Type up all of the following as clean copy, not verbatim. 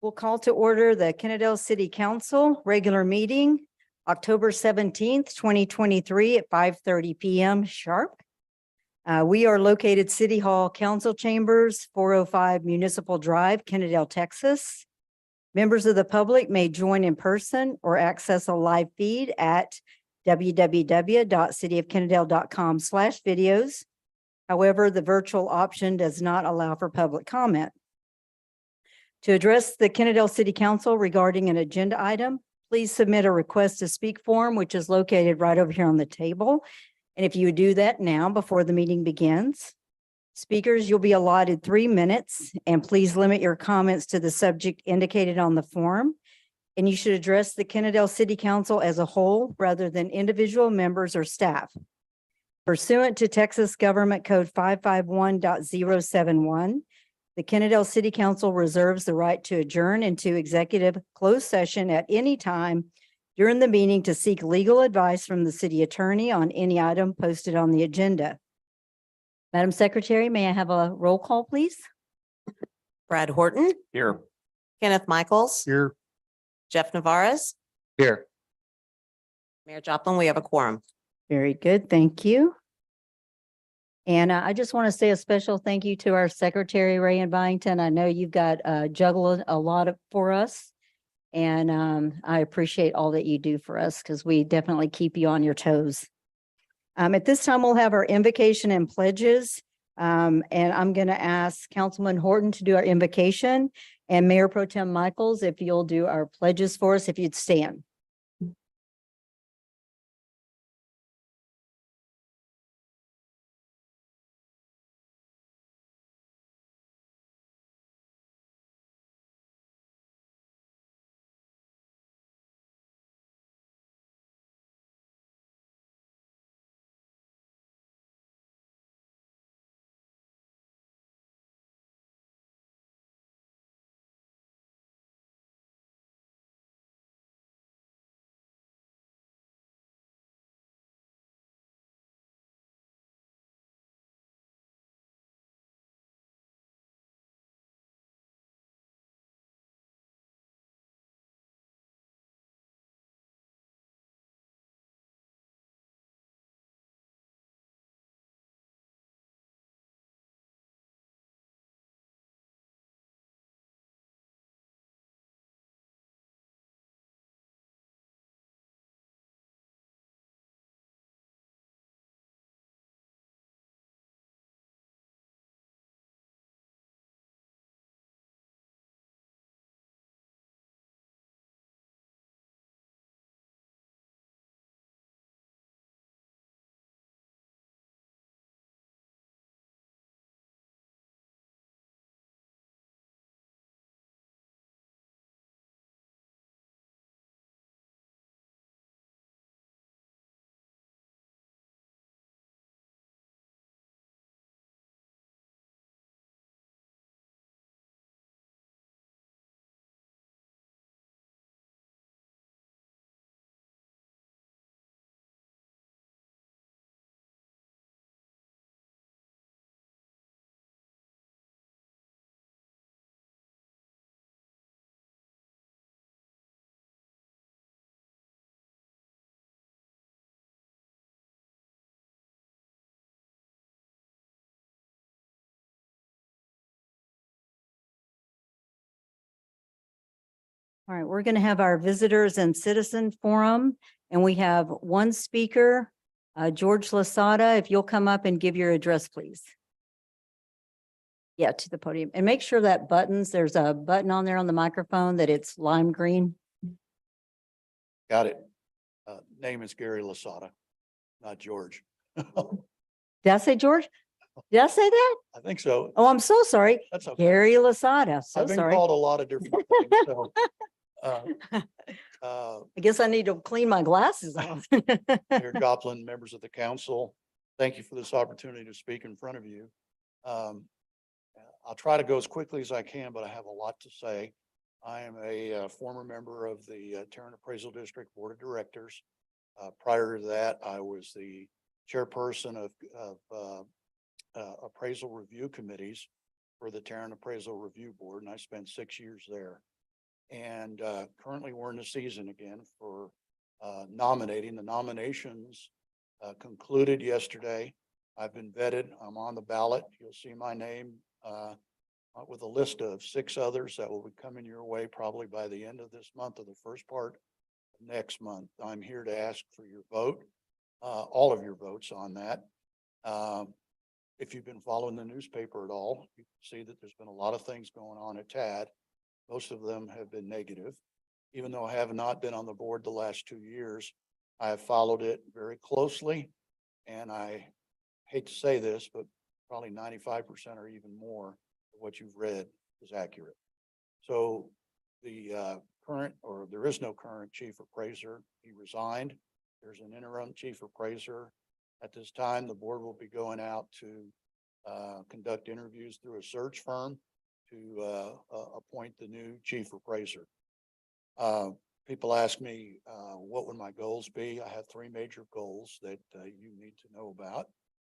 We'll call to order the Kennedale City Council regular meeting, October 17th, 2023 at 5:30 PM sharp. We are located City Hall Council Chambers, 405 Municipal Drive, Kennedale, Texas. Members of the public may join in person or access a live feed at www.cityofkennedale.com/videos. However, the virtual option does not allow for public comment. To address the Kennedale City Council regarding an agenda item, please submit a request to speak form, which is located right over here on the table. And if you would do that now before the meeting begins. Speakers, you'll be allotted 3 minutes, and please limit your comments to the subject indicated on the form. And you should address the Kennedale City Council as a whole rather than individual members or staff. Pursuant to Texas Government Code 551.071, the Kennedale City Council reserves the right to adjourn into executive closed session at any time during the meeting to seek legal advice from the city attorney on any item posted on the agenda. Madam Secretary, may I have a roll call, please? Brad Horton, Here. Kenneth Michaels, Here. Jeff Navarez, Here. Mayor Joplin, we have a quorum. Very good, thank you. And I just want to say a special thank you to our Secretary, Ray and Byington. I know you've got juggled a lot for us. And I appreciate all that you do for us because we definitely keep you on your toes. At this time, we'll have our invocation and pledges. And I'm going to ask Councilman Horton to do our invocation and Mayor Pro Tem Michaels, if you'll do our pledges for us, if you'd stand. All right, we're going to have our visitors and citizen forum, and we have one speaker, George Lasada. If you'll come up and give your address, please. Yeah, to the podium, and make sure that there's a button on there on the microphone that it's lime green. Got it. Name is Gary Lasada, not George. Did I say George? Did I say that? I think so. Oh, I'm so sorry. That's okay. Gary Lasada, so I've been sorry. called a lot of different things. So, I guess I need to clean my glasses off. Mayor Joplin, members of the council, thank you for this opportunity to speak in front of you. I'll try to go as quickly as I can, but I have a lot to say. I am a former member of the Tarrant Appraisal District Board of Directors. Prior to that, I was the chairperson of appraisal review committees for the Tarrant Appraisal Review Board, and I spent 6 years there. And currently, we're in the season again for nominating. The nominations concluded yesterday. I've been vetted. I'm on the ballot. You'll see my name with a list of 6 others that will be coming your way probably by the end of this month or the first part of next month. I'm here to ask for your vote, all of your votes on that. If you've been following the newspaper at all, you can see that there's been a lot of things going on at TAD. Most of them have been negative. Even though I have not been on the board the last 2 years, I have followed it very closely. And I hate to say this, but probably 95% or even more of what you've read is accurate. So the current, or there is no current chief appraiser. He resigned. There's an interim chief appraiser. At this time, the board will be going out to conduct interviews through a search firm to appoint the new chief appraiser. People ask me, what would my goals be? I have 3 major goals that you need to know about.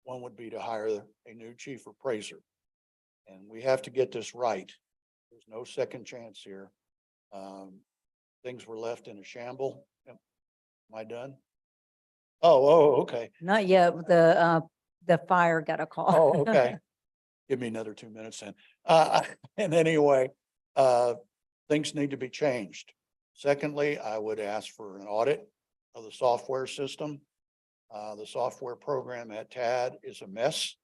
One would be to hire a new chief appraiser. And we have to get this right. There's no second chance here. Things were left in a shamble. Am I done? Oh, okay. Not yet. The fire got a call. Oh, okay. Give me another 2 minutes then. And anyway, things need to be changed. Secondly, I would ask for an audit of the software system. The software program at TAD is a mess.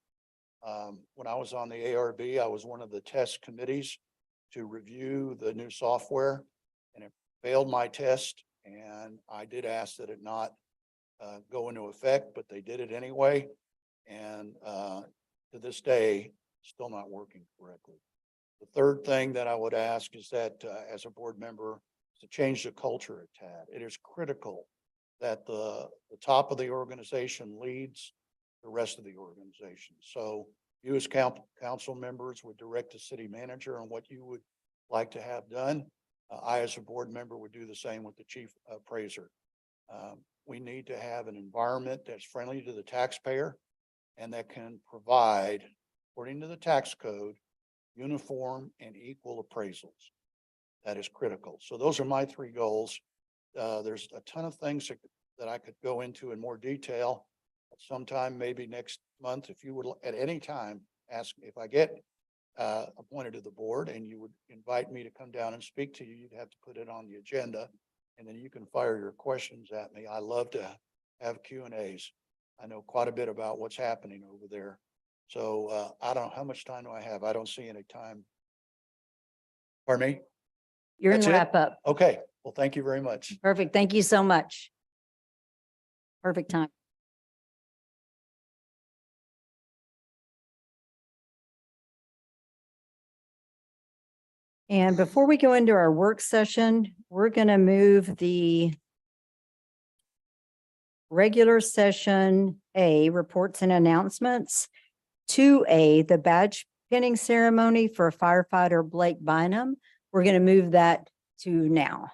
When I was on the ARB, I was one of the test committees to review the new software, and it failed my test. And I did ask that it not go into effect, but they did it anyway. And to this day, still not working correctly. The third thing that I would ask is that as a board member, to change the culture at TAD. It is critical that the top of the organization leads the rest of the organization. So you as council members would direct the city manager on what you would like to have done. I, as a board member, would do the same with the chief appraiser. We need to have an environment that's friendly to the taxpayer and that can provide, according to the tax code, uniform and equal appraisals. That is critical. So those are my 3 goals. There's a ton of things that I could go into in more detail sometime, maybe next month. If you would at any time ask, if I get appointed to the board and you would invite me to come down and speak to you, you'd have to put it on the agenda, and then you can fire your questions at me. I love to have Q&As. I know quite a bit about what's happening over there. So I don't know, how much time do I have? I don't see any time. Pardon me? You're in That's it? wrap up. Okay. Well, thank you very much. Perfect. Thank you so much. Perfect time. And before we go into our work session, we're going to move the regular session A, reports and announcements, to A, the badge pinning ceremony for firefighter Blake Bynum. We're going to move that to now.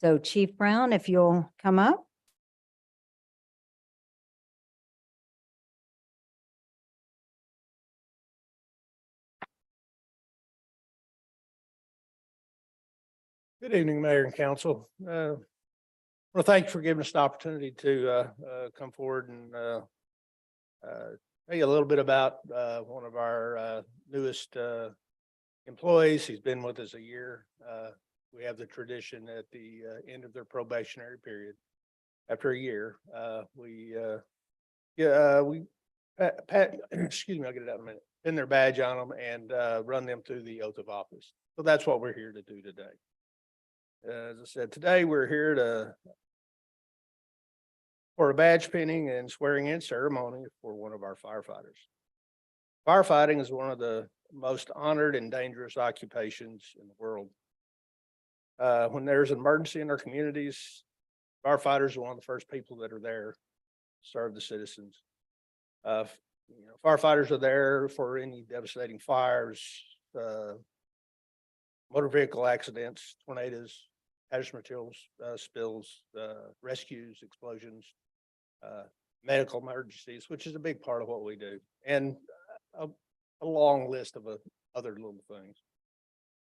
So Chief Brown, if you'll come up. Good evening, Mayor and Council. Well, thank you for giving us the opportunity to come forward and tell you a little bit about one of our newest employees. He's been with us a year. We have the tradition at the end of their probationary period. After a year, excuse me, I'll get it out in a minute, pin their badge on them and run them through the oath of office. So that's what we're here to do today. As I said, today we're here for a badge pinning and swearing in ceremony for one of our firefighters. Firefighting is one of the most honored and dangerous occupations in the world. When there's an emergency in our communities, firefighters are one of the first people that are there to serve the citizens. Firefighters are there for any devastating fires, motor vehicle accidents, tornadoes, hazardous materials, spills, rescues, explosions, medical emergencies, which is a big part of what we do, and a long list of other little things.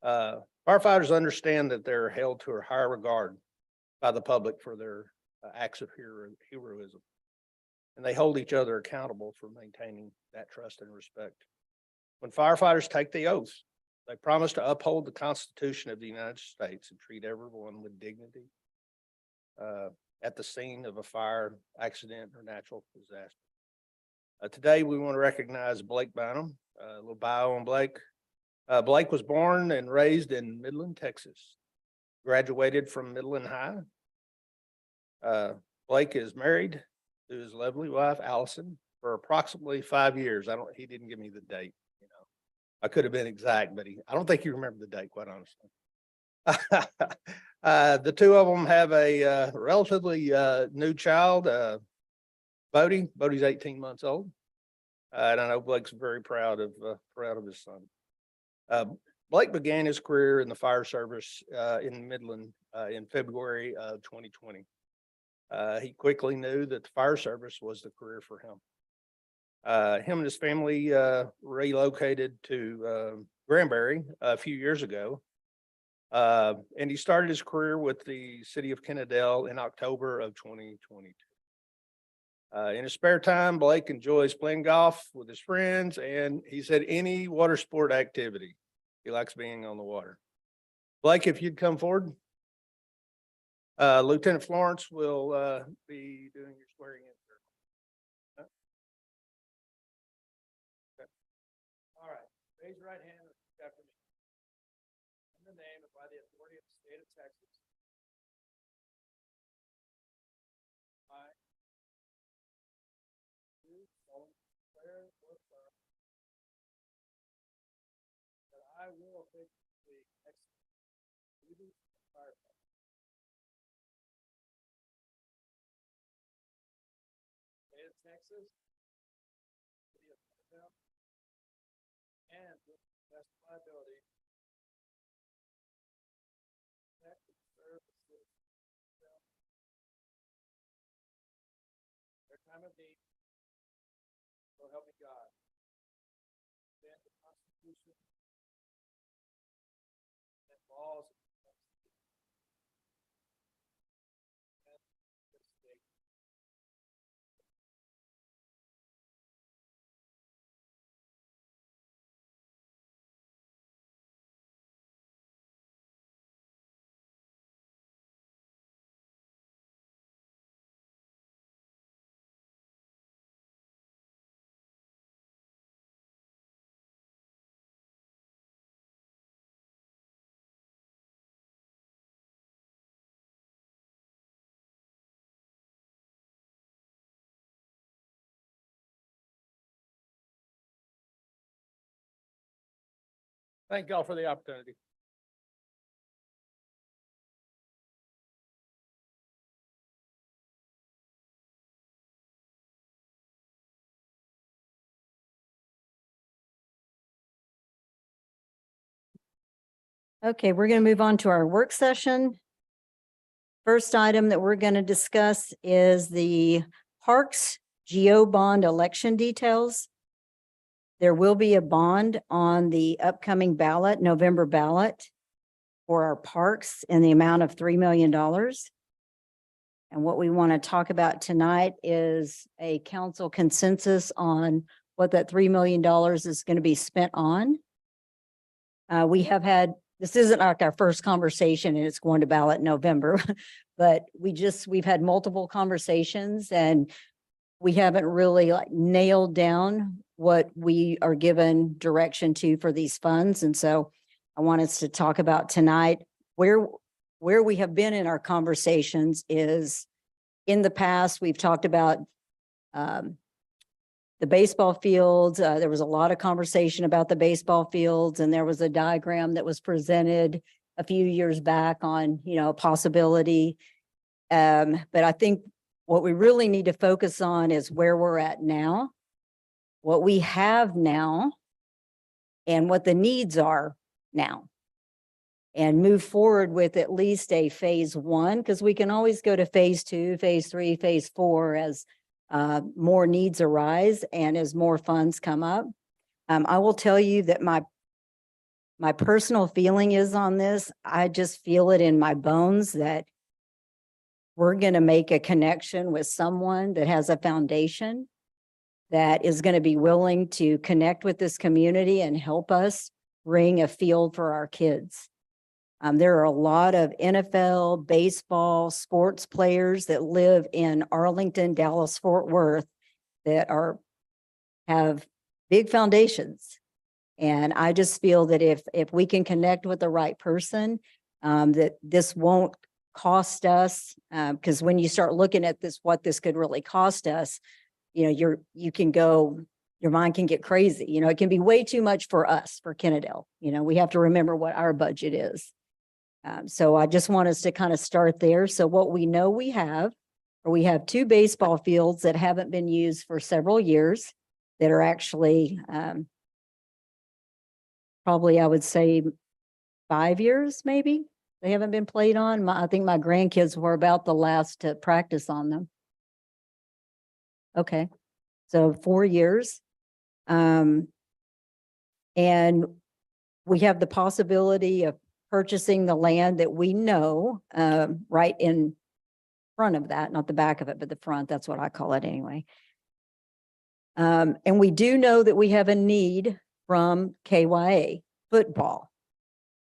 Firefighters understand that they're held to a higher regard by the public for their acts of heroism. And they hold each other accountable for maintaining that trust and respect. When firefighters take the oath, they promise to uphold the Constitution of the United States and treat everyone with dignity at the scene of a fire, accident, or natural disaster. Today, we want to recognize Blake Bynum. A little bio on Blake. Blake was born and raised in Midland, Texas. Graduated from Midland High. Blake is married to his lovely wife, Allison, for approximately 5 years. He didn't give me the date, you know. I could have been exact, but I don't think you remember the date, quite honestly. The two of them have a relatively new child, Bodie. Bodie's 18 months old. And I know Blake's very proud of his son. Blake began his career in the fire service in Midland in February of 2020. He quickly knew that the fire service was the career for him. Him and his family relocated to Granbury a few years ago. And he started his career with the city of Kennedale in October of 2022. In his spare time, Blake enjoys playing golf with his friends, and he said any water sport activity. He likes being on the water. Blake, if you'd come forward. Lieutenant Florence will be doing your swearing in. Okay. All right, raise your right hand and repeat after me. In the name and by the authority of the state of Texas. I do solemnly swear or affirm that I will faithfully execute the duties of firefighter. State of Texas, city of Kennedale, and with the best of my ability, protect and serve the citizens of Kennedale. Their time of need, so help me God. Defend the Constitution and laws of the Constitution and the state. Thank y'all for the opportunity. Okay, we're going to move on to our work session. First item that we're going to discuss is the Parks Geo Bond election details. There will be a bond on the upcoming ballot, November ballot, for our parks in the amount of $3 million. And what we want to talk about tonight is a council consensus on what that $3 million is going to be spent on. We have had, this isn't like our first conversation and it's going to ballot in November, but we've had multiple conversations and we haven't really like nailed down what we are given direction to for these funds. And so I want us to talk about tonight where we have been in our conversations is in the past, we've talked about the baseball fields. There was a lot of conversation about the baseball fields and there was a diagram that was presented a few years back on, a possibility. But I think what we really need to focus on is where we're at now, what we have now, and what the needs are now. And move forward with at least a phase 1, because we can always go to phase 2, phase 3, phase 4 as more needs arise and as more funds come up. I will tell you that my My personal feeling is on this, I just feel it in my bones that we're going to make a connection with someone that has a foundation that is going to be willing to connect with this community and help us bring a field for our kids. There are a lot of NFL, baseball, sports players that live in Arlington, Dallas, Fort Worth that have big foundations. And I just feel that if we can connect with the right person, that this won't cost us. Because when you start looking at this, what this could really cost us, your mind can get crazy. It can be way too much for us, for Kennedale. We have to remember what our budget is. So I just want us to kind of start there. So what we know we have two baseball fields that haven't been used for several years that are actually probably, I would say, 5 years, maybe. They haven't been played on. I think my grandkids were about the last to practice on them. Okay, so 4 years. And we have the possibility of purchasing the land that we know right in front of that, not the back of it, but the front. That's what I call it anyway. And we do know that we have a need from KYA football.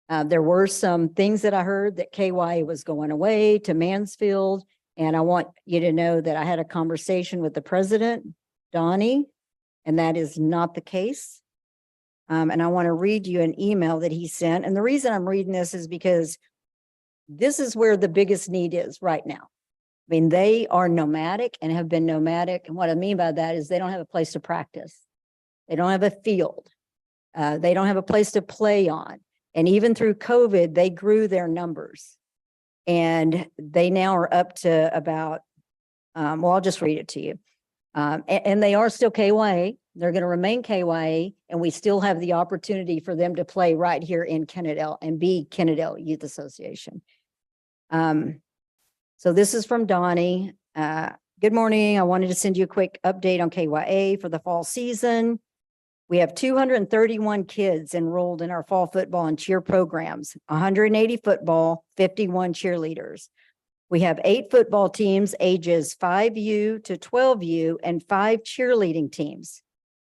There were some things that I heard that KYA was going away to Mansfield. And I want you to know that I had a conversation with the president, Donnie, and that is not the case. And I want to read you an email that he sent. And the reason I'm reading this is because this is where the biggest need is right now. I mean, they are nomadic and have been nomadic. And what I mean by that is they don't have a place to practice. They don't have a field. They don't have a place to play on. And even through COVID, they grew their numbers. And they now are up to about, I'll just read it to you. And they are still KYA. They're going to remain KYA, and we still have the opportunity for them to play right here in Kennedale and be Kennedale Youth Association. So this is from Donnie. Good morning. I wanted to send you a quick update on KYA for the fall season. We have 231 kids enrolled in our fall football and cheer programs, 180 football, 51 cheerleaders. We have 8 football teams, ages 5U to 12U, and 5 cheerleading teams.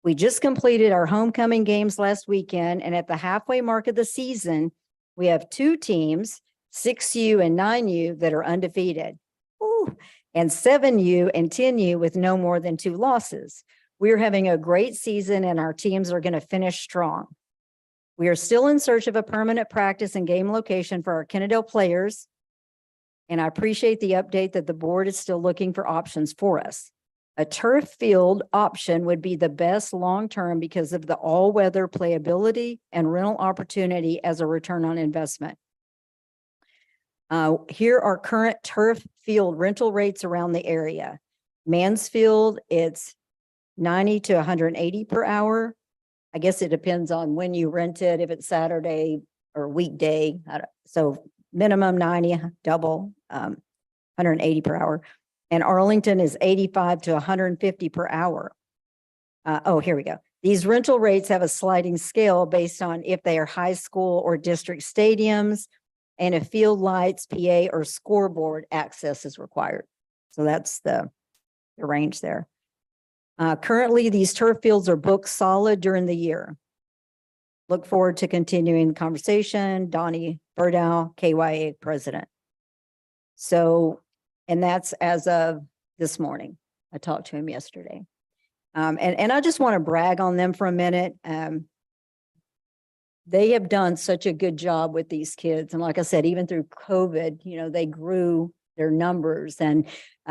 We just completed our homecoming games last weekend, and at the halfway mark of the season, we have 2 teams, 6U and 9U, that are undefeated. Ooh, and 7U and 10U with no more than 2 losses. We're having a great season, and our teams are going to finish strong. We are still in search of a permanent practice and game location for our Kennedale players. And I appreciate the update that the board is still looking for options for us. A turf field option would be the best long-term because of the all-weather playability and rental opportunity as a return on investment. Here are current turf field rental rates around the area. Mansfield, it's 90 to 180 per hour. I guess it depends on when you rent it, if it's Saturday or weekday. So minimum 90, double 180 per hour. And Arlington is 85 to 150 per hour. Here we go. These rental rates have a sliding scale based on if they are high school or district stadiums and if field lights, PA, or scoreboard access is required. So that's the range there. Currently, these turf fields are booked solid during the year. Look forward to continuing the conversation. Donnie Burdow, KYA president. So, and that's as of this morning. I talked to him yesterday. And I just want to brag on them for a minute. They have done such a good job with these kids. And like I said, even through COVID, they grew their numbers, and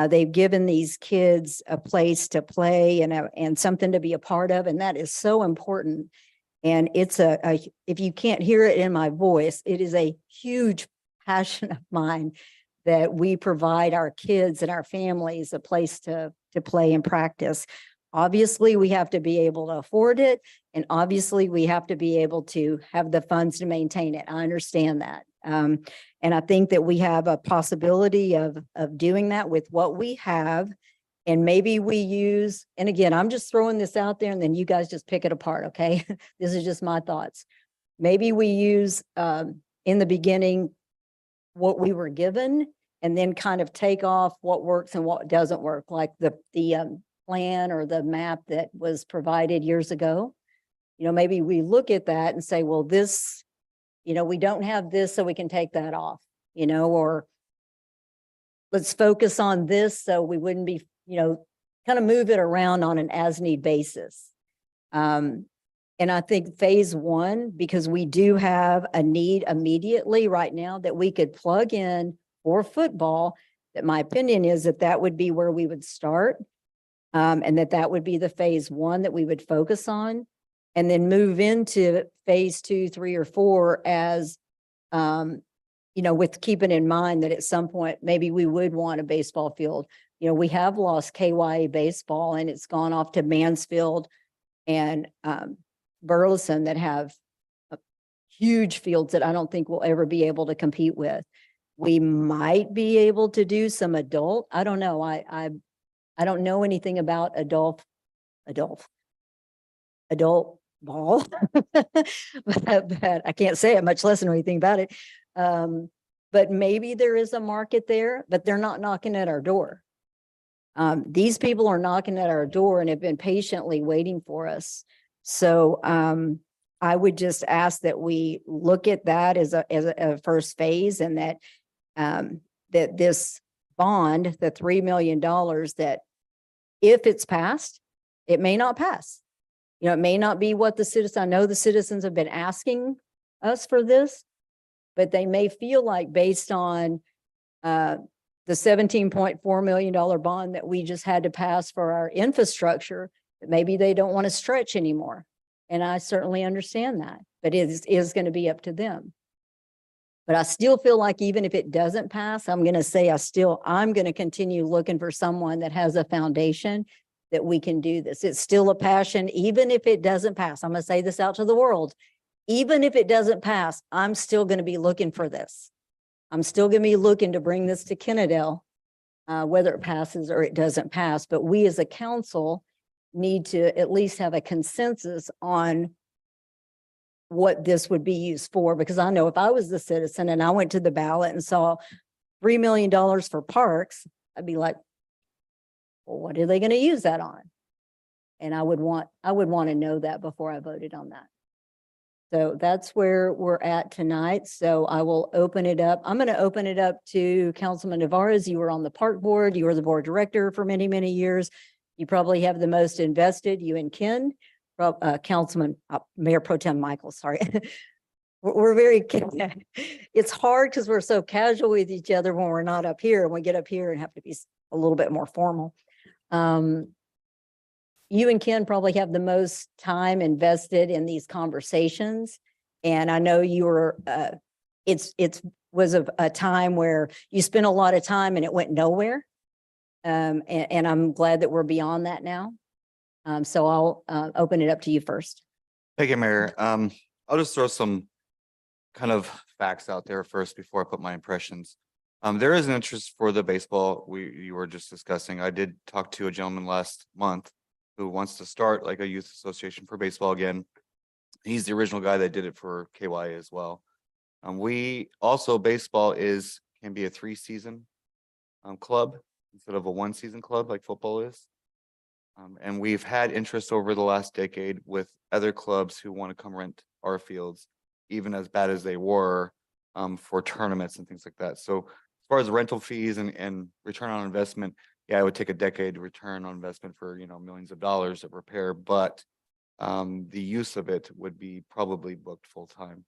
they've given these kids a place to play and something to be a part of. And that is so important. And it's if you can't hear it in my voice, it is a huge passion of mine that we provide our kids and our families a place to play and practice. Obviously, we have to be able to afford it. And obviously, we have to be able to have the funds to maintain it. I understand that. And I think that we have a possibility of doing that with what we have. And maybe we use, and again, I'm just throwing this out there and then you guys just pick it apart, okay? This is just my thoughts. maybe we use, in the beginning, what we were given and then kind of take off what works and what doesn't work, like the plan or the map that was provided years ago. You know, maybe we look at that and say, well, this, you know, we don't have this, so we can take that off, you know, or let's focus on this so we wouldn't be, you know, kind of move it around on an as-need basis. And I think phase one, because we do have a need immediately right now that we could plug in for football, that my opinion is that that would be where we would start. And that would be the phase one that we would focus on, and then move into phase 2, 3, or 4 as, you know, with keeping in mind that at some point, maybe we would want a baseball field. You know, we have lost KYA baseball and it's gone off to Mansfield and Burleson that have huge fields that I don't think we'll ever be able to compete with. We might be able to do some adult. I don't know. I don't know anything about adult ball. But I can't say it, much less know anything about it. But maybe there is a market there, but they're not knocking at our door. These people are knocking at our door and have been patiently waiting for us. So I would just ask that we look at that as a first phase, and that that this bond, the $3 million, that if it's passed, it may not pass. You know, it may not be what the citizens, I know the citizens have been asking us for this, but they may feel like based on the $17.4 million bond that we just had to pass for our infrastructure, that maybe they don't want to stretch anymore. And I certainly understand that, but it is going to be up to them. But I still feel like even if it doesn't pass, I'm going to say I'm going to continue looking for someone that has a foundation that we can do this. It's still a passion, even if it doesn't pass. I'm going to say this out to the world. Even if it doesn't pass, I'm still going to be looking for this. I'm still going to be looking to bring this to Kennedale, whether it passes or it doesn't pass. But we as a council need to at least have a consensus on what this would be used for. Because I know if I was the citizen and I went to the ballot and saw $3 million for parks, I'd be like, well, what are they going to use that on? And I would want to know that before I voted on that. So that's where we're at tonight. So I will open it up. I'm going to open it up to Councilman Navarez. You were on the park board. You were the board director for many, many years. You probably have the most invested, you and Ken, Councilman, Mayor Pro Tem Michaels, sorry. We're very, it's hard because we're so casual with each other when we're not up here, and we get up here and have to be a little bit more formal. You and Ken probably have the most time invested in these conversations. And I know you were, it was a time where you spent a lot of time and it went nowhere. And I'm glad that we're beyond that now. So I'll open it up to you first. Thank you, Mayor. I'll just throw some kind of facts out there first before I put my impressions. There is an interest for the baseball you were just discussing. I did talk to a gentleman last month who wants to start like a youth association for baseball again. He's the original guy that did it for KY as well. We also, baseball can be a 3-season club instead of a 1-season club like football is. And we've had interest over the last decade with other clubs who want to come rent our fields, even as bad as they were, for tournaments and things like that. So as far as rental fees and return on investment, yeah, it would take a decade to return on investment for, millions of dollars of repair, but the use of it would be probably booked full time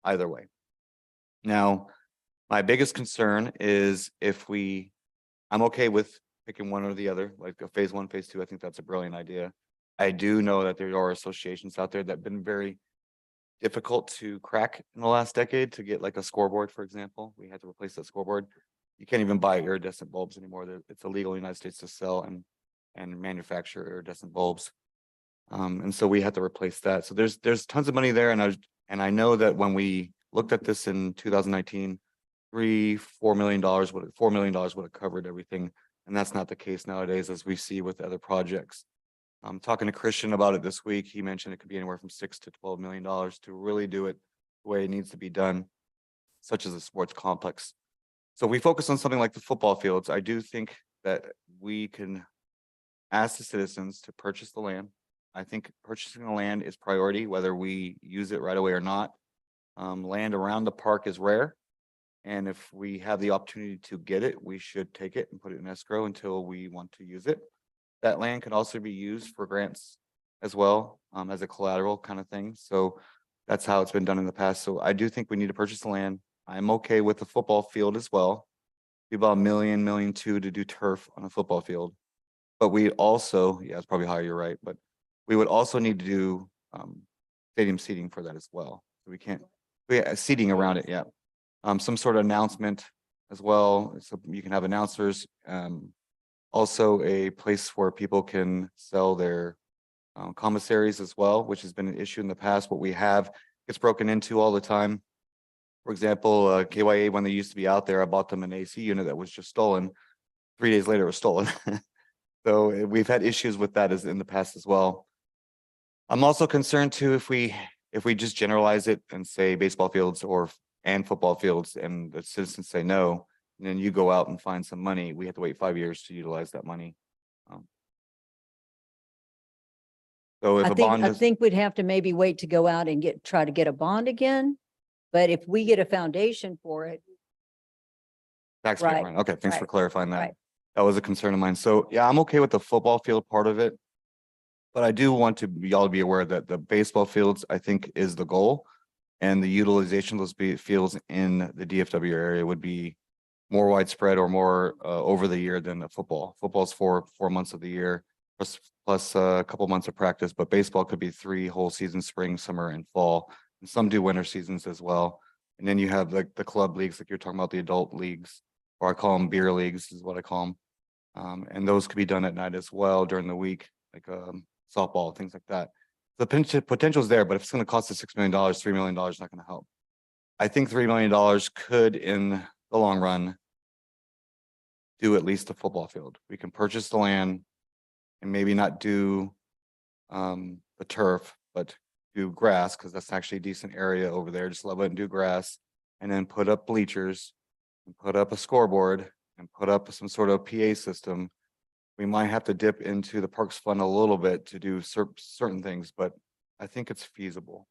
either way. Now, my biggest concern is I'm okay with picking one or the other, like a phase 1, phase 2. I think that's a brilliant idea. I do know that there are associations out there that have been very difficult to crack in the last decade to get like a scoreboard, for example. We had to replace that scoreboard. You can't even buy iridescent bulbs anymore. It's illegal in the United States to sell and manufacture iridescent bulbs. And so we had to replace that. So there's tons of money there. And I know that when we looked at this in 2019, $4 million would have covered everything. And that's not the case nowadays, as we see with other projects. I'm talking to Christian about it this week. He mentioned it could be anywhere from $6 to $12 million to really do it the way it needs to be done, such as a sports complex. So if we focus on something like the football fields, I do think that we can ask the citizens to purchase the land. I think purchasing the land is priority, whether we use it right away or not. Land around the park is rare. And if we have the opportunity to get it, we should take it and put it in escrow until we want to use it. That land can also be used for grants as well, as a collateral kind of thing. So that's how it's been done in the past. So I do think we need to purchase the land. I'm okay with the football field as well. Be about $1.2 million to do turf on a football field. But we also, yeah, it's probably higher, you're right, but we would also need to do stadium seating for that as well. We can't, seating around it, yeah. Some sort of announcement as well, so you can have announcers. Also a place where people can sell their commissaries as well, which has been an issue in the past. What we have gets broken into all the time. For example, KYA, when they used to be out there, I bought them an AC unit that was just stolen. 3 days later, it was stolen. So we've had issues with that as in the past as well. I'm also concerned too, if we just generalize it and say baseball fields and football fields, and the citizens say no, and then you go out and find some money, we have to wait 5 years to utilize that money. So if a bond I is think we'd have to maybe wait to go out and try to get a bond again. But if we get a foundation for it, taxpayer right, money. Okay, thanks for right, clarifying that. right. That was a concern of mine. So yeah, I'm okay with the football field part of it. But I do want to y'all to be aware that the baseball fields, I think, is the goal. And the utilization of those fields in the DFW area would be more widespread or more over the year than the football. Football's 4 months of the year, plus a couple months of practice, but baseball could be 3 whole seasons, spring, summer, and fall. And some do winter seasons as well. And then you have the club leagues, like you're talking about, the adult leagues, or I call them beer leagues is what I call them. And those could be done at night as well during the week, like softball, things like that. The potential is there, but if it's going to cost us $6 million, $3 million is not going to help. I think $3 million could, in the long run, do at least a football field. We can purchase the land and maybe not do the turf, but do grass, because that's actually a decent area over there. Just level it and do grass, and then put up bleachers and put up a scoreboard and put up some sort of PA system. We might have to dip into the parks fund a little bit to do certain things, but I think it's feasible.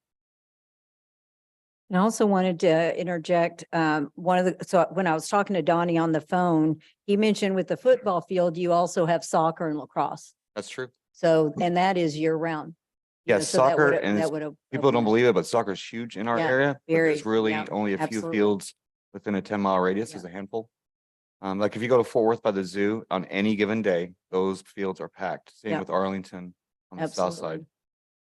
And I also wanted to interject, so when I was talking to Donnie on the phone, he mentioned with the football field, you also have soccer and lacrosse. That's true. So, and that is year round. You know, Yes, so that soccer, would've- and that it's- would've people don't opened up. believe it, but soccer is huge in our Yeah, area. But very, there's really yeah, only a few absolutely. fields within a 10-mile radius. Yeah. Is a handful. Like if you go to Fort Worth by the zoo on any given day, those fields are packed. Same Yeah. with Arlington on the south Absolutely. side.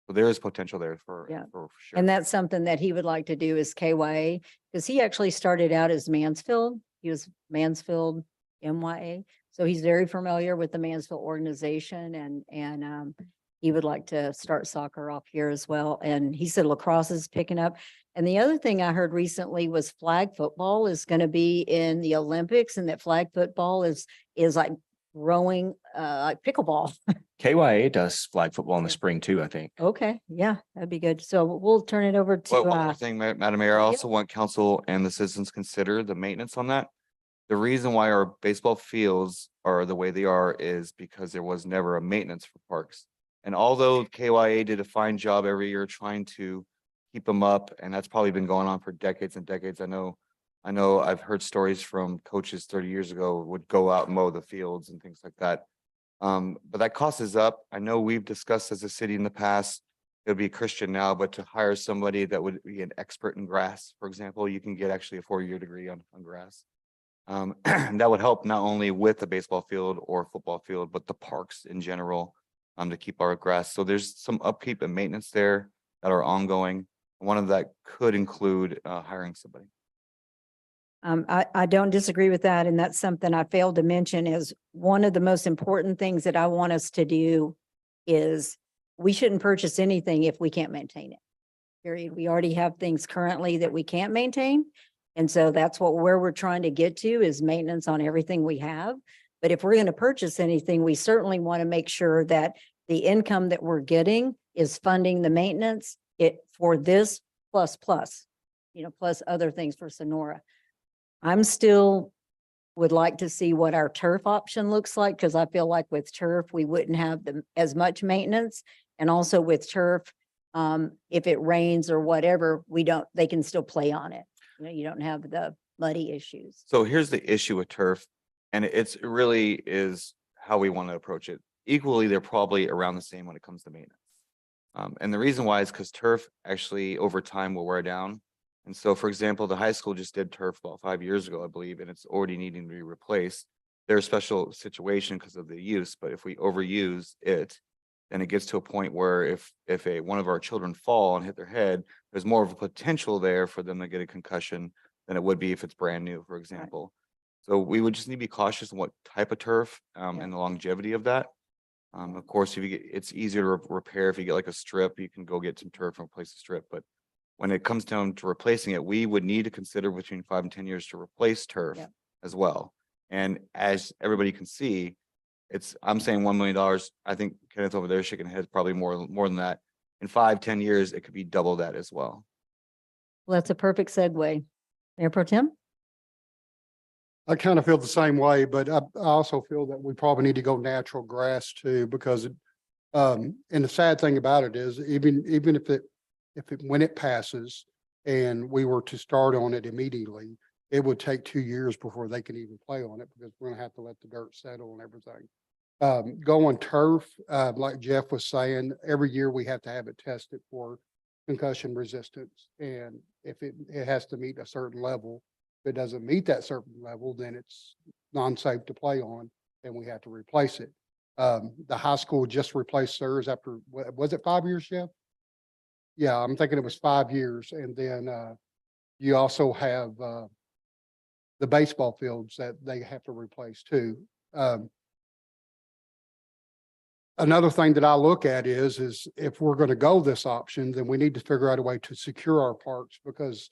So there is potential there for Yeah. for sure. And that's something that he would like to do is KYA, because he actually started out as Mansfield. He was Mansfield MYA. So he's very familiar with the Mansfield organization and he would like to start soccer off here as well. And he said lacrosse is picking up. And the other thing I heard recently was flag football is going to be in the Olympics, and that flag football is like rowing, like pickleball. KYA does flag football in the Yeah. spring too, I think. Okay, yeah, that'd be good. So we'll turn it over to, One more thing, Madam Mayor, I yeah. also want council and the citizens consider the maintenance on that. The reason why our baseball fields are the way they are is because there was never a maintenance for parks. And although KYA did a fine job every year trying to keep them up, and that's probably been going on for decades and decades. I know I've heard stories from coaches 30 years ago would go out and mow the fields and things like that. But that cost is up. I know we've discussed as a city in the past, it'll be Christian now, but to hire somebody that would be an expert in grass, for example, you can get actually a 4-year degree on grass. And that would help not only with the baseball field or football field, but the parks in general, to keep our grass. So there's some upkeep and maintenance there that are ongoing. One of that could include hiring somebody. I don't disagree with that. And that's something I failed to mention is one of the most important things that I want us to do is we shouldn't purchase anything if we can't maintain it. Period. We already have things currently that we can't maintain. And so that's where we're trying to get to is maintenance on everything we have. But if we're going to purchase anything, we certainly want to make sure that the income that we're getting is funding the maintenance for this plus. plus other things for Sonora. I'm still would like to see what our turf option looks like, because I feel like with turf, we wouldn't have as much maintenance. And also with turf, if it rains or whatever, they can still play on it. You don't have the muddy issues. So here's the issue with turf, and it really is how we want to approach it. Equally, they're probably around the same when it comes to maintenance. And the reason why is because turf actually over time will wear down. And so, for example, the high school just did turf about 5 years ago, I believe, and it's already needing to be replaced. There's a special situation because of the use, but if we overuse it, then it gets to a point where if one of our children fall and hit their head, there's more of a potential there for them to get a concussion than it would be if it's brand new, for example. So we would just need to be cautious on what type of turf and the longevity of that. Of course, if you get, it's easier to repair. If you get like a strip, you can go get some turf and replace the strip. But when it comes down to replacing it, we would need to consider between 5 and 10 years to replace turf Yep. as well. And as everybody can see, I'm saying $1 million. I think Kenneth over there shaking head probably more than that. In 5, 10 years, it could be double that as well. Well, that's a perfect segue. Mayor Pro Tem? I kind of feel the same way, but I also feel that we probably need to go natural grass too, because and the sad thing about it is even when it passes and we were to start on it immediately, it would take 2 years before they can even play on it, because we're gonna have to let the dirt settle and everything. Going turf, like Jeff was saying, every year we have to have it tested for concussion resistance. And if it has to meet a certain level, if it doesn't meet that certain level, then it's non-safe to play on and we have to replace it. The high school just replaced theirs after, was it 5 years, Jeff? Yeah, I'm thinking it was 5 years. And then you also have the baseball fields that they have to replace too. Another thing that I look at is if we're going to go this option, then we need to figure out a way to secure our parks, because,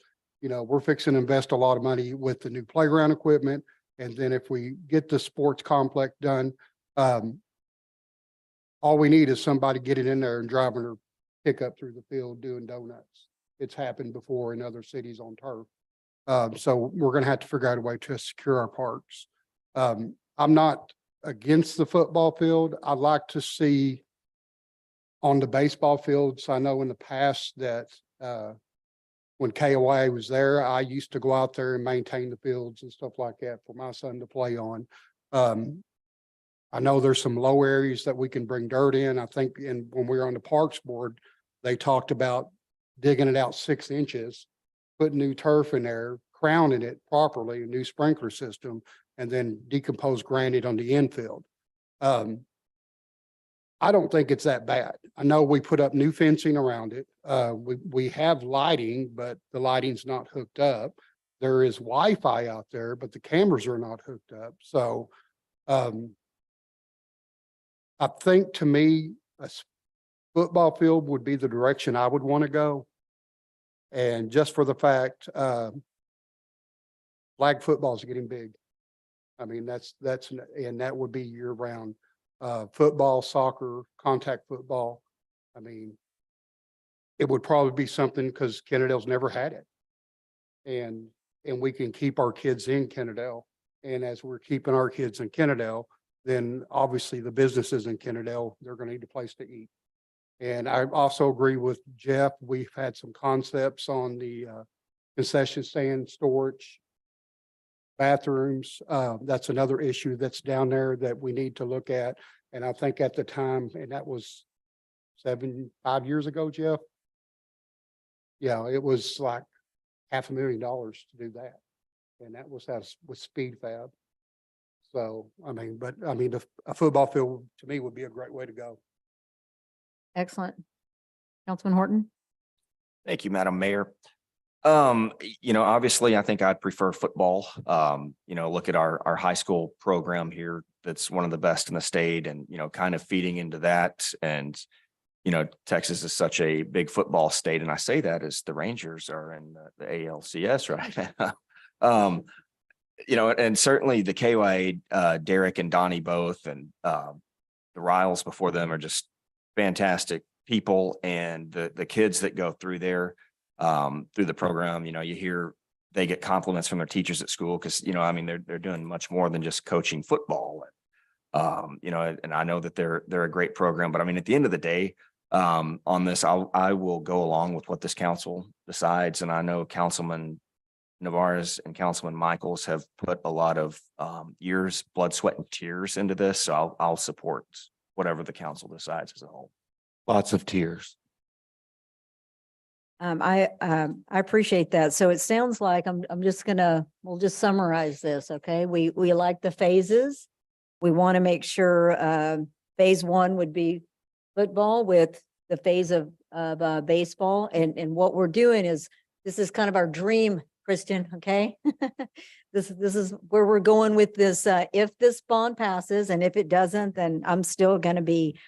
we're fixing to invest a lot of money with the new playground equipment. And then if we get the sports complex done, all we need is somebody getting in there and driving their pickup through the field doing donuts. It's happened before in other cities on turf. So we're going to have to figure out a way to secure our parks. I'm not against the football field. I'd like to see on the baseball fields. I know in the past that when KOA was there, I used to go out there and maintain the fields and stuff like that for my son to play on. I know there's some low areas that we can bring dirt in. I think when we were on the Parks Board, they talked about digging it out 6 inches, putting new turf in there, crowning it properly, a new sprinkler system, and then decompose granite on the infield. I don't think it's that bad. I know we put up new fencing around it. We have lighting, but the lighting's not hooked up. There is Wi-Fi out there, but the cameras are not hooked up. So I think, to me, a football field would be the direction I would want to go. And just for the fact, flag football is getting big. I mean, and that would be year round. Football, soccer, contact football. I mean, it would probably be something, because Kennedale's never had it. And we can keep our kids in Kennedale. And as we're keeping our kids in Kennedale, then obviously the businesses in Kennedale, they're going to need a place to eat. And I also agree with Jeff. We've had some concepts on the concession stand, storage, bathrooms. That's another issue that's down there that we need to look at. And I think at the time, and that was 5 years ago, Jeff. Yeah, it was like $500,000 to do that. And that was with Speed Fab. So, a football field to me would be a great way to go. Excellent. Councilman Horton? Thank you, Madam Mayor. Obviously, I think I'd prefer football. Look at our high school program here. That's one of the best in the state, and, kind of feeding into that. And, Texas is such a big football state. And I say that as the Rangers are in the ALCS right now. And certainly the KYA, Derek and Donnie both, and the Riles before them are just fantastic people. And the kids that go through there, through the program. You know, you hear they get compliments from their teachers at school because, you know, I mean, they're doing much more than just coaching football. You know, and I know that they're a great program, but I mean, at the end of the day, on this, I will go along with what this council decides. And I know Councilman Navarez and Councilman Michaels have put a lot of years, blood, sweat, and tears into this. So I'll support whatever the council decides as a whole. Lots of tears. I appreciate that. So it sounds like I'm just we'll just summarize this, okay? We like the phases. We want to make sure phase one would be football with the phase of baseball. And what we're doing is, this is kind of our dream, Kristen, okay? This is where we're going with this. If this bond passes, and if it doesn't, then I'm still going to be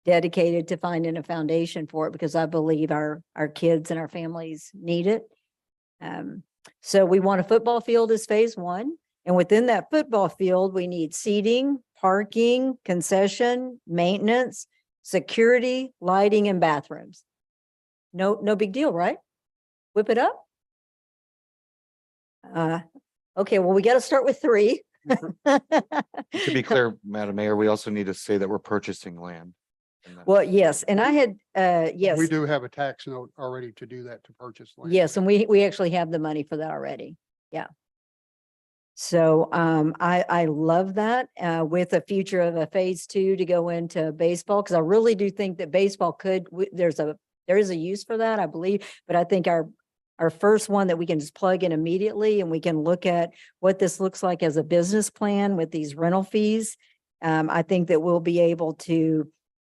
dedicated to finding a foundation for it, because I believe our kids and our families need it. So we want a football field as phase one. And within that football field, we need seating, parking, concession, maintenance, security, lighting, and bathrooms. No big deal, right? Whip it up. Okay, well, we got to start with 3. To be clear, Madam Mayor, we also need to say that we're purchasing land. And that- Well, yes, and I had, yes. We do have a tax note already to do that, to purchase land. Yes, and we actually have the money for that already. Yeah. So I love that with a future of a phase 2 to go into baseball, because I really do think that baseball could, there is a use for that, I believe, but I think our first one that we can just plug in immediately, and we can look at what this looks like as a business plan with these rental fees. I think that we'll be able to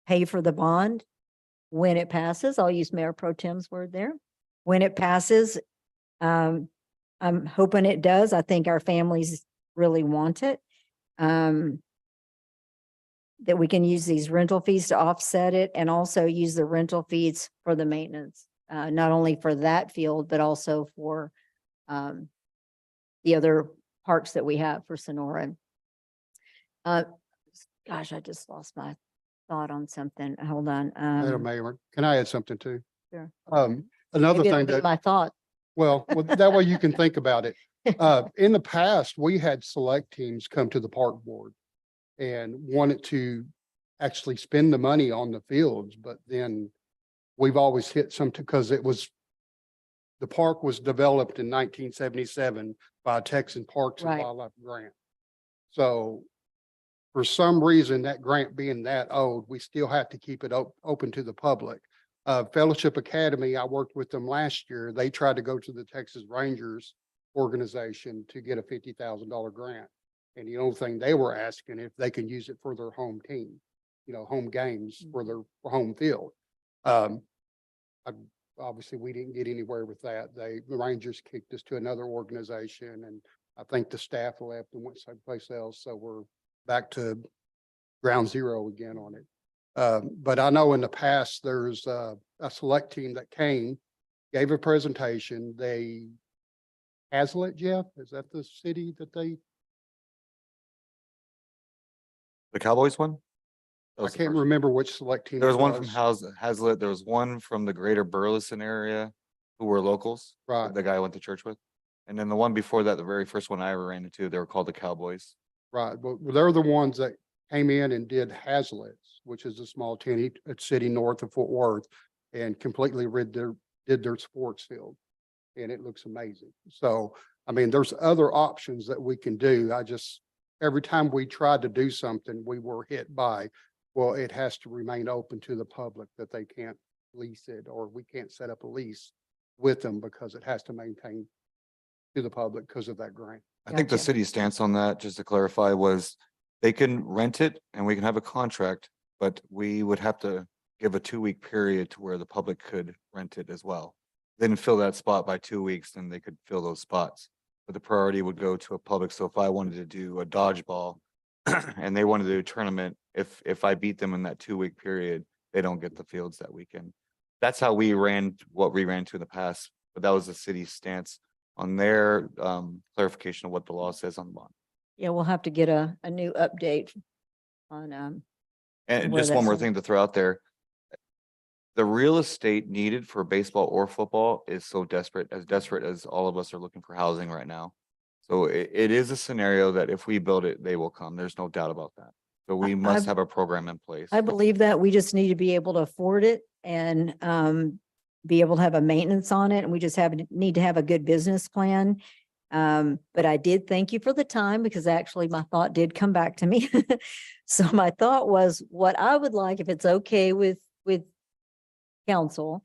pay for the bond when it passes. I'll use Mayor Pro Tem's word there. When it passes, I'm hoping it does. I think our families really want it. That we can use these rental fees to offset it, and also use the rental fees for the maintenance, not only for that field, but also for the other parks that we have for Sonoran. Gosh, I just lost my thought on something. Hold on. Madam Mayor, can I add something too? Sure. Another maybe it'll thing be that, my thought. well, that way you can think about it. In the past, we had select teams come to the park board and wanted to actually spend the money on the fields, but then we've always hit some, because the park was developed in 1977 by a Texan Parks and Right. Wildlife grant. So for some reason, that grant being that old, we still have to keep it open to the public. Fellowship Academy, I worked with them last year. They tried to go to the Texas Rangers organization to get a $50,000 grant. And the only thing they were asking if they can use it for their home team, home games for their home field. Obviously, we didn't get anywhere with that. The Rangers kicked us to another organization, and I think the staff left and went someplace else. So we're back to ground zero again on it. But I know in the past, there's a select team that came, gave a presentation. Hazlet, Jeff, is that the city that they, The Cowboys one? That I was the can't first. remember which select team. There was it one from Hazlet. There was one from the greater Burleson area who were locals. Right. The guy I went to church with. And then the one before that, the very first one I ever ran into, they were called the Cowboys. Right, but they're the ones that came in and did Hazlitt's, which is a small city north of Fort Worth, and completely did their sports field. And it looks amazing. So, I mean, there's other options that we can do. Every time we tried to do something, we were hit by, well, it has to remain open to the public, that they can't lease it, or we can't set up a lease with them because it has to maintain to the public because of that grant. I think the Gotcha. city's stance on that, just to clarify, was they can rent it and we can have a contract, but we would have to give a 2-week period to where the public could rent it as well. Then fill that spot by 2 weeks, then they could fill those spots. But the priority would go to a public. So if I wanted to do a dodgeball and they wanted to do a tournament, if I beat them in that 2-week period, they don't get the fields that weekend. That's how we ran what we ran to in the past, but that was the city's stance on their clarification of what the law says on the bond. Yeah, we'll have to get a new update on, And Where just one that's more at. thing to throw out there. the real estate needed for baseball or football is so desperate as all of us are looking for housing right now. So it is a scenario that if we build it, they will come. There's no doubt about that. So we must have a program in place. I believe that we just need to be able to afford it and be able to have a maintenance on it. And we just need to have a good business plan. But I did thank you for the time because actually my thought did come back to me. So my thought was what I would like, if it's okay with council,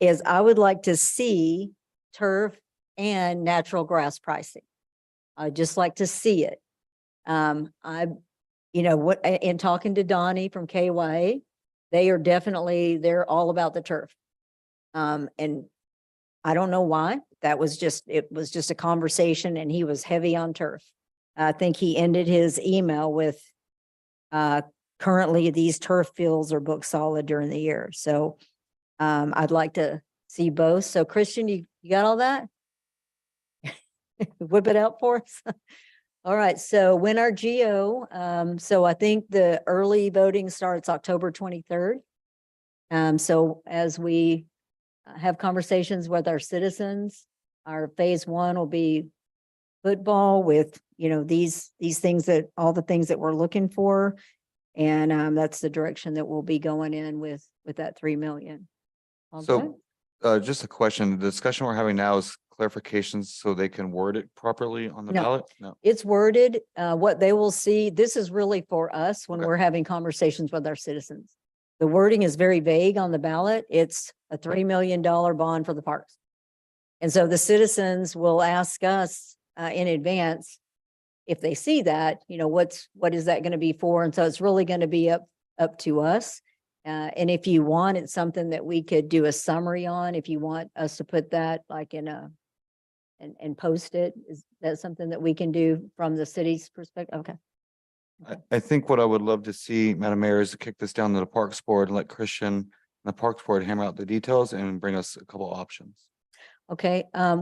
is I would like to see turf and natural grass pricing. I'd just like to see it. In talking to Donnie from KY, they're all about the turf. And I don't know why. It was just a conversation and he was heavy on turf. I think he ended his email with, currently these turf fields are booked solid during the year. So, I'd like to see both. So Christian, you got all that? Whip it out for us. All right, so when our GO, so I think the early voting starts October 23rd. So as we have conversations with our citizens, our phase 1 will be football with, these things all the things that we're looking for. And that's the direction that we'll be going in with that 3 million. All good? So just a question, the discussion we're having now is clarifications so they can word it properly on the No. ballot? No. It's worded, what they will see, this is really for us when Okay. we're having conversations with our citizens. The wording is very vague on the ballot. It's a $3 million bond for the parks. And so the citizens will ask us in advance, if they see that, what is that going to be for? And so it's really going to be up to us. And if you want, it's something that we could do a summary on. If you want us to put that like in and post it, is that something that we can do from the city's perspective? Okay. I think what I would love to see, Madam Mayor, is to kick this down to the Parks Board and let Christian and the Parks Board hammer out the details and bring us a couple options. Okay, I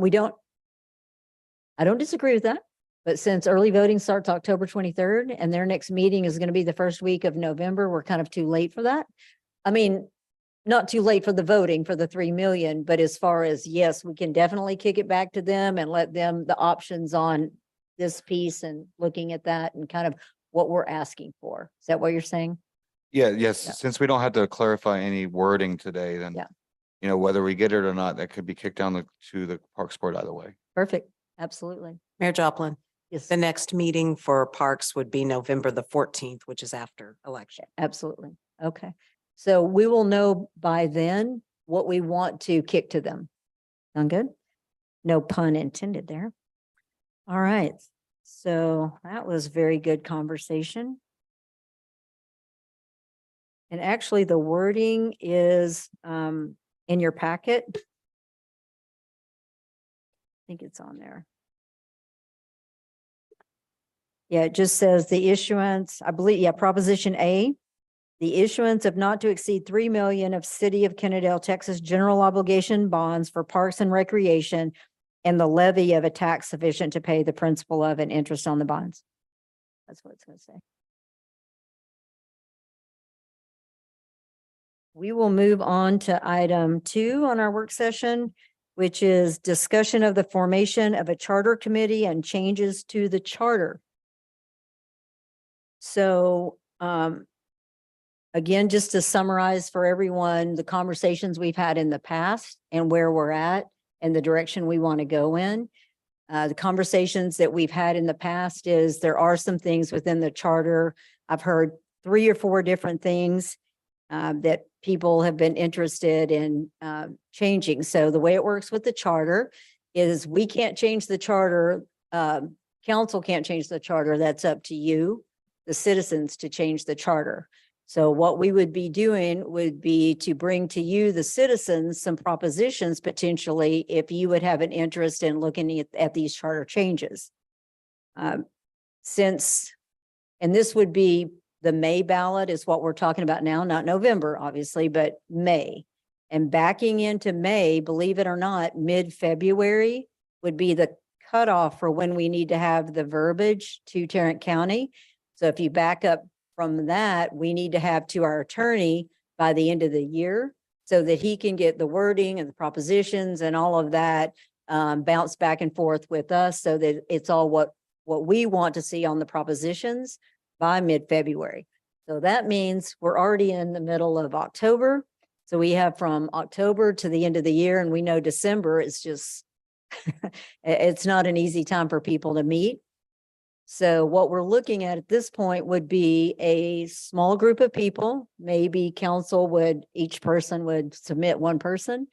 don't disagree with that, but since early voting starts October 23rd and their next meeting is going to be the first week of November, we're kind of too late for that. I mean, not too late for the voting for the 3 million, but as far as, yes, we can definitely kick it back to them and let them the options on this piece and looking at that and kind of what we're asking for. Is that what you're saying? Yes, Yeah. since we don't have to clarify any wording today, then, Yeah. whether we get it or not, that could be kicked down to the Parks Board either way. Perfect. Absolutely. Mayor Joplin, Yes, the next meeting for Parks would be November the 14th, which is after election. absolutely. Okay. So we will know by then what we want to kick to them. Sound good? No pun intended there. All right. So that was very good conversation. And actually the wording is in your packet. I think it's on there. Yeah, it just says the issuance, I believe, Proposition A. The issuance of not to exceed 3 million of City of Kennedale, Texas general obligation bonds for parks and recreation and the levy of a tax sufficient to pay the principal of and interest on the bonds. That's what it's going to say. We will move on to item 2 on our work session, which is discussion of the formation of a charter committee and changes to the charter. So, again, just to summarize for everyone, the conversations we've had in the past and where we're at and the direction we want to go in. The conversations that we've had in the past is there are some things within the charter. I've heard 3 or 4 different things that people have been interested in changing. So the way it works with the charter is we can't change the charter. Council can't change the charter. That's up to you, the citizens, to change the charter. So what we would be doing would be to bring to you, the citizens, some propositions potentially if you would have an interest in looking at these charter changes. And this would be the May ballot is what we're talking about now, not November, obviously, but May. And backing into May, believe it or not, mid-February would be the cutoff for when we need to have the verbiage to Tarrant County. So if you back up from that, we need to have to our attorney by the end of the year. so that he can get the wording and the propositions and all of that bounced back and forth with us so that it's all what we want to see on the propositions by mid-February. So that means we're already in the middle of October. So we have from October to the end of the year, and we know December is just, it's not an easy time for people to meet. So what we're looking at this point would be a small group of people. Maybe council would, each person would submit one person.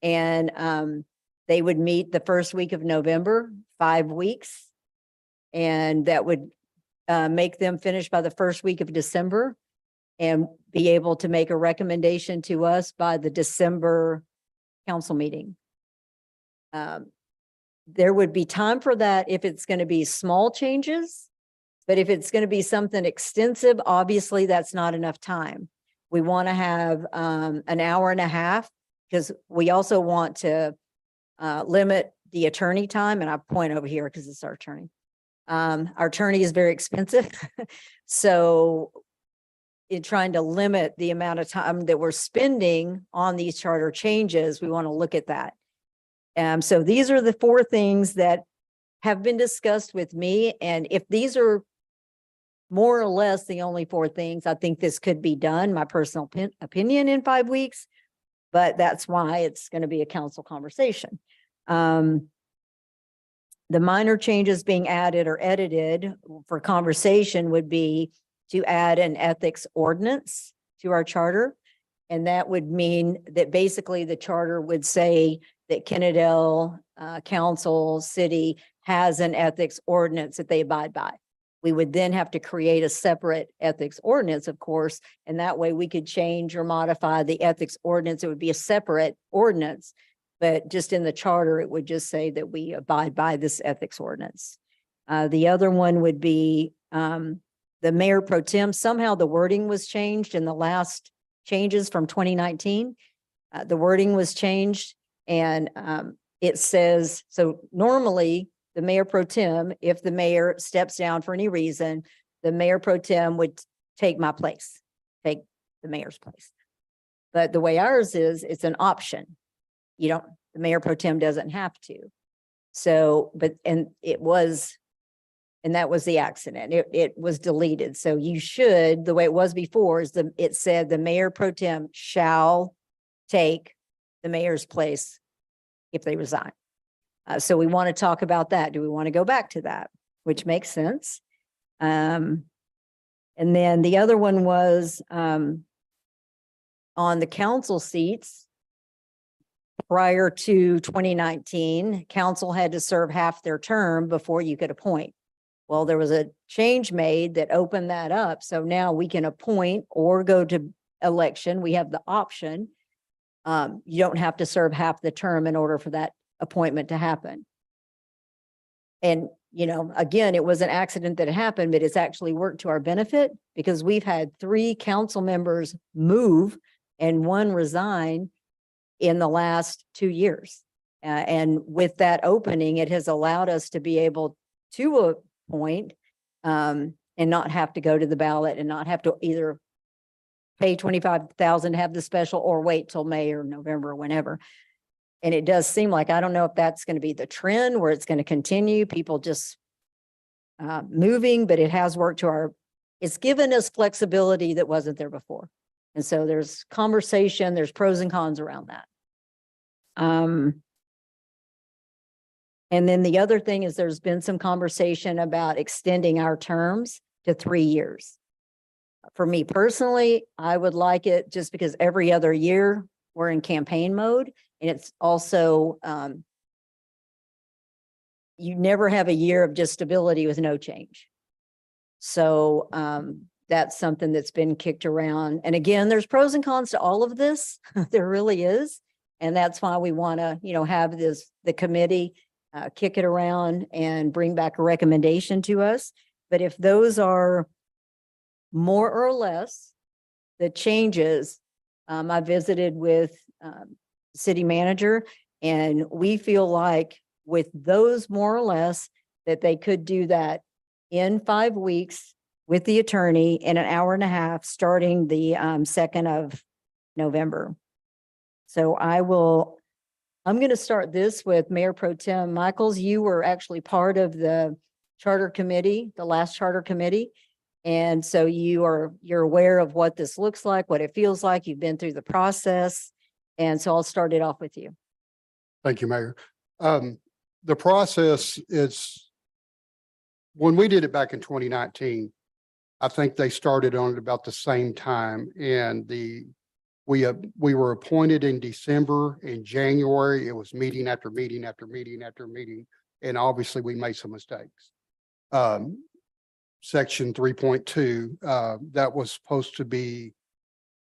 And they would meet the first week of November, 5 weeks. And that would make them finish by the first week of December and be able to make a recommendation to us by the December council meeting. There would be time for that if it's going to be small changes, but if it's going to be something extensive, obviously that's not enough time. We want to have an hour and a half because we also want to limit the attorney time. And I point over here because it's our attorney. Our attorney is very expensive. So in trying to limit the amount of time that we're spending on these charter changes, we want to look at that. So these are the 4 things that have been discussed with me. And if these are more or less the only 4 things, I think this could be done, my personal opinion, in 5 weeks, but that's why it's going to be a council conversation. The minor changes being added or edited for conversation would be to add an ethics ordinance to our charter. And that would mean that basically the charter would say that Kennedale Council City has an ethics ordinance that they abide by. We would then have to create a separate ethics ordinance, of course, and that way we could change or modify the ethics ordinance. It would be a separate ordinance, but just in the charter, it would just say that we abide by this ethics ordinance. The other one would be the mayor pro tem. Somehow the wording was changed in the last changes from 2019. The wording was changed. And it says, so normally the mayor pro tem, if the mayor steps down for any reason, the mayor pro tem would take my place, take the mayor's place. But the way ours is, it's an option. You don't, the mayor pro tem doesn't have to. So, and that was the accident. It was deleted. So you should, the way it was before is it said the mayor pro tem shall take the mayor's place if they resign. So we want to talk about that. Do we want to go back to that? Which makes sense. And then the other one was on the council seats. Prior to 2019, council had to serve half their term before you could appoint. Well, there was a change made that opened that up. So now we can appoint or go to election. We have the option. You don't have to serve half the term in order for that appointment to happen. And, you know, again, it was an accident that happened, but it's actually worked to our benefit because we've had 3 council members move and 1 resign in the last 2 years. And with that opening, it has allowed us to be able to appoint and not have to go to the ballot and not have to either pay $25,000 to have the special or wait till May or November or whenever. And it does seem like, I don't know if that's going to be the trend where it's going to continue, people just moving, but it has worked to it's given us flexibility that wasn't there before. And so there's conversation, there's pros and cons around that. And then the other thing is there's been some conversation about extending our terms to 3 years. For me personally, I would like it just because every other year we're in campaign mode, and it's also, you never have a year of just stability with no change. So that's something that's been kicked around. And again, there's pros and cons to all of this. There really is. And that's why we want to, you know, have the committee kick it around and bring back a recommendation to us. But if those are more or less the changes, I visited with city manager, and we feel like with those more or less that they could do that in 5 weeks with the attorney in an hour and a half, starting the 2nd of November. So I'm going to start this with Mayor Pro Tem Michaels. You were actually part of the charter committee, the last charter committee. And so you're aware of what this looks like, what it feels like. You've been through the process. And so I'll start it off with you. Thank you, Mayor. The process is, when we did it back in 2019, I think they started on it about the same time, and we were appointed in December. In January, it was meeting after meeting after meeting after meeting, and obviously we made some mistakes. Section 3.2, that was supposed to be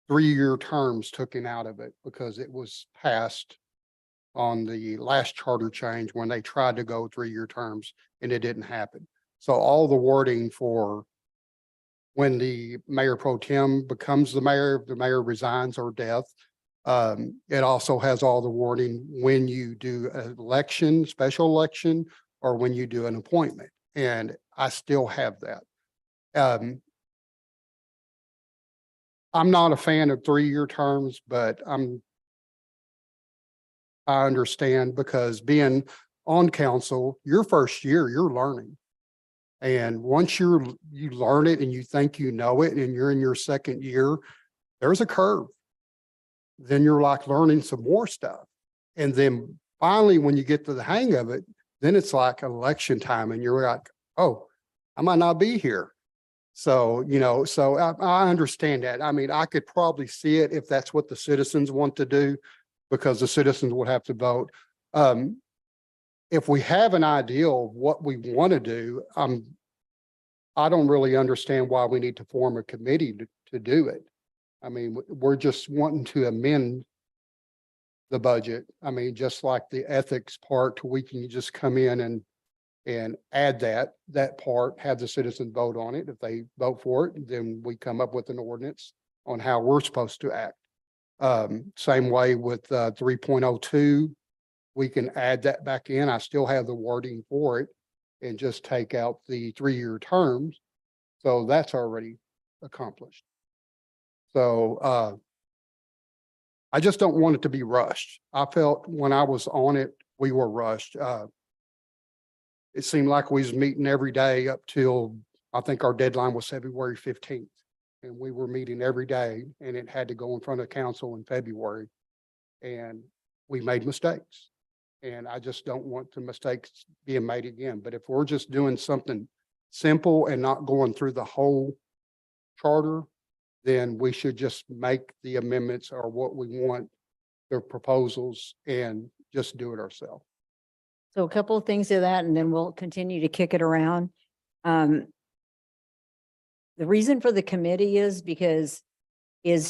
3-year terms taken out of it because it was passed on the last charter change when they tried to go 3-year terms, and it didn't happen. So all the wording for when the mayor pro tem becomes the mayor resigns or death. It also has all the wording when you do an election, special election, or when you do an appointment. And I still have that. I'm not a fan of 3-year terms, but I understand, because being on council, your first year, you're learning. And once you learn it and you think you know it and you're in your second year, there's a curve. Then you're like learning some more stuff. And then finally, when you get to the hang of it, then it's like election time and you're like, oh, I might not be here. So, so I understand that. I mean, I could probably see it if that's what the citizens want to do, because the citizens would have to vote. If we have an idea of what we want to do, I don't really understand why we need to form a committee to do it. I mean, we're just wanting to amend the budget. I mean, just like the ethics part, we can just come in and add that part, have the citizens vote on it. If they vote for it, then we come up with an ordinance on how we're supposed to act. Same way with 3.02. We can add that back in. I still have the wording for it and just take out the 3-year terms. So that's already accomplished. So I just don't want it to be rushed. I felt when I was on it, we were rushed. It seemed like we was meeting every day up till, I think our deadline was February 15th. And we were meeting every day, and it had to go in front of council in February. And we made mistakes. And I just don't want the mistakes being made again. But if we're just doing something simple and not going through the whole charter, then we should just make the amendments or what we want, the proposals, and just do it ourselves. So a couple of things to that, and then we'll continue to kick it around. The reason for the committee is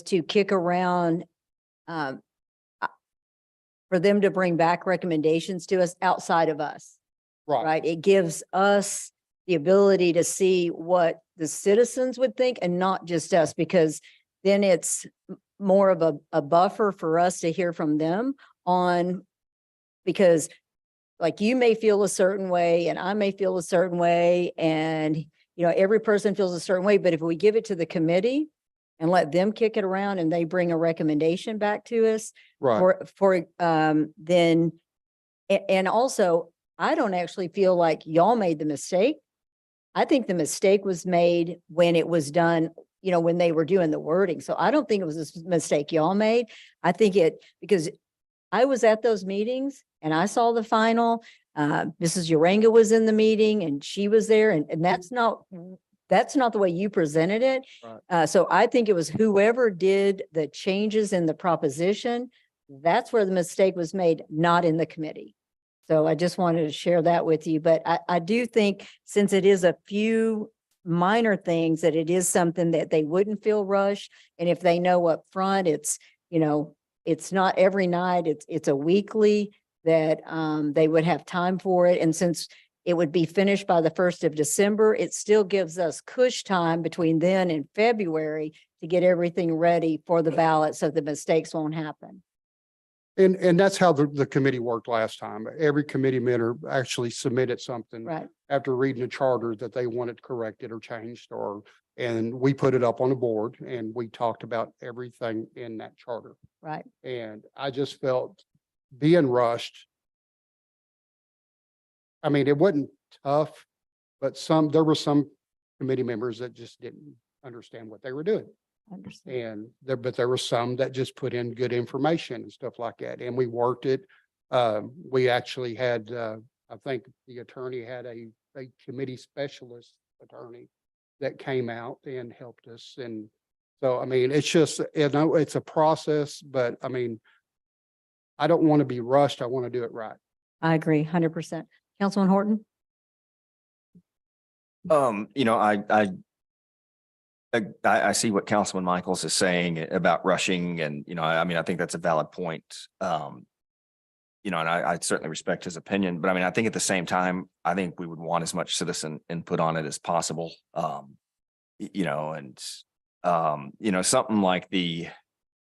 to kick around, for them to bring back recommendations to us outside of us, right? It gives us the ability to see what the citizens would think and not just us, because then it's more of a buffer for us to hear from them on, because like you may feel a certain way and I may feel a certain way, and every person feels a certain way, but if we give it to the committee and let them kick it around and they bring a recommendation back to us, then, and also, I don't actually feel like y'all made the mistake. I think the mistake was made when it was done, when they were doing the wording. So I don't think it was a mistake y'all made. I think because I was at those meetings and I saw the final, Mrs. Uranga was in the meeting and she was there, and that's not the way you presented it. Right. So I think it was whoever did the changes in the proposition, that's where the mistake was made, not in the committee. So I just wanted to share that with you. But I do think, since it is a few minor things, that it is something that they wouldn't feel rushed. And if they know up front, it's not every night, it's a weekly, that they would have time for it. And since it would be finished by the 1st of December, it still gives us cush time between then and February to get everything ready for the ballot so the mistakes won't happen. And that's how the committee worked last time. Every committee member actually submitted something Right. after reading the charter that they wanted corrected or changed, or And we put it up on the board and we talked about everything in that charter. Right. And I just felt being rushed. I mean, it wasn't tough, but there were some committee members that just didn't understand what they were doing. Understand. And but there were some that just put in good information and stuff like that. And we worked it. We actually had, I think the attorney had a committee specialist attorney that came out and helped us. And so, I mean, it's just, you know, it's a process, but I mean, I don't want to be rushed. I want to do it right. I agree, 100%. Councilman Horton? You know, I see what Councilman Michaels is saying about rushing and, you know, I mean, I think that's a valid point. You know, and I certainly respect his opinion, but I mean, I think at the same time, I think we would want as much citizen input on it as possible. You know, and, you know, something like the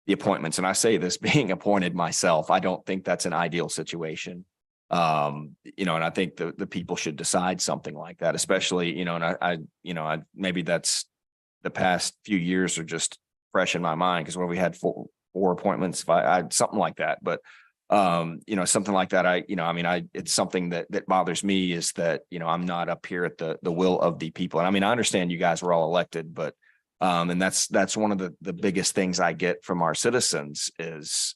appointments, and I say this being appointed myself, I don't think that's an ideal situation. You know, and I think the people should decide something like that, especially, you know, and I maybe that's the past few years are just fresh in my mind because when we had four appointments, something like that. But, you know, something like that, it's something that bothers me is that, you know, I'm not up here at the will of the people. And I mean, I understand you guys were all elected, but, and that's one of the biggest things I get from our citizens is,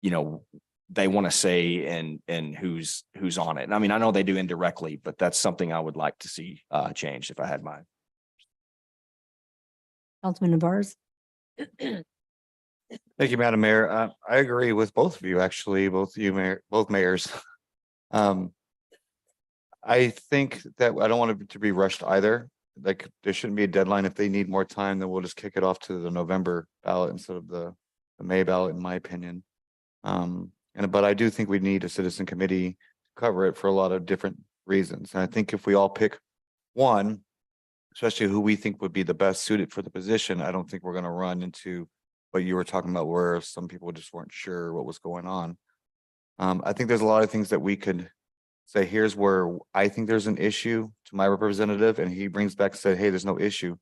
you know, they want to say and who's on it. And I mean, I know they do indirectly, but that's something I would like to see changed if I had mine. Councilman Navarez? Thank you, Madam Mayor. I agree with both of you, actually, both mayors. I think that I don't want it to be rushed either. Like, there shouldn't be a deadline. If they need more time, then we'll just kick it off to the November ballot instead of the May ballot, in my opinion. But I do think we need a citizen committee to cover it for a lot of different reasons. And I think if we all pick one, especially who we think would be the best suited for the position, I don't think we're going to run into what you were talking about, where some people just weren't sure what was going on. I think there's a lot of things that we could say, here's where I think there's an issue to my representative, and he brings back and said, hey, there's no issue.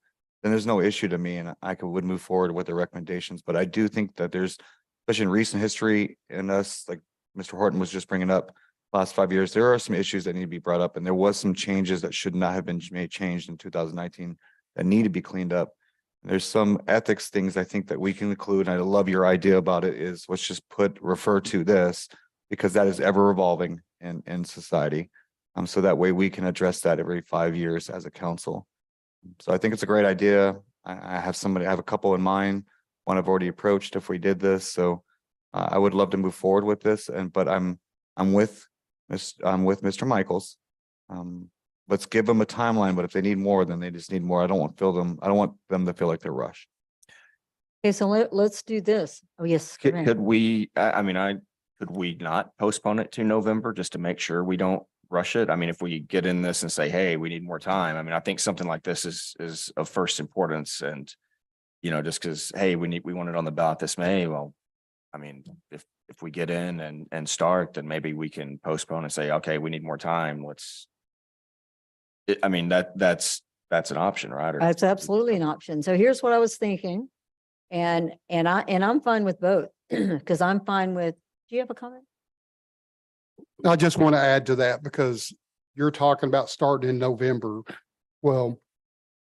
Then there's no issue to me, and would move forward with the recommendations. But I do think that there's, especially in recent history in us, like Mr. Horton was just bringing up, last 5 years, there are some issues that need to be brought up, and there was some changes that should not have been changed in 2019 that need to be cleaned up. There's some ethics things I think that we can include. And I love your idea about it is let's just refer to this, because that is ever evolving in society. So that way we can address that every 5 years as a council. So I think it's a great idea. I have a couple in mind. One I've already approached if we did this. So I would love to move forward with this. But I'm with Mr. Michaels. Let's give them a timeline, but if they need more, then they just need more. I don't want them to feel like they're rushed. Okay, so let's do this. Oh, yes. go ahead. Could we, could we not postpone it to November just to make sure we don't rush it? I mean, if we get in this and say, hey, we need more time. I mean, I think something like this is of first importance. And, you know, just because, hey, we want it on the ballot this May. Well, I mean, if we get in and start, then maybe we can postpone and say, okay, we need more time. I mean, that's an option, right? That's absolutely an option. So here's what I was thinking. And I'm fine with both because I'm fine with, do you have a comment? I just want to add to that because you're talking about starting in November. Well,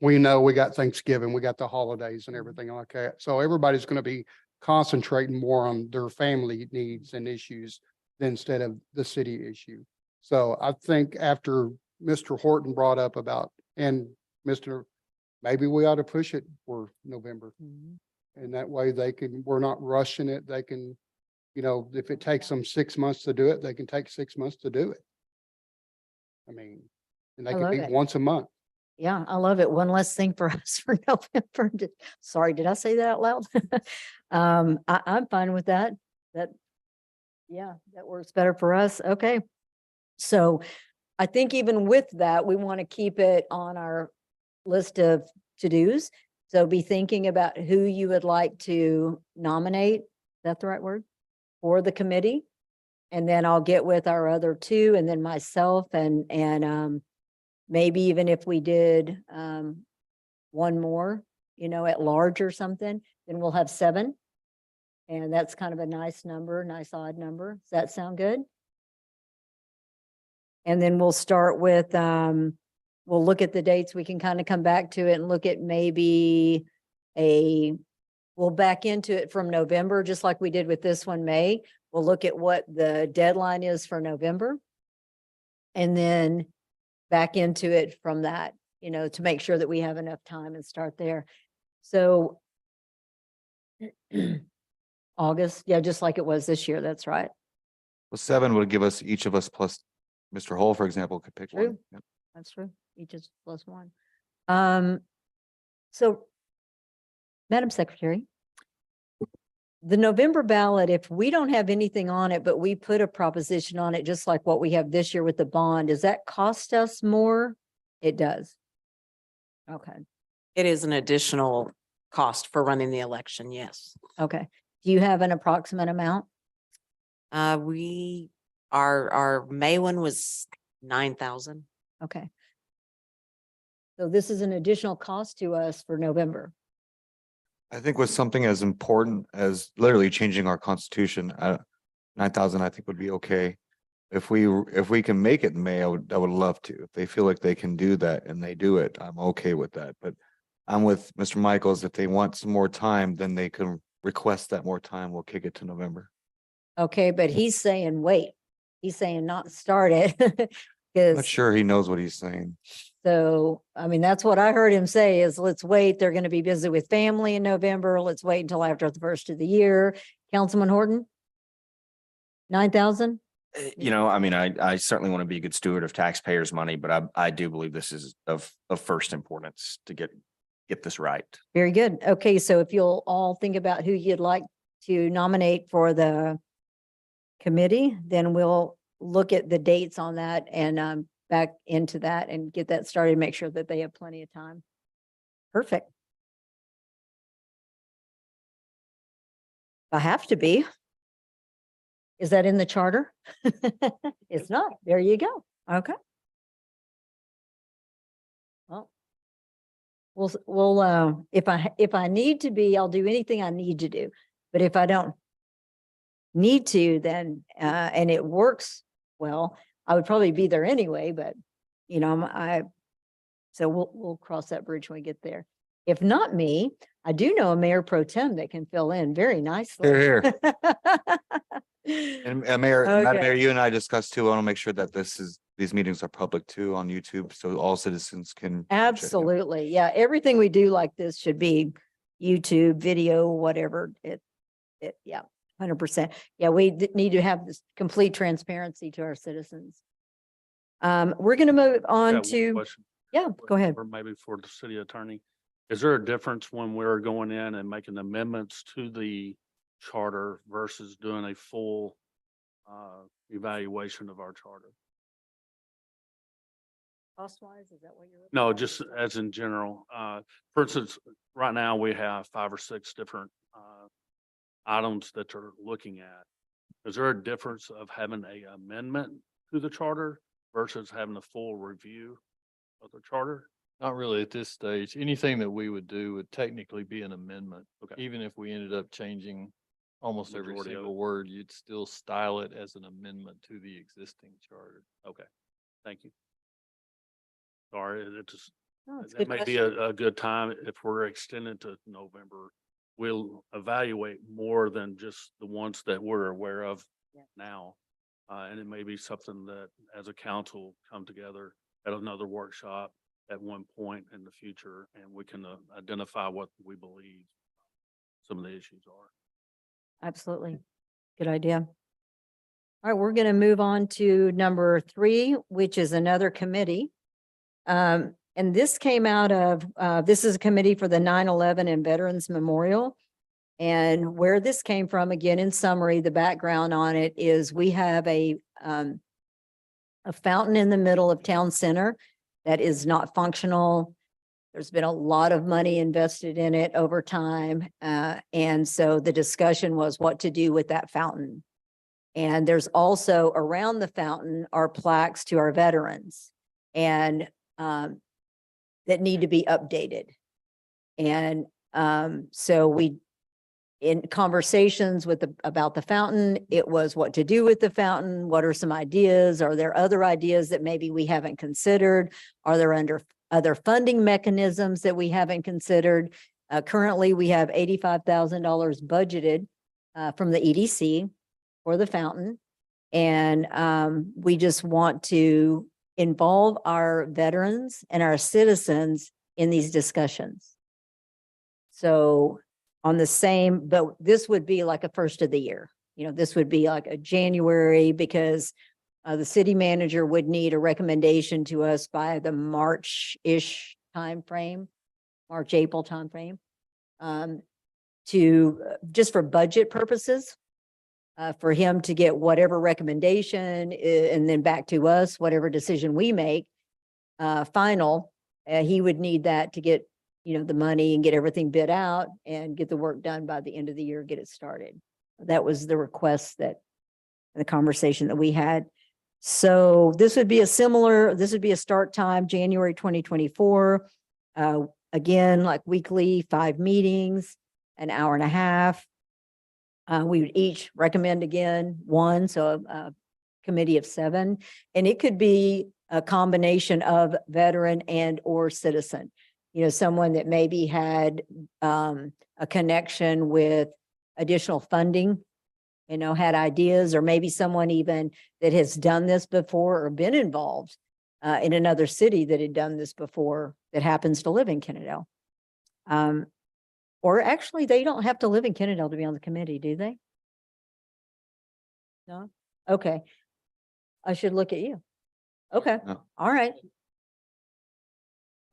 we know we got Thanksgiving, we got the holidays and everything like that. So everybody's going to be concentrating more on their family needs and issues instead of the city issue. So I think after Mr. Horton brought up about, and maybe we ought to push it for November. And that way we're not rushing it. They can, you know, if it takes them 6 months to do it, they can take 6 months to do it. I mean, and they I can love meet it. once a month. Yeah, I love it. One less thing for us for November. Sorry, did I say that out loud? I'm fine with that. Yeah, that works better for us. Okay. So I think even with that, we want to keep it on our list of to-dos. So be thinking about who you would like to nominate. Is that the right word? For the committee. And then I'll get with our other two and then myself and maybe even if we did one more, at large or something, then we'll have 7. And that's kind of a nice number, nice odd number. Does that sound good? And then we'll start with, we'll look at the dates. We can kind of come back to it and look at maybe we'll back into it from November, just like we did with this one, May. We'll look at what the deadline is for November. And then back into it from that, to make sure that we have enough time and start there. So August, yeah, just like it was this year. That's right. Well, 7 would give us, each of us plus Mr. Hall, for example, could pick one. True. Yep. That's true. Each is +1. So, Madam Secretary, the November ballot, if we don't have anything on it, but we put a proposition on it, just like what we have this year with the bond, does that cost us more? It does. Okay, It is an additional cost for running the election, yes. okay. Do you have an approximate amount? Our May one was 9,000. Okay. So this is an additional cost to us for November. I think with something as important as literally changing our constitution, 9,000, I think would be okay. If we can make it in May, I would love to. If they feel like they can do that and they do it, I'm okay with that. But I'm with Mr. Michaels. If they want some more time, then they can request that more time. We'll kick it to November. Okay, but he's saying, wait, he's saying not start it. Not Because, sure he knows what he's saying. so, I mean, that's what I heard him say is let's wait. They're going to be busy with family in November. Let's wait until after the first of the year. Councilman Horton? 9,000? I mean, I certainly want to be a good steward of taxpayers' money, but I do believe this is of first importance to get this right. Very good. Okay, so if you'll all think about who you'd like to nominate for the committee, then we'll look at the dates on that and back into that and get that started, make sure that they have plenty of time. Perfect. I have to be. Is that in the charter? It's not. There you go. Okay. Well, if I need to be, I'll do anything I need to do. But if I don't need to, then, and it works well, I would probably be there anyway, but so we'll cross that bridge when we get there. If not me, I do know a mayor pro tem that can fill in very nicely. Here, And Mayor, Madam Okay. Mayor, you and I discussed too. I want to make sure that these meetings are public too on YouTube, so all citizens can. watch it. Yeah. Absolutely. Yeah, everything we do like this should be YouTube, video, whatever. Yeah, 100%. Yeah, we need to have this complete transparency to our citizens. We're going to move on Got one to, question, yeah, go ahead. or maybe for the city attorney. Is there a difference when we're going in and making amendments to the charter versus doing a full evaluation of our charter? Cost-wise, is that what you're? No, just as in general. For instance, right now we have 5 or 6 different items that you're looking at. Is there a difference of having a amendment to the charter versus having a full review of the charter? Not really at this stage. Anything that we would do would technically be an amendment. Okay. Even if we ended up changing almost every Majority of it. single word, you'd still style it as an amendment to the existing charter. Okay, thank you. Sorry, it just, Oh, it's a that good may be question. a good time if we're extended to November. We'll evaluate more than just the ones that we're aware of Yeah. now. And it may be something that as a council come together at another workshop at one point in the future, and we can identify what we believe some of the issues are. Absolutely. Good idea. All right, we're going to move on to number 3, which is another committee. And this came out of, this is a committee for the 9/11 and Veterans Memorial. And where this came from, again, in summary, the background on it is we have a fountain in the middle of town center that is not functional. There's been a lot of money invested in it over time. And so the discussion was what to do with that fountain. And there's also around the fountain are plaques to our veterans and that need to be updated. And so we, in conversations with about the fountain, it was what to do with the fountain. What are some ideas? Are there other ideas that maybe we haven't considered? Are there other funding mechanisms that we haven't considered? Currently, we have $85,000 budgeted from the EDC for the fountain. And we just want to involve our veterans and our citizens in these discussions. So on the same, but this would be like a first of the year. This would be like a January, because the city manager would need a recommendation to us by the March-ish timeframe, March, April timeframe, to just for budget purposes, for him to get whatever recommendation and then back to us, whatever decision we make, final, he would need that to get, the money and get everything bid out and get the work done by the end of the year, get it started. That was the request the conversation that we had. So this would be a start time, January 2024. Again, like weekly, 5 meetings, an hour and a half. We would each recommend again one, so a committee of 7. And it could be a combination of veteran and or citizen. Someone that maybe had a connection with additional funding, had ideas, or maybe someone even that has done this before or been involved in another city that had done this before that happens to live in Kennedale. Or actually, they don't have to live in Kennedale to be on the committee, do they? No? Okay. I should look at you. Okay. No. All right.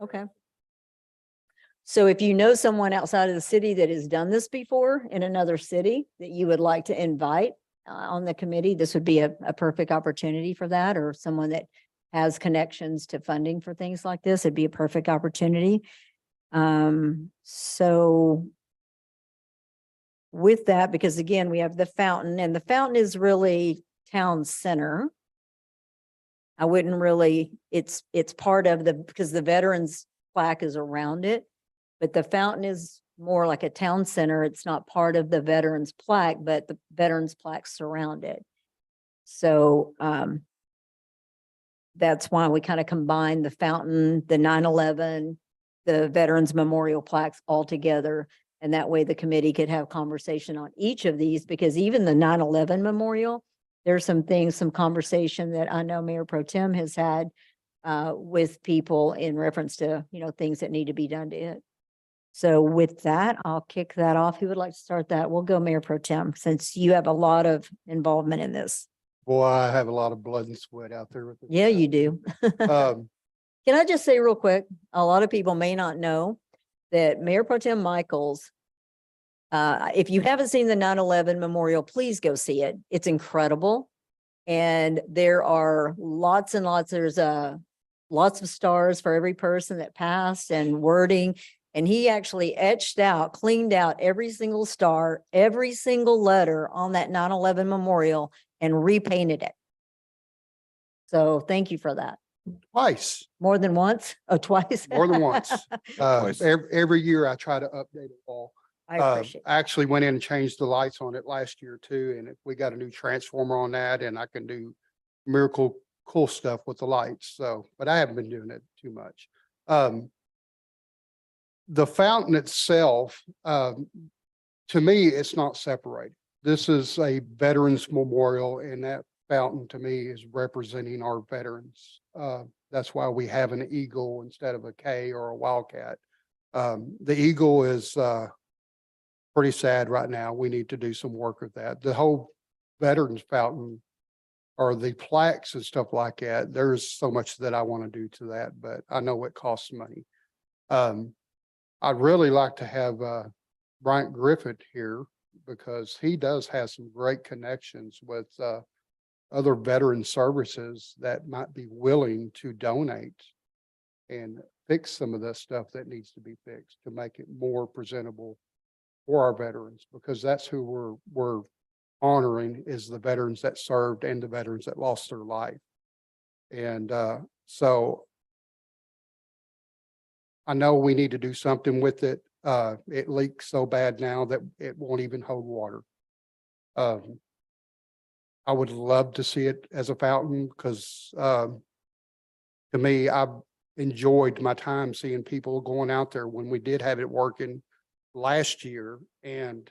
Okay. So if you know someone outside of the city that has done this before in another city that you would like to invite on the committee, this would be a perfect opportunity for that, or someone that has connections to funding for things like this, it'd be a perfect opportunity. So with that, because again, we have the fountain, and the fountain is really town center. I wouldn't really, it's part of because the veterans plaque is around it, but the fountain is more like a town center. It's not part of the veterans plaque, but the veterans plaques surround it. So, that's why we kind of combine the fountain, the 9/11, the Veterans Memorial plaques all together. And that way the committee could have conversation on each of these, because even the 9/11 memorial, there's some things, some conversation that I know Mayor Pro Tem has had with people in reference to, things that need to be done to it. So with that, I'll kick that off. Who would like to start that? We'll go Mayor Pro Tem, since you have a lot of involvement in this. Boy, I have a lot of blood and sweat out there with it. Yeah, you do. Um, Can I just say real quick, a lot of people may not know that Mayor Pro Tem Michaels, if you haven't seen the 9/11 memorial, please go see it. It's incredible. And there are lots and lots, there's lots of stars for every person that passed and wording. And he actually cleaned out every single star, every single letter on that 9/11 memorial and repainted it. So thank you for that. Twice, More than once? Oh, twice? more than once. Twice. Every year I try to update it all. I appreciate it. I actually went in and changed the lights on it last year too, and we got a new transformer on that, and I can do miracle cool stuff with the lights. So, but I haven't been doing it too much. The fountain itself, to me, it's not separated. This is a veterans memorial, and that fountain to me is representing our veterans. That's why we have an eagle instead of a K or a wildcat. The eagle is pretty sad right now. We need to do some work with that. The whole veterans fountain, or the plaques and stuff like that, there's so much that I want to do to that, but I know it costs money. I'd really like to have Bryant Griffith here, because he does have some great connections with other veteran services that might be willing to donate and fix some of the stuff that needs to be fixed to make it more presentable for our veterans, because that's who we're honoring, is the veterans that served and the veterans that lost their life. And so I know we need to do something with it. It leaks so bad now that it won't even hold water. I would love to see it as a fountain because, to me, I've enjoyed my time seeing people going out there when we did have it working last year and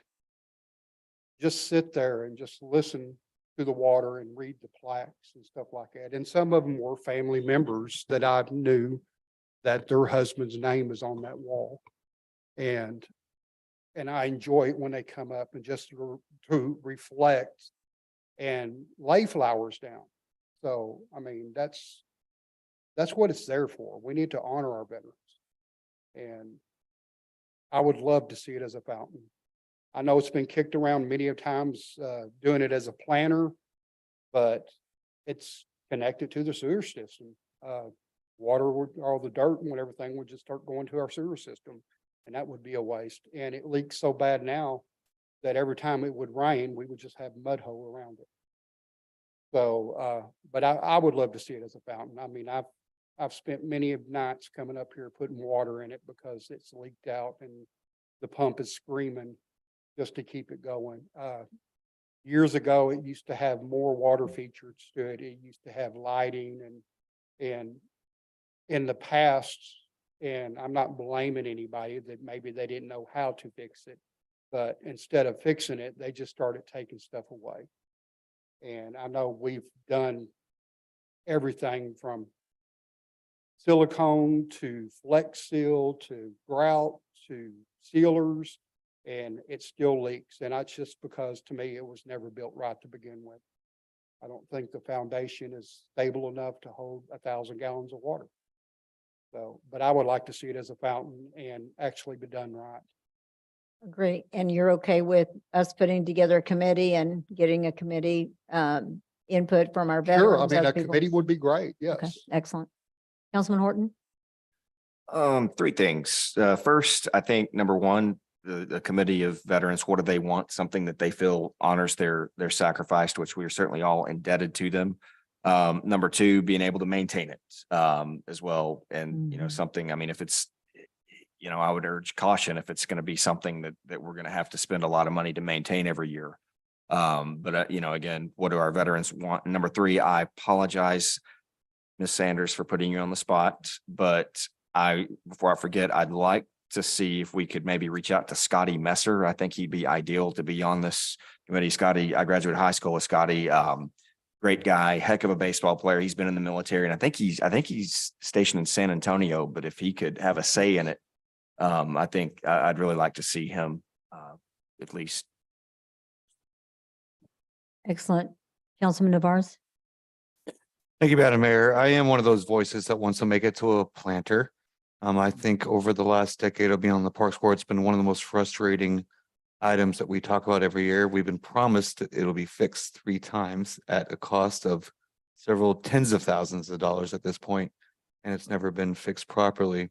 just sit there and just listen to the water and read the plaques and stuff like that. And some of them were family members that I knew that their husband's name is on that wall. And I enjoy it when they come up and just to reflect and lay flowers down. So, I mean, that's what it's there for. We need to honor our veterans. And I would love to see it as a fountain. I know it's been kicked around many of times, doing it as a planter, but it's connected to the sewer system. Water would, all the dirt and everything would just start going to our sewer system. And that would be a waste. And it leaks so bad now that every time it would rain, we would just have mud hole around it. So, but I would love to see it as a fountain. I mean, I've spent many of nights coming up here putting water in it because it's leaked out and the pump is screaming just to keep it going. Years ago, it used to have more water features to it. It used to have lighting and in the past, and I'm not blaming anybody that maybe they didn't know how to fix it, but instead of fixing it, they just started taking stuff away. And I know we've done everything from silicone to Flex Seal to grout to sealers, and it still leaks. And that's just because to me, it was never built right to begin with. I don't think the foundation is stable enough to hold 1,000 gallons of water. So, but I would like to see it as a fountain and actually be done right. Great. And you're okay with us putting together a committee and getting a committee input from our veterans? Sure, I mean, as a people- committee would be great, Okay, yes. excellent. Councilman Horton? Three things. First, I think number one, the committee of veterans, what do they want? Something that they feel honors their sacrifice, to which we are certainly all indebted to them. Number two, being able to maintain it as well. And, Mhm. something, I mean, if it's, I would urge caution if it's going to be something that we're going to have to spend a lot of money to maintain every year. But again, what do our veterans want? Number three, I apologize, Ms. Sanders, for putting you on the spot, but before I forget, I'd like to see if we could maybe reach out to Scotty Messer. I think he'd be ideal to be on this committee. Scotty, I graduated high school with Scotty. Great guy, heck of a baseball player. He's been in the military, and I think he's stationed in San Antonio, but if he could have a say in it, I think I'd really like to see him at least. Excellent. Councilman Navarez? Thank you, Madam Mayor. I am one of those voices that wants to make it to a planter. I think over the last decade of being on the Parks Board, it's been one of the most frustrating items that we talk about every year. We've been promised that it'll be fixed 3 times at a cost of several tens of thousands of dollars at this point, and it's never been fixed properly.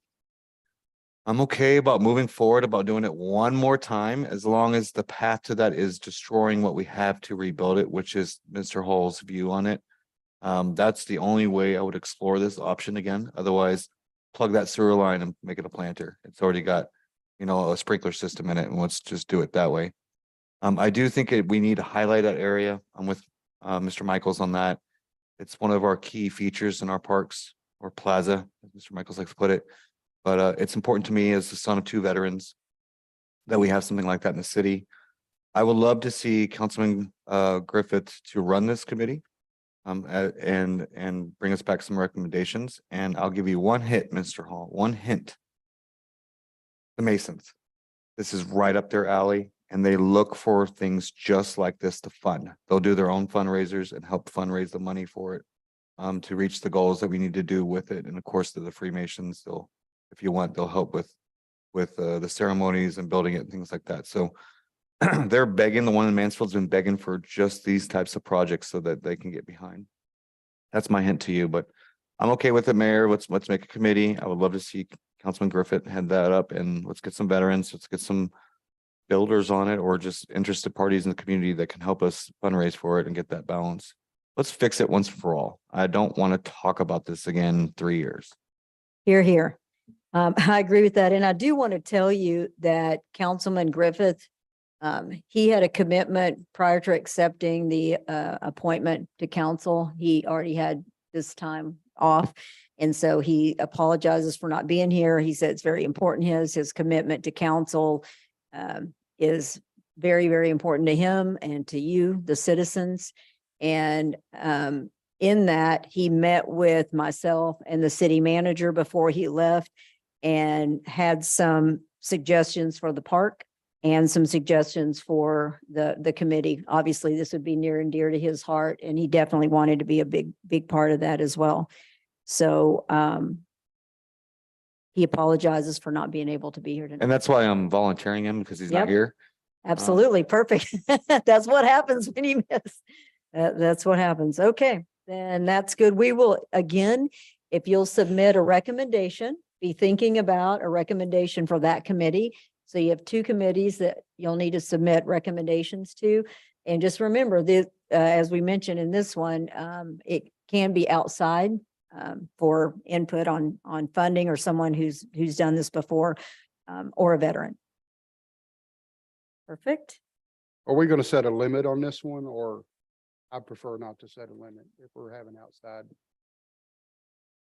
I'm okay about moving forward, about doing it one more time, as long as the path to that is destroying what we have to rebuild it, which is Mr. Hall's view on it. That's the only way I would explore this option again. Otherwise, plug that sewer line and make it a planter. It's already got, a sprinkler system in it, and let's just do it that way. I do think we need to highlight that area. I'm with Mr. Michaels on that. It's one of our key features in our parks, or plaza, as Mr. Michaels likes to put it. But it's important to me as the son of 2 veterans that we have something like that in the city. I would love to see Councilman Griffith to run this committee and bring us back some recommendations. And I'll give you one hint, Mr. Hall, one hint. The Masons. This is right up their alley, and they look for things just like this to fund. They'll do their own fundraisers and help fundraise the money for it to reach the goals that we need to do with it. And of course, the Freemasons, if you want, they'll help with the ceremonies and building it and things like that. So they're begging, the one in Mansfield's been begging for just these types of projects so that they can get behind. That's my hint to you, but I'm okay with it, Mayor. Let's make a committee. I would love to see Councilman Griffith head that up, and let's get some veterans, let's get some builders on it, or just interested parties in the community that can help us fundraise for it and get that balance. Let's fix it once and for all. I don't want to talk about this again in 3 years. Here, here. I agree with that. And I do want to tell you that Councilman Griffith, he had a commitment prior to accepting the appointment to council. He already had this time off. And so he apologizes for not being here. He said it's very important. His commitment to council is very, very important to him and to you, the citizens. And in that, he met with myself and the city manager before he left and had some suggestions for the park and some suggestions for the committee. Obviously, this would be near and dear to his heart, and he definitely wanted to be a big part of that as well. So he apologizes for not being able to be here tonight. And that's why I'm volunteering him because he's not Yep. here. Absolutely, perfect. That's what happens when you miss. That's what happens. Okay, then that's good. We will, again, if you'll submit a recommendation, be thinking about a recommendation for that committee. So you have two committees that you'll need to submit recommendations to. And just remember that, as we mentioned in this one, it can be outside for input on funding or someone who's done this before, or a veteran. Perfect. Are we going to set a limit on this one, or I prefer not to set a limit if we're having outside?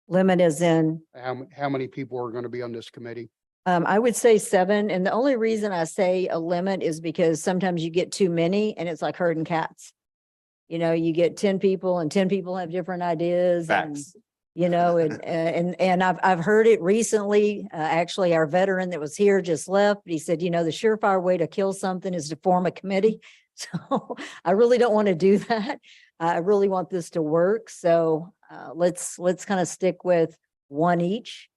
Limit as in, How many people are going to be on this committee? I would say 7. And the only reason I say a limit is because sometimes you get too many and it's like herding cats. You know, you get 10 people and 10 people have different ideas. And, Facts. you know, and I've heard it recently. Actually, our veteran that was here just left, but he said, you know, the surefire way to kill something is to form a committee. So I really don't want to do that. I really want this to work. So let's kind of stick with 1 each.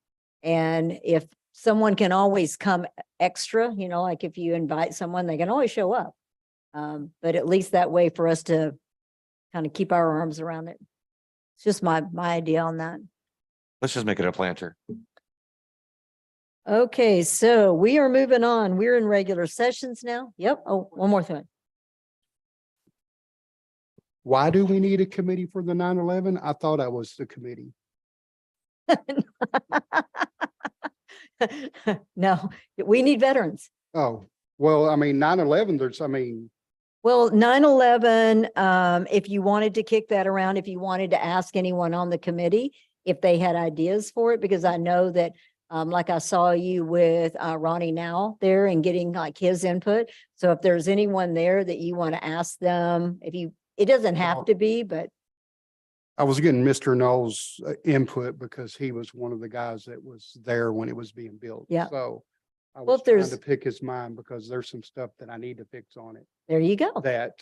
And if someone can always come extra, you know, like if you invite someone, they can always show up. But at least that way for us to kind of keep our arms around it. It's just my idea on that. Let's just make it a planter. Okay, so we are moving on. We're in regular sessions now. Yep. Oh, one more thing. Why do we need a committee for the 9/11? I thought I was the committee. No, we need veterans. Oh, well, I mean, 9/11, Well, 9/11, if you wanted to kick that around, if you wanted to ask anyone on the committee if they had ideas for it, because I know that, like I saw you with Ronnie Now there and getting like his input. So if there's anyone there that you want to ask them, it doesn't have to be, but I was getting Mr. Knowles' input because he was one of the guys that was there when it was being built. Yeah. So I Well, was if trying there's- to pick his mind because there's some stuff that I need to fix on it there you go. that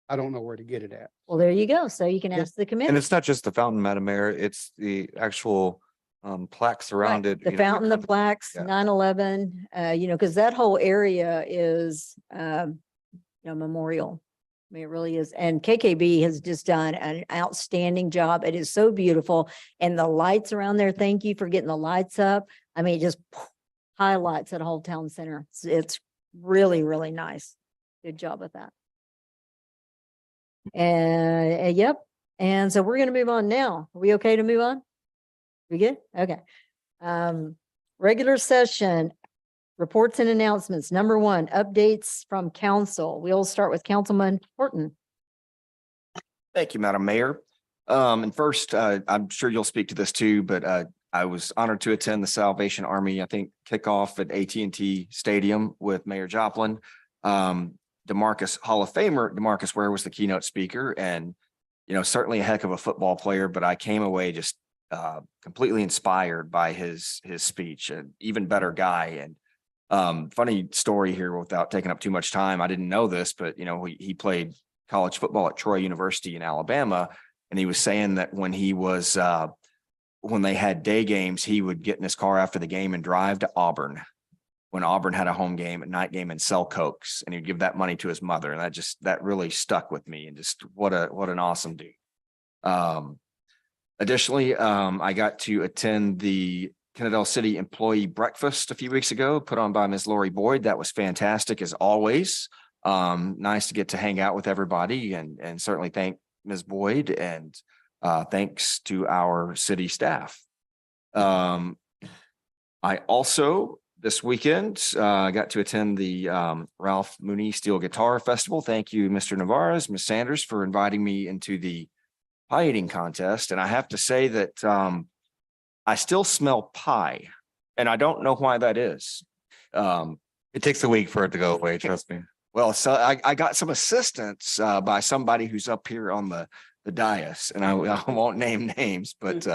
I don't know where to get it at. Well, there you go. So you can Yeah. ask the And committee. it's not just the fountain, Madam Mayor, it's the actual plaques around it. The you know, fountain, the plaques, Yeah. 9/11, you know, because that whole area is, memorial. I mean, it really is. And KKB has just done an outstanding job. It is so beautiful. And the lights around there, thank you for getting the lights up. I mean, it just highlights that whole town center. It's really, really nice. Good job with that. And yep. And so we're going to move on now. Are we okay to move on? We good? Okay. Regular session, reports and announcements. Number 1, updates from council. We'll start with Councilman Horton. Thank you, Madam Mayor. And first, I'm sure you'll speak to this too, but I was honored to attend the Salvation Army, I think, kickoff at AT&T Stadium with Mayor Joplin. DeMarcus Hall of Famer, DeMarcus Ware was the keynote speaker, and, you know, certainly a heck of a football player, but I came away just completely inspired by his speech, an even better guy. And funny story here without taking up too much time. I didn't know this, but, you know, he played college football at Troy University in Alabama. And he was saying that when he was, when they had day games, he would get in his car after the game and drive to Auburn when Auburn had a home game, a night game, and sell Cokes. And he'd give that money to his mother. And that really stuck with me, and just what an awesome dude. Additionally, I got to attend the Kennedale City Employee Breakfast a few weeks ago, put on by Ms. Lori Boyd. That was fantastic as always. Nice to get to hang out with everybody, and certainly thank Ms. Boyd, and thanks to our city staff. I also, this weekend, got to attend the Ralph Mooney Steel Guitar Festival. Thank you, Mr. Navarez, Ms. Sanders, for inviting me into the pie eating contest. And I have to say that I still smell pie, and I don't know why that is. It takes a week for it to go away, trust me. Well, so I got some assistance by somebody who's up here on the dais, and I won't name names, but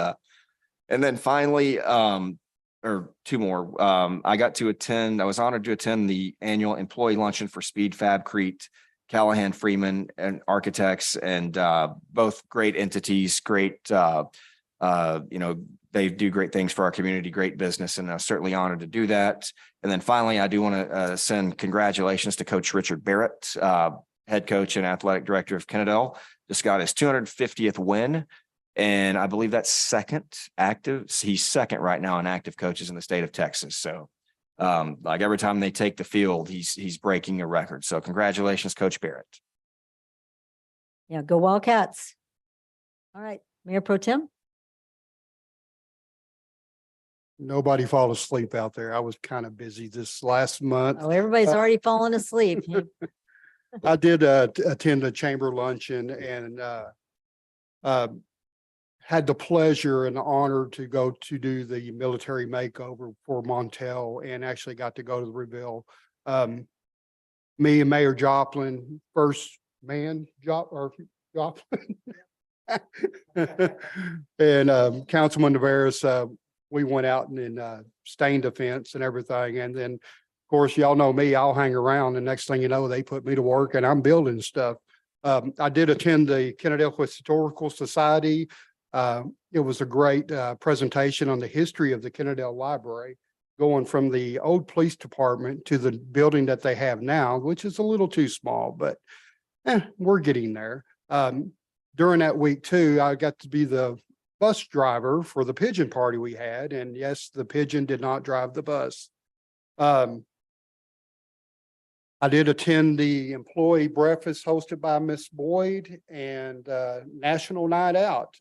and then finally, or two more, I was honored to attend the annual employee luncheon for Speed Fabcrete, Callahan Freeman and Architects, and both great entities, great, they do great things for our community, great business, and I'm certainly honored to do that. And then finally, I do want to send congratulations to Coach Richard Barrett, head coach and athletic director of Kennedale. Just got his 250th win. And I believe that's second active. He's second right now in active coaches in the state of Texas. So like every time they take the field, he's breaking a record. So congratulations, Coach Barrett. Yeah, go Wildcats. All right, Mayor Pro Tem. Nobody fall asleep out there. I was kind of busy this last month. Oh, everybody's already fallen asleep. I did attend a chamber luncheon and had the pleasure and the honor to go to do the military makeover for Montel and actually got to go to the reveal. Me and Mayor Joplin, first man Joplin. And Councilman Navarez, we went out and stained the fence and everything. And then, of course, y'all know me, I'll hang around. The next thing you know, they put me to work and I'm building stuff. I did attend the Kennedale Historical Society. It was a great presentation on the history of the Kennedale Library, going from the old police department to the building that they have now, which is a little too small, but we're getting there. During that week too, I got to be the bus driver for the pigeon party we had. And yes, the pigeon did not drive the bus. I did attend the employee breakfast hosted by Miss Boyd and National Night Out.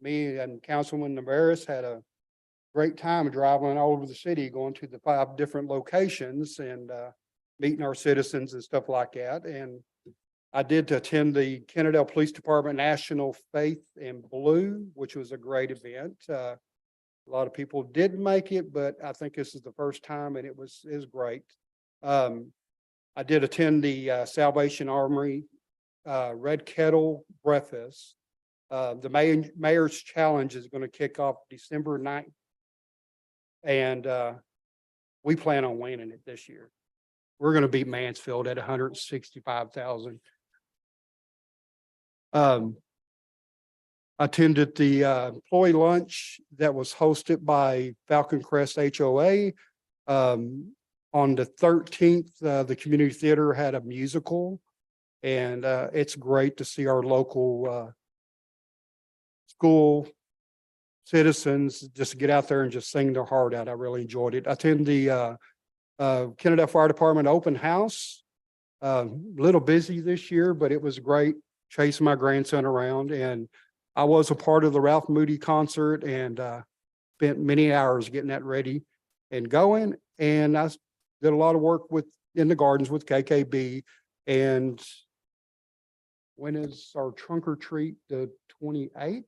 Me and Councilman Navarez had a great time driving all over the city, going to the 5 different locations and meeting our citizens and stuff like that. And I did attend the Kennedale Police Department National Faith in Blue, which was a great event. A lot of people didn't make it, but I think this is the first time and it was great. I did attend the Salvation Armory Red Kettle Breakfast. The Mayor's Challenge is going to kick off December 9th. And we plan on winning it this year. We're going to beat Mansfield at 165,000. Attended the employee lunch that was hosted by Falcon Crest HOA. On the 13th, the community theater had a musical, and it's great to see our local school citizens just get out there and just sing their heart out. I really enjoyed it. I attended the Kennedale Fire Department open house. A little busy this year, but it was great chasing my grandson around. And I was a part of the Ralph Moody concert and spent many hours getting that ready and going. And I did a lot of work in the gardens with KKB. And when is our trunk or treat? The 28th?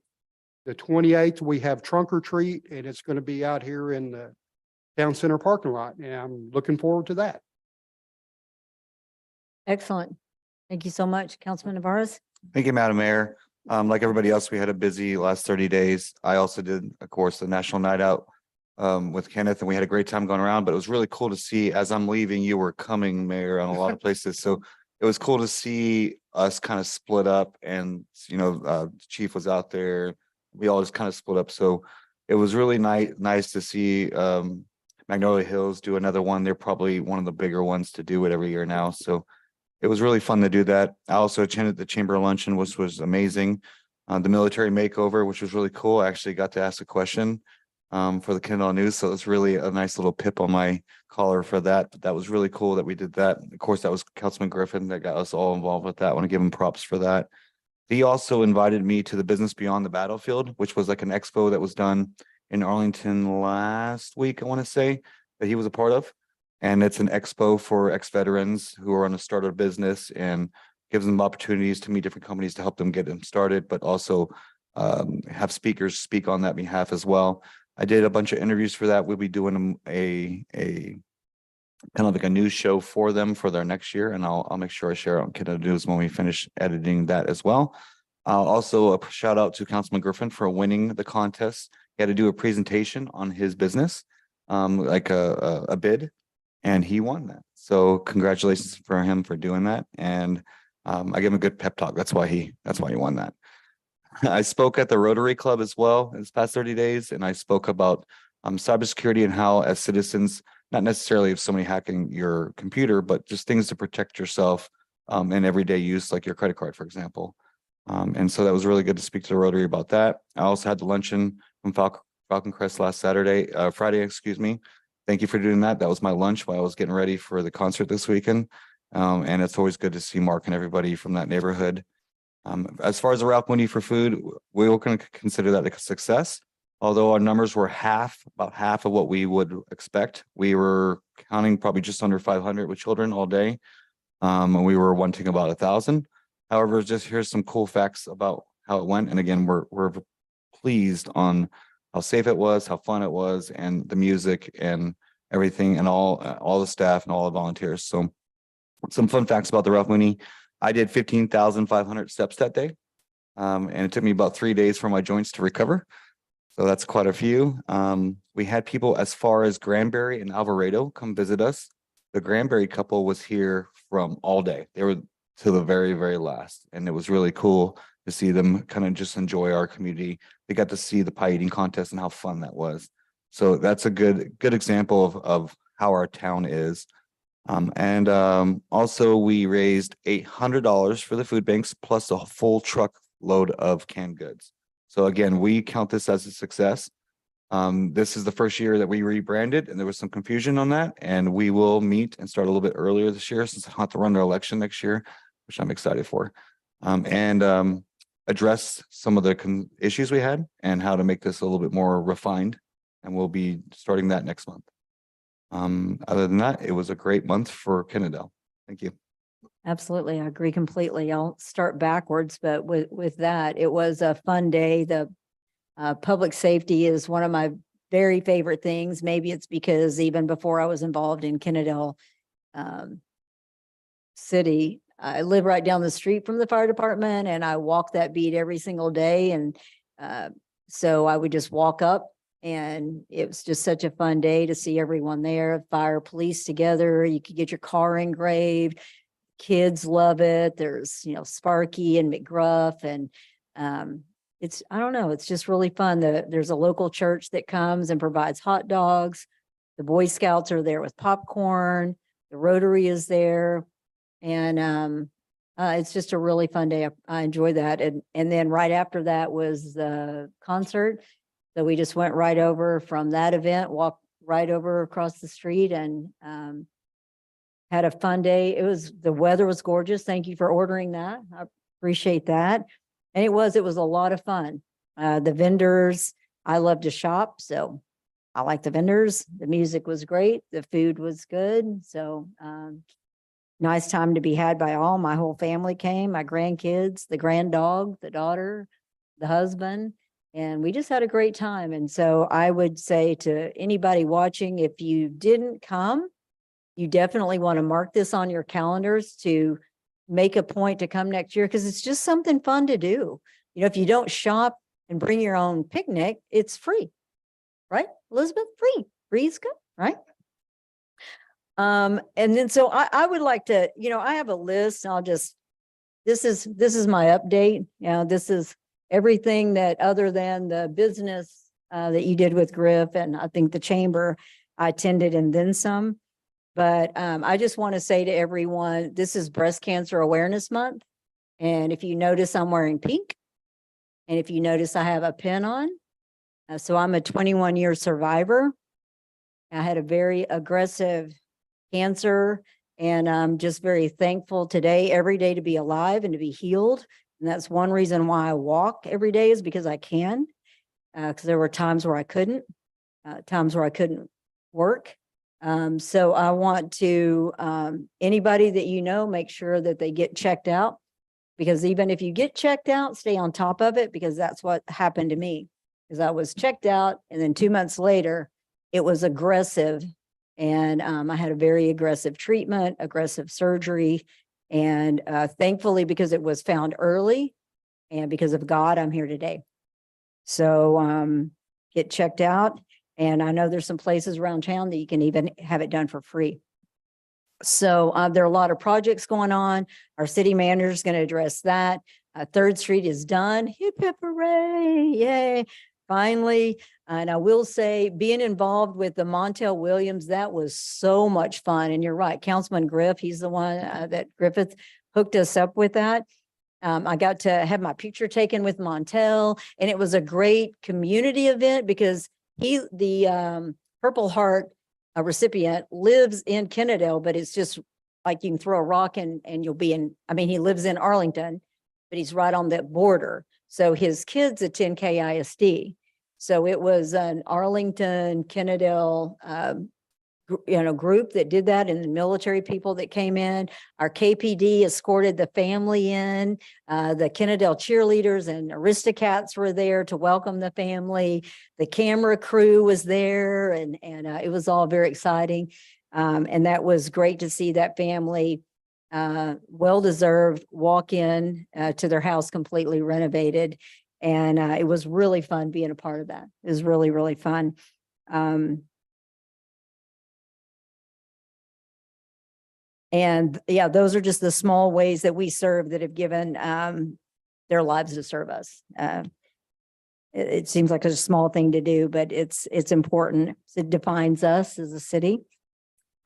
The 28th, we have trunk or treat, and it's going to be out here in the town center parking lot. And I'm looking forward to that. Excellent. Thank you so much, Councilman Navarez. Thank you, Madam Mayor. Like everybody else, we had a busy last 30 days. I also did, of course, the National Night Out with Kenneth, and we had a great time going around, but it was really cool to see as I'm leaving, you were coming, Mayor, on a lot of places. So it was cool to see us kind of split up and, the chief was out there. We all just kind of split up. So it was really nice to see Magnolia Hills do another one. They're probably one of the bigger ones to do it every year now. So it was really fun to do that. I also attended the chamber luncheon, which was amazing. The military makeover, which was really cool. I actually got to ask a question for the Kennedale News. So it's really a nice little pip on my collar for that. But that was really cool that we did that. Of course, that was Councilman Griffin that got us all involved with that. I want to give him props for that. He also invited me to the Business Beyond the Battlefield, which was like an expo that was done in Arlington last week, I want to say, that he was a part of. And it's an expo for ex-veterans who are on a startup business and gives them opportunities to meet different companies to help them get them started, but also have speakers speak on that behalf as well. I did a bunch of interviews for that. We'll be doing a kind of like a news show for them for their next year, and I'll make sure I share it on Kiddo News when we finish editing that as well. Also a shout out to Councilman Griffin for winning the contest. He had to do a presentation on his business, like a bid, and he won that. So congratulations for him for doing that. And I gave him a good pep talk. That's why he won that. I spoke at the Rotary Club as well in this past 30 days, and I spoke about cybersecurity and how, as citizens, not necessarily if somebody hacking your computer, but just things to protect yourself in everyday use, like your credit card, for example. And so that was really good to speak to the Rotary about that. I also had the luncheon from Falcon Crest last Friday, excuse me. Thank you for doing that. That was my lunch while I was getting ready for the concert this weekend. And it's always good to see Mark and everybody from that neighborhood. As far as the Ralph Mooney for food, we will consider that a success. Although our numbers were about half of what we would expect. We were counting probably just under 500 with children all day. And we were wanting about 1,000. However, just here's some cool facts about how it went. And again, we're pleased on how safe it was, how fun it was, and the music and everything, and all the staff and all the volunteers. So some fun facts about the Ralph Mooney. I did 15,500 steps that day. And it took me about 3 days for my joints to recover. So that's quite a few. We had people as far as Granbury and Alvarado come visit us. The Granbury couple was here from all day. They were to the very, very last. And it was really cool to see them kind of just enjoy our community. They got to see the pie eating contest and how fun that was. So that's a good example of how our town is. Also we raised $800 for the food banks plus a full truck load of canned goods. So again, we count this as a success. This is the first year that we rebranded, and there was some confusion on that. And we will meet and start a little bit earlier this year since I don't have to run the election next year, which I'm excited for. Address some of the issues we had and how to make this a little bit more refined. And we'll be starting that next month. Other than that, it was a great month for Kennedale. Thank you. Absolutely. I agree completely. I'll start backwards, but with that, it was a fun day. The public safety is one of my very favorite things. Maybe it's because even before I was involved in Kennedale City, I live right down the street from the fire department, and I walk that beat every single day. And so I would just walk up, and it was just such a fun day to see everyone there, fire, police together. You could get your car engraved. Kids love it. There's, Sparky and McGruff, and I don't know, it's just really fun. There's a local church that comes and provides hot dogs. The Boy Scouts are there with popcorn. The Rotary is there. And it's just a really fun day. I enjoy that. And then right after that was the concert. So we just went right over from that event, walked right over across the street, and had a fun day. The weather was gorgeous. Thank you for ordering that. I appreciate that. And it was a lot of fun. The vendors, I love to shop, so I like the vendors. The music was great. The food was good. So nice time to be had by all. My whole family came, my grandkids, the grand dog, the daughter, the husband, and we just had a great time. And so I would say to anybody watching, if you didn't come, you definitely want to mark this on your calendars to make a point to come next year, because it's just something fun to do. If you don't shop and bring your own picnic, it's free, right? Elizabeth, free is good, right? And then so I would like to, I have a list. This is my update. This is everything that other than the business that you did with Griff, and I think the chamber I attended and then some. But I just want to say to everyone, this is Breast Cancer Awareness Month. And if you notice, I'm wearing pink. And if you notice, I have a pin on. So I'm a 21-year survivor. I had a very aggressive cancer, and I'm just very thankful today, every day, to be alive and to be healed. And that's one reason why I walk every day, is because I can. because there were times where I couldn't, times where I couldn't work. So I want to, anybody that you know, make sure that they get checked out. Because even if you get checked out, stay on top of it, because that's what happened to me. Because I was checked out and then 2 months later, it was aggressive. And I had a very aggressive treatment, aggressive surgery. And thankfully, because it was found early and because of God, I'm here today. So get checked out. And I know there's some places around town that you can even have it done for free. So there are a lot of projects going on. Our city manager is going to address that. 3rd Street is done. Hip, hip, hooray. Yay. Finally. And I will say, being involved with the Montel Williams, that was so much fun. And you're right, Councilman Griff, he's the one that Griffith hooked us up with that. I got to have my picture taken with Montel, and it was a great community event because the Purple Heart recipient lives in Kennedale, but it's just like you can throw a rock and you'll be in, I mean, he lives in Arlington, but he's right on that border. So his kids attend KISD. So it was an Arlington, Kennedale, group that did that, and the military people that came in. Our KPD escorted the family in. The Kennedale cheerleaders and Aristocats were there to welcome the family. The camera crew was there, and it was all very exciting. And that was great to see that family, well-deserved, walk in to their house completely renovated. And it was really fun being a part of that. It was really, really fun. And yeah, those are just the small ways that we serve that have given their lives to serve us. It seems like a small thing to do, but it's important. It defines us as a city.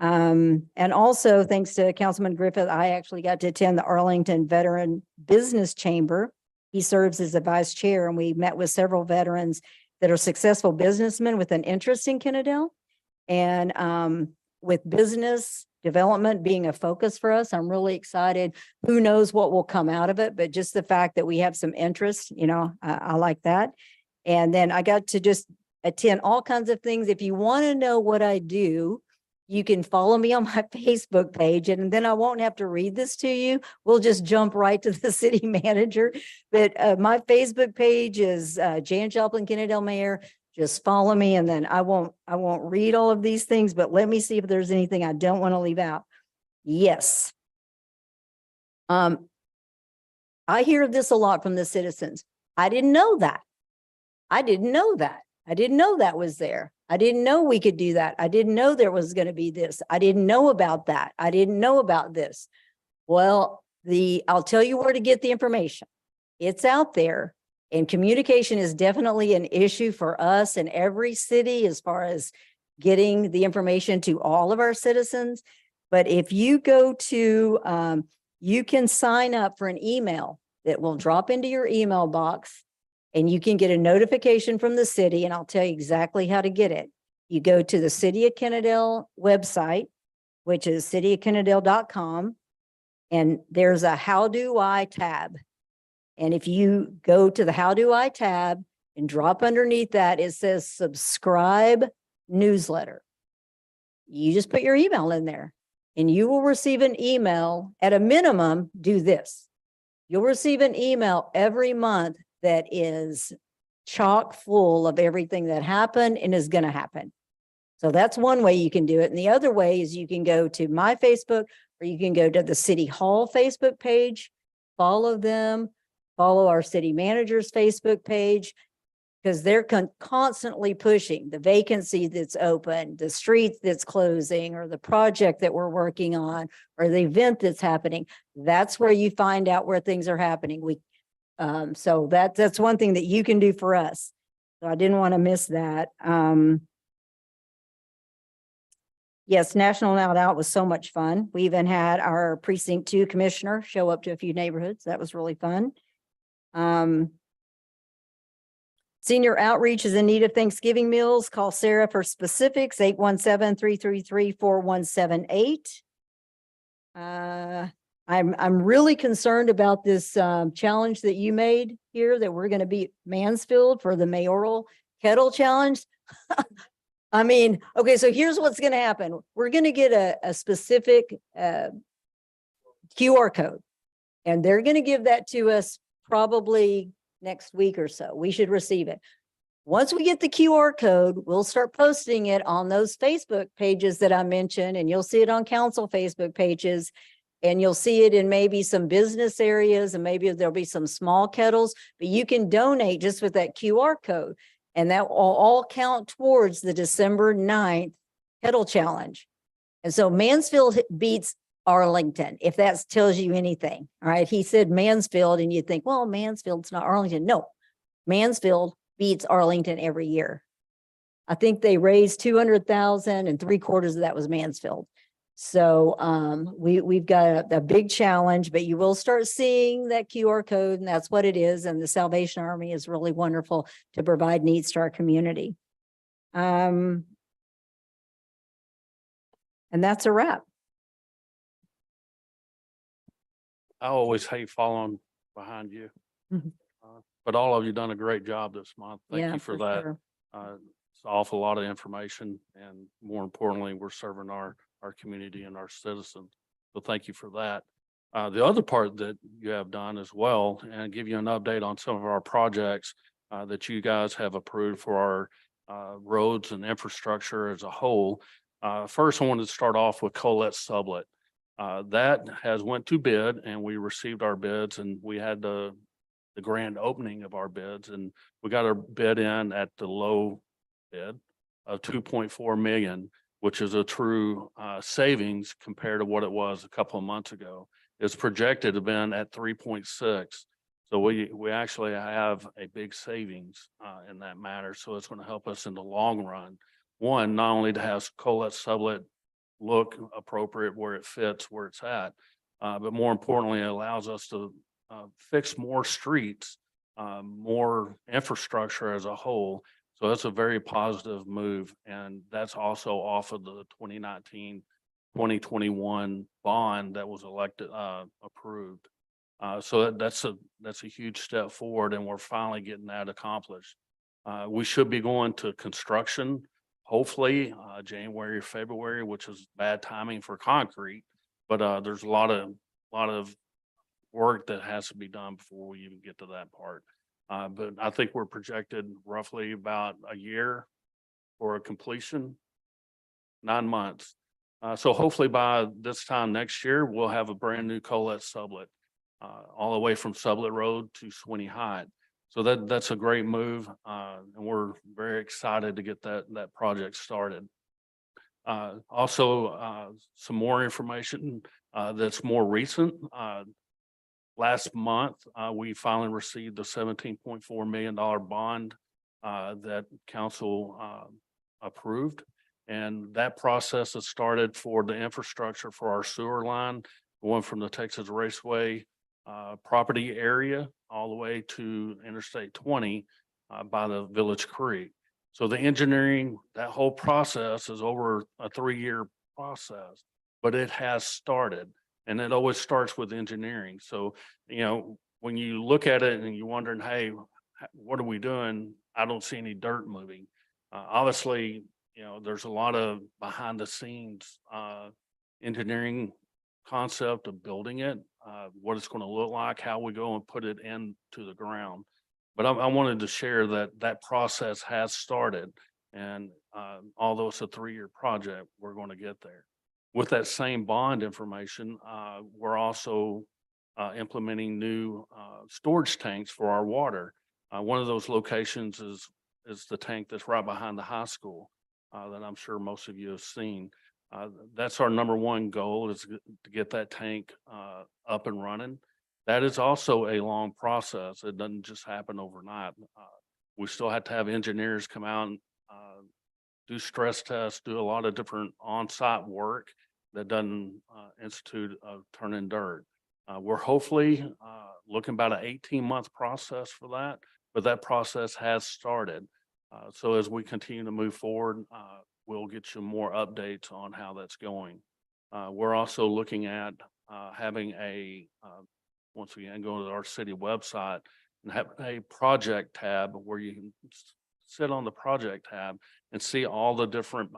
And also, thanks to Councilman Griffith, I actually got to attend the Arlington Veteran Business Chamber. He serves as the vice chair, and we met with several veterans that are successful businessmen with an interest in Kennedale. And with business development being a focus for us, I'm really excited. Who knows what will come out of it, but just the fact that we have some interest, I like that. And then I got to just attend all kinds of things. If you want to know what I do, you can follow me on my Facebook page, and then I won't have to read this to you. We'll just jump right to the city manager. But my Facebook page is Jan Joplin, Kennedale Mayor. Just follow me, and then I won't read all of these things, but let me see if there's anything I don't want to leave out. Yes. I hear this a lot from the citizens. I didn't know that. I didn't know that. I didn't know that was there. I didn't know we could do that. I didn't know there was going to be this. I didn't know about that. I didn't know about this. Well, I'll tell you where to get the information. It's out there. And communication is definitely an issue for us in every city as far as getting the information to all of our citizens. But if you go to, you can sign up for an email that will drop into your email box, and you can get a notification from the city, and I'll tell you exactly how to get it. You go to the City of Kennedale website, which is cityofkennedale.com, and there's a How Do I tab. And if you go to the How Do I tab and drop underneath that, it says subscribe newsletter. You just put your email in there, and you will receive an email. At a minimum, do this. You'll receive an email every month that is chock full of everything that happened and is going to happen. So that's one way you can do it. And the other way is you can go to my Facebook, or you can go to the City Hall Facebook page, follow them, follow our city manager's Facebook page, because they're constantly pushing the vacancy that's open, the street that's closing, or the project that we're working on, or the event that's happening. That's where you find out where things are happening. So that's one thing that you can do for us. So I didn't want to miss that. Yes, National Night Out was so much fun. We even had our Precinct 2 commissioner show up to a few neighborhoods. That was really fun. Senior outreach is in need of Thanksgiving meals. Call Sarah for specifics, 817-333-4178. I'm I'm really concerned about this challenge that you made here, that we're gonna beat Mansfield for the mayoral kettle challenge. I mean, okay, so here's what's gonna happen. We're gonna get a specific QR code. And they're gonna give that to us probably next week or so. We should receive it. Once we get the QR code, we'll start posting it on those Facebook pages that I mentioned, and you'll see it on council Facebook pages. And you'll see it in maybe some business areas, and maybe there'll be some small kettles, but you can donate just with that QR code. And that will all count towards the December 9th kettle challenge. And so Mansfield beats Arlington, if that tells you anything. All right. He said Mansfield, and you think, well, Mansfield's not Arlington. No, Mansfield beats Arlington every year. I think they raised 200,000 and 3/4 of that was Mansfield. So we've got a big challenge, but you will start seeing that QR code, and that's what it is. And the Salvation Army is really wonderful to provide needs to our community. And that's a wrap. I always hate following behind you. Mhm. But all of you done a great job this month. Thank Yeah, you for that. sure. It's an awful lot of information, and more importantly, we're serving our community and our citizens. So thank you for that. The other part that you have done as well, and give you an update on some of our projects that you guys have approved for our roads and infrastructure as a whole. First, I wanted to start off with Colette Sublet. That has went to bid, and we received our bids, and we had the grand opening of our bids, and we got our bid in at the low bid of 2.4 million, which is a true savings compared to what it was a couple of months ago. It's projected to have been at 3.6. So we actually have a big savings in that matter. So it's going to help us in the long run. One, not only to have Colette Sublet look appropriate where it fits, where it's at, but more importantly, it allows us to fix more streets, more infrastructure as a whole. So that's a very positive move. And that's also off of the 2019-2021 bond that was approved. So that's a huge step forward, and we're finally getting that accomplished. We should be going to construction, hopefully, January or February, which is bad timing for concrete. But there's a lot of work that has to be done before we even get to that part. But I think we're projected roughly about a year for a completion, 9 months. So hopefully by this time next year, we'll have a brand new Colette Sublet, all the way from Sublet Road to Sweeney Heights. So that's a great move. And we're very excited to get that project started. Also, some more information that's more recent. Last month, we finally received the $17.4 million bond that council approved. And that process has started for the infrastructure for our sewer line, going from the Texas Raceway property area all the way to Interstate 20 by the Village Creek. So the engineering, that whole process is over a 3-year process, but it has started. And it always starts with engineering. So, when you look at it and you're wondering, hey, what are we doing? I don't see any dirt moving. Obviously, there's a lot of behind the scenes engineering concept of building it, what it's going to look like, how we go and put it into the ground. But I wanted to share that process has started. And although it's a 3-year project, we're going to get there. With that same bond information, we're also implementing new storage tanks for our water. One of those locations is the tank that's right behind the high school that I'm sure most of you have seen. That's our number one goal, is to get that tank up and running. That is also a long process. It doesn't just happen overnight. We still have to have engineers come out and do stress tests, do a lot of different on-site work that doesn't institute of turning dirt. We're hopefully looking about an 18-month process for that, but that process has started. So as we continue to move forward, we'll get you more updates on how that's going. We're also looking at having once again, go to our city website and have a project tab where you can sit on the project tab and see all the different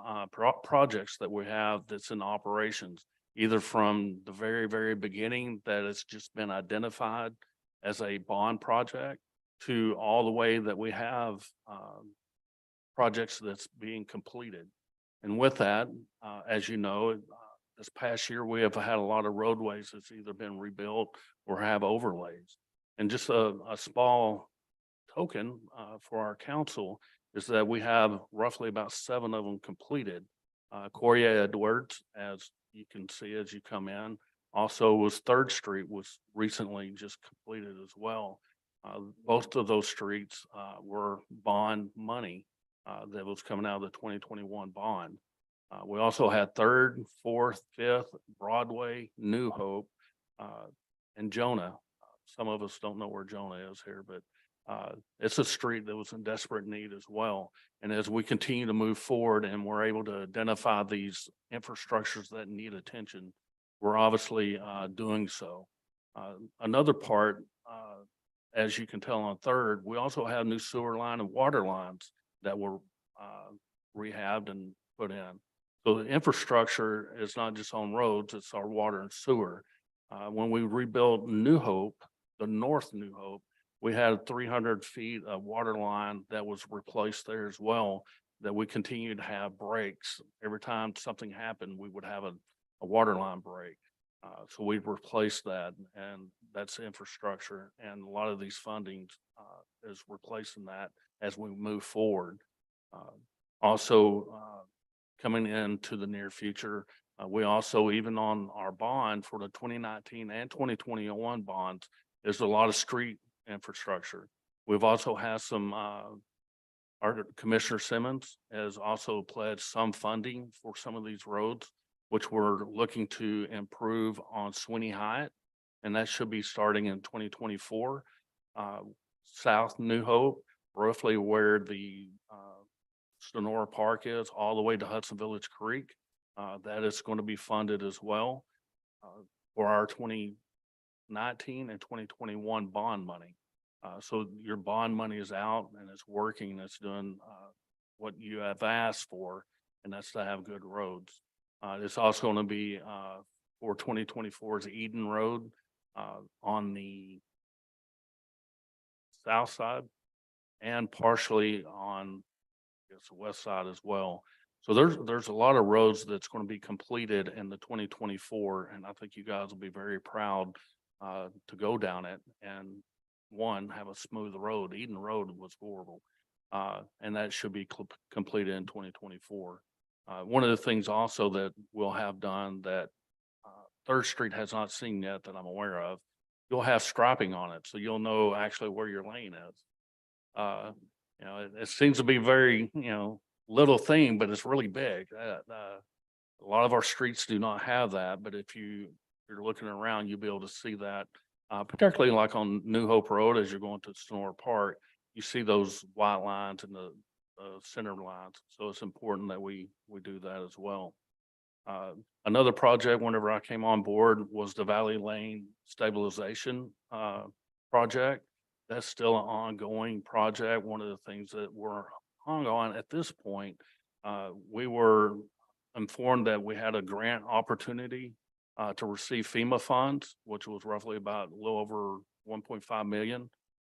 projects that we have that's in operations, either from the very, very beginning that it's just been identified as a bond project to all the way that we have projects that's being completed. And with that, as you know, this past year, we have had a lot of roadways that's either been rebuilt or have overlays. And just a small token for our council is that we have roughly about 7 of them completed. Corey Edwards, as you can see as you come in, also was 3rd Street was recently just completed as well. Both of those streets were bond money that was coming out of the 2021 bond. We also had 3rd, 4th, 5th, Broadway, New Hope, and Jonah. Some of us don't know where Jonah is here, but it's a street that was in desperate need as well. And as we continue to move forward and we're able to identify these infrastructures that need attention, we're obviously doing so. Another part, as you can tell on 3rd, we also have new sewer line and water lines that were rehabbed and put in. So the infrastructure is not just on roads, it's our water and sewer. When we rebuilt New Hope, the North New Hope, we had 300 feet of water line that was replaced there as well, that we continued to have breaks. Every time something happened, we would have a water line break. So we'd replace that, and that's infrastructure. And a lot of these fundings is replacing that as we move forward. Also, coming into the near future, we also, even on our bond for the 2019 and 2021 bonds, there's a lot of street infrastructure. We've also had some, our Commissioner Simmons has also pledged some funding for some of these roads, which we're looking to improve on Sweeney Hyatt, and that should be starting in 2024. South New Hope, roughly where the Sonora Park is, all the way to Hudson Village Creek. That is going to be funded as well for our 2019 and 2021 bond money. So your bond money is out and it's working. It's doing what you have asked for, and that's to have good roads. It's also going to be for 2024's Eden Road on the south side and partially on the west side as well. So there's a lot of roads that's going to be completed in the 2024, and I think you guys will be very proud to go down it and have a smooth road. Eden Road was horrible, and that should be completed in 2024. One of the things also that we'll have done that 3rd Street has not seen yet that I'm aware of, you'll have striping on it, so you'll know actually where your lane is. You know, it seems to be very, little thing, but it's really big. A lot of our streets do not have that, but if you're looking around, you'll be able to see that, particularly like on New Hope Road, as you're going to Sonora Park, you see those white lines and the center lines. So it's important that we do that as well. Another project, whenever I came on board, was the Valley Lane stabilization project. That's still an ongoing project. One of the things that we're hung on at this point, we were informed that we had a grant opportunity to receive FEMA funds, which was roughly about a little over 1.5 million.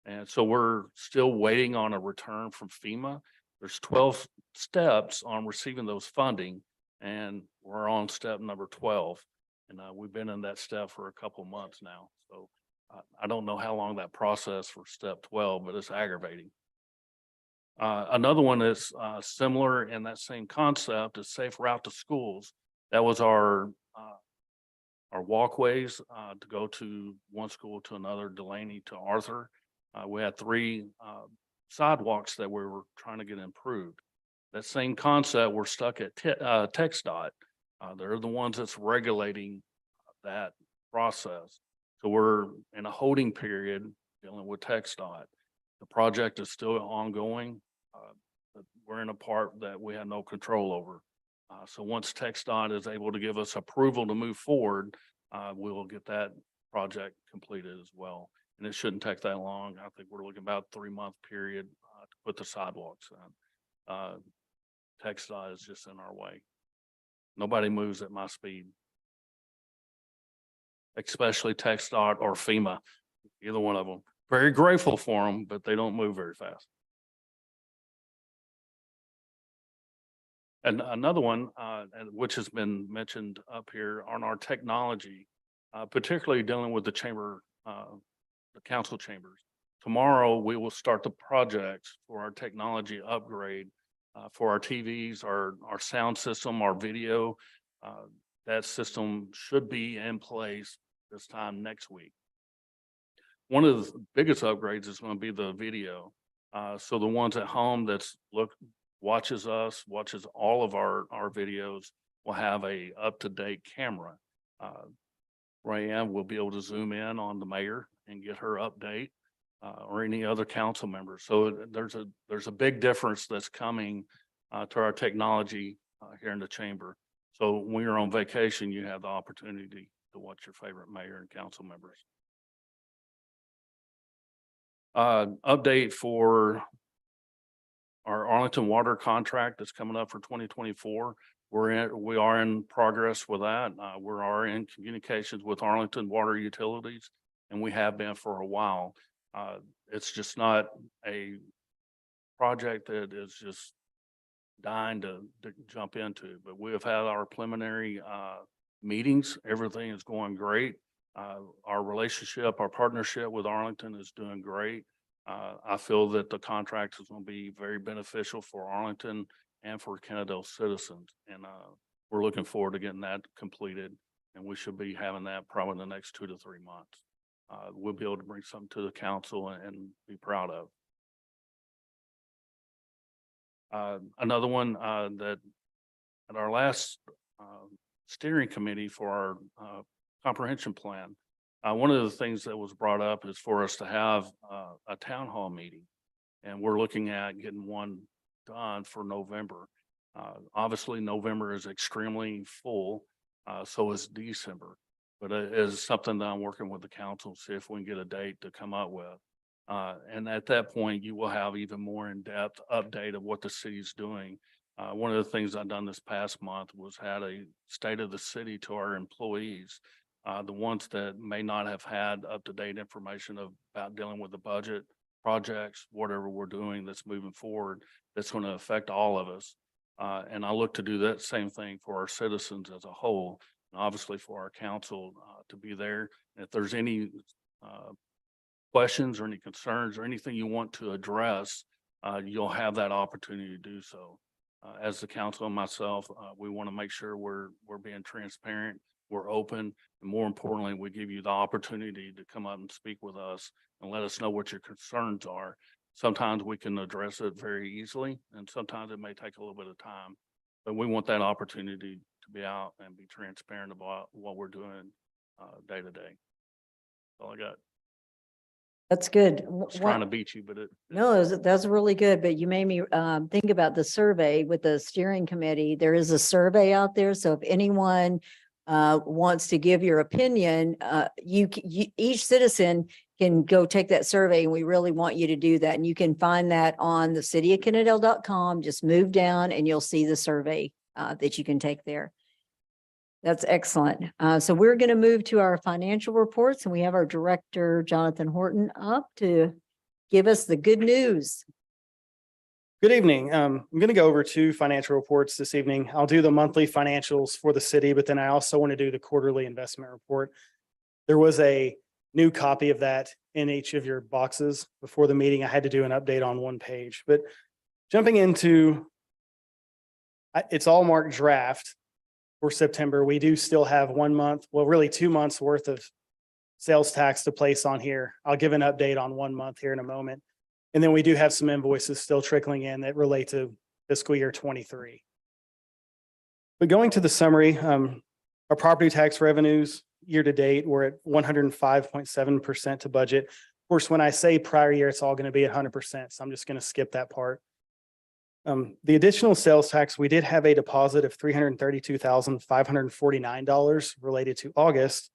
And so we're still waiting on a return from FEMA. There's 12 steps on receiving those funding, and we're on step number 12. And we've been in that step for a couple of months now. So I don't know how long that process for step 12, but it's aggravating. Another one is similar in that same concept is Safe Route to Schools. That was our walkways to go to one school to another, Delaney to Arthur. We had 3 sidewalks that we were trying to get improved. That same concept, we're stuck at TxDOT. They're the ones that's regulating that process. So we're in a holding period dealing with TxDOT. The project is still ongoing. But we're in a part that we have no control over. So once TxDOT is able to give us approval to move forward, we will get that project completed as well. And it shouldn't take that long. I think we're looking about 3-month period to put the sidewalks in. TxDOT is just in our way. Nobody moves at my speed. Especially TxDOT or FEMA, either one of them. Very grateful for them, but they don't move very fast. And another one, which has been mentioned up here on our technology, particularly dealing with the chamber, the council chambers. Tomorrow, we will start the projects for our technology upgrade for our TVs, our sound system, our video. That system should be in place this time next week. One of the biggest upgrades is going to be the video. So the ones at home watches all of our videos will have a up-to-date camera. Rayanne will be able to zoom in on the mayor and get her update or any other council member. So there's a big difference that's coming to our technology here in the chamber. So when you're on vacation, you have the opportunity to watch your favorite mayor and council members. Update for our Arlington Water contract that's coming up for 2024. We are in progress with that. We are in communications with Arlington Water Utilities, and we have been for a while. It's just not a project that is just dying to jump into, but we have had our preliminary meetings. Everything is going great. Our relationship, our partnership with Arlington is doing great. I feel that the contract is going to be very beneficial for Arlington and for Kennedale citizens. And we're looking forward to getting that completed. And we should be having that probably in the next 2 to 3 months. We'll be able to bring something to the council and be proud of. Another one that at our last steering committee for our comprehension plan, one of the things that was brought up is for us to have a town hall meeting. And we're looking at getting one done for November. Obviously, November is extremely full, so is December. But it is something that I'm working with the council, see if we can get a date to come up with. And at that point, you will have even more in-depth update of what the city's doing. One of the things I've done this past month was had a state of the city to our employees. The ones that may not have had up-to-date information about dealing with the budget, projects, whatever we're doing that's moving forward, that's going to affect all of us. And I look to do that same thing for our citizens as a whole, and obviously for our council to be there. And if there's any questions or any concerns or anything you want to address, you'll have that opportunity to do so. As the council and myself, we want to make sure we're being transparent, we're open, and more importantly, we give you the opportunity to come up and speak with us and let us know what your concerns are. Sometimes we can address it very easily, and sometimes it may take a little bit of time, but we want that opportunity to be out and be transparent about what we're doing day to day. That's all I got. That's good. I was trying to beat you, but No, that's really good, but you made me think about the survey with the steering committee. There is a survey out there, so if anyone wants to give your opinion, each citizen can go take that survey, and we really want you to do that. And you can find that on the cityofkennedale.com. Just move down and you'll see the survey that you can take there. That's excellent. So we're going to move to our financial reports, and we have our director, Jonathan Horton, up to give us the good news. Good evening. I'm going to go over 2 financial reports this evening. I'll do the monthly financials for the city, but then I also want to do the quarterly investment report. There was a new copy of that in each of your boxes before the meeting. I had to do an update on one page, but jumping into, it's all marked draft for September. We do still have 1 month, well, really 2 months worth of sales tax to place on here. I'll give an update on 1 month here in a moment. And then we do have some invoices still trickling in that relate to fiscal year 23. But going to the summary, our property tax revenues year to date, we're at 105.7% to budget. Of course, when I say prior year, it's all going to be 100%. So I'm just going to skip that part. The additional sales tax, we did have a deposit of $332,549 related to August.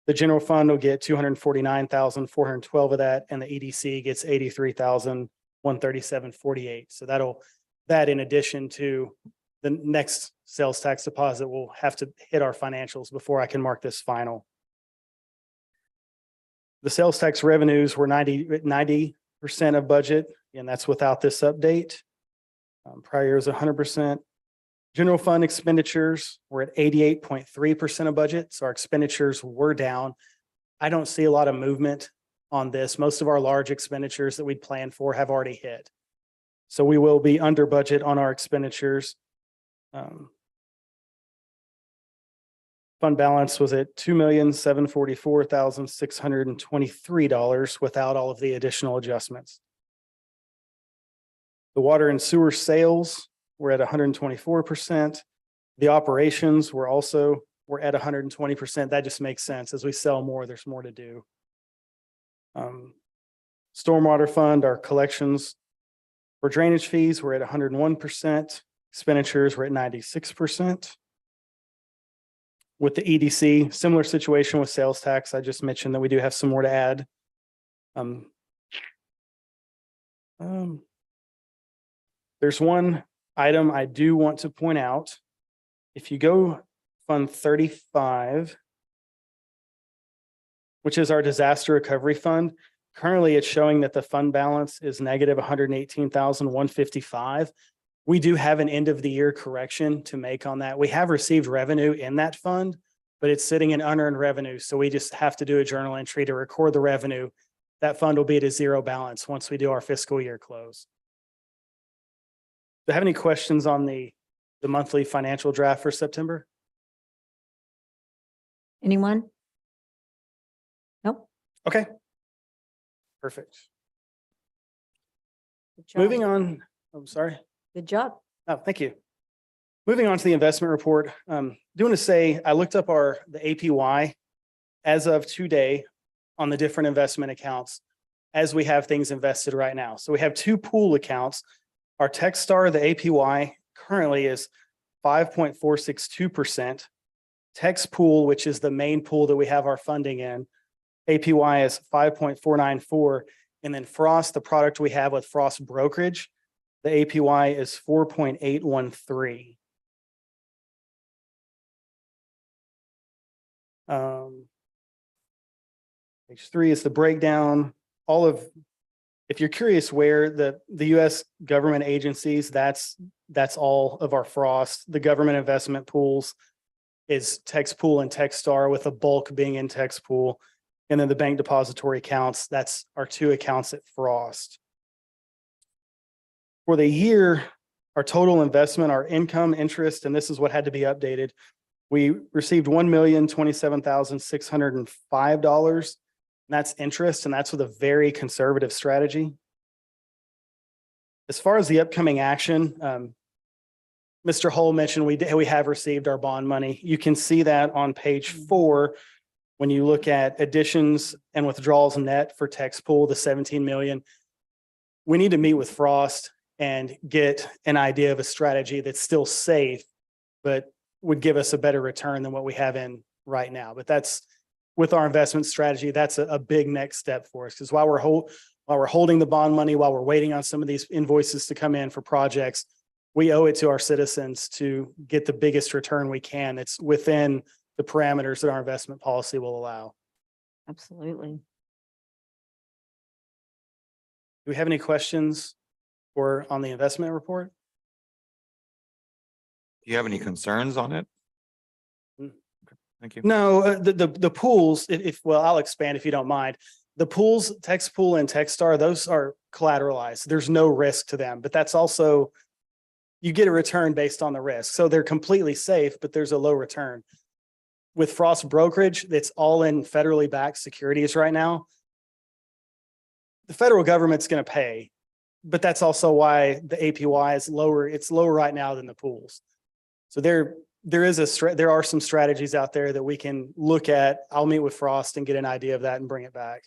The general fund will get 249,412 of that, and the EDC gets 83,137.48. So that in addition to the next sales tax deposit will have to hit our financials before I can mark this final. The sales tax revenues were 90% of budget, and that's without this update. Prior year was 100%. General fund expenditures were at 88.3% of budget, so our expenditures were down. I don't see a lot of movement on this. Most of our large expenditures that we'd planned for have already hit. So we will be under budget on our expenditures. Fund balance was at $2,744,623 without all of the additional adjustments. The water and sewer sales were at 124%. The operations were at 120%. That just makes sense. As we sell more, there's more to do. Stormwater fund, our collections for drainage fees were at 101%. Expenditures were at 96%. With the EDC, similar situation with sales tax. I just mentioned that we do have some more to add. There's one item I do want to point out. If you go Fund 35, which is our disaster recovery fund, currently it's showing that the fund balance is negative 118,155. We do have an end of the year correction to make on that. We have received revenue in that fund, but it's sitting in unearned revenue. So we just have to do a journal entry to record the revenue. That fund will be at a zero balance once we do our fiscal year close. Do you have any questions on the monthly financial draft for September? Anyone? Nope. Okay. Perfect. Good job. Moving on, I'm sorry. Good job. Oh, thank you. Moving on to the investment report. Do want to say, I looked up the APY as of today on the different investment accounts as we have things invested right now. So we have two pool accounts. Our Techstar, the APY currently is 5.462%. Tex Pool, which is the main pool that we have our funding in, APY is 5.494. And then Frost, the product we have with Frost Brokerage, the APY is 4.813. Page 3 is the breakdown. If you're curious where the US government agencies, that's all of our Frost. The government investment pools is Tex Pool and Techstar, with a bulk being in Tex Pool. And then the bank depository accounts, that's our two accounts at Frost. For the year, our total investment, our income, interest, and this is what had to be updated. We received $1,027,605. That's interest, and that's with a very conservative strategy. As far as the upcoming action, Mr. Hull mentioned we have received our bond money. You can see that on page 4 when you look at additions and withdrawals net for Tex Pool, the 17 million. We need to meet with Frost and get an idea of a strategy that's still safe, but would give us a better return than what we have in right now. But that's, with our investment strategy, that's a big next step for us, because while we're holding the bond money, while we're waiting on some of these invoices to come in for projects, we owe it to our citizens to get the biggest return we can. It's within the parameters that our investment policy will allow. Absolutely. Do we have any questions on the investment report? Do you have any concerns on it? Mm. Okay, thank you. No, the pools, I'll expand if you don't mind. The pools, Tex Pool and Techstar, those are collateralized. There's no risk to them, but that's also, you get a return based on the risk. So they're completely safe, but there's a low return. With Frost Brokerage, it's all in federally backed securities right now. The federal government's going to pay, but that's also why the APY is lower. It's lower right now than the pools. So there are some strategies out there that we can look at. I'll meet with Frost and get an idea of that and bring it back.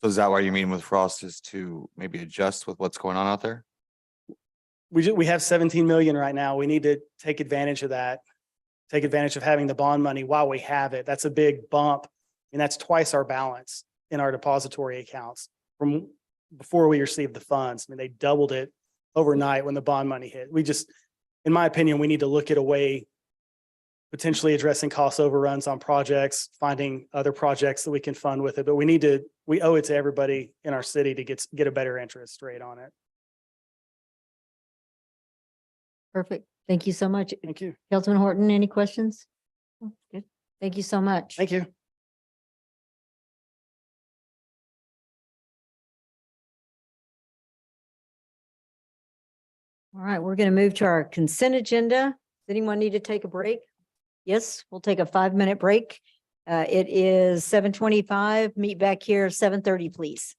So is that why you mean with Frost, is to maybe adjust with what's going on out there? We have 17 million right now. We need to take advantage of that. Take advantage of having the bond money while we have it. That's a big bump And that's twice our balance in our depository accounts from before we received the funds. I mean, they doubled it overnight when the bond money hit. We just, in my opinion, we need to look at a way potentially addressing cost overruns on projects, finding other projects that we can fund with it. But we owe it to everybody in our city to get a better interest rate on it. Perfect. Thank you so much. Thank you. Councilman Horton, any questions? Oh, good. Thank you so much. Thank you. All right, we're going to move to our consent agenda. Does anyone need to take a break? Yes, we'll take a 5-minute break. It is 7:25. Meet back here 7:30, please.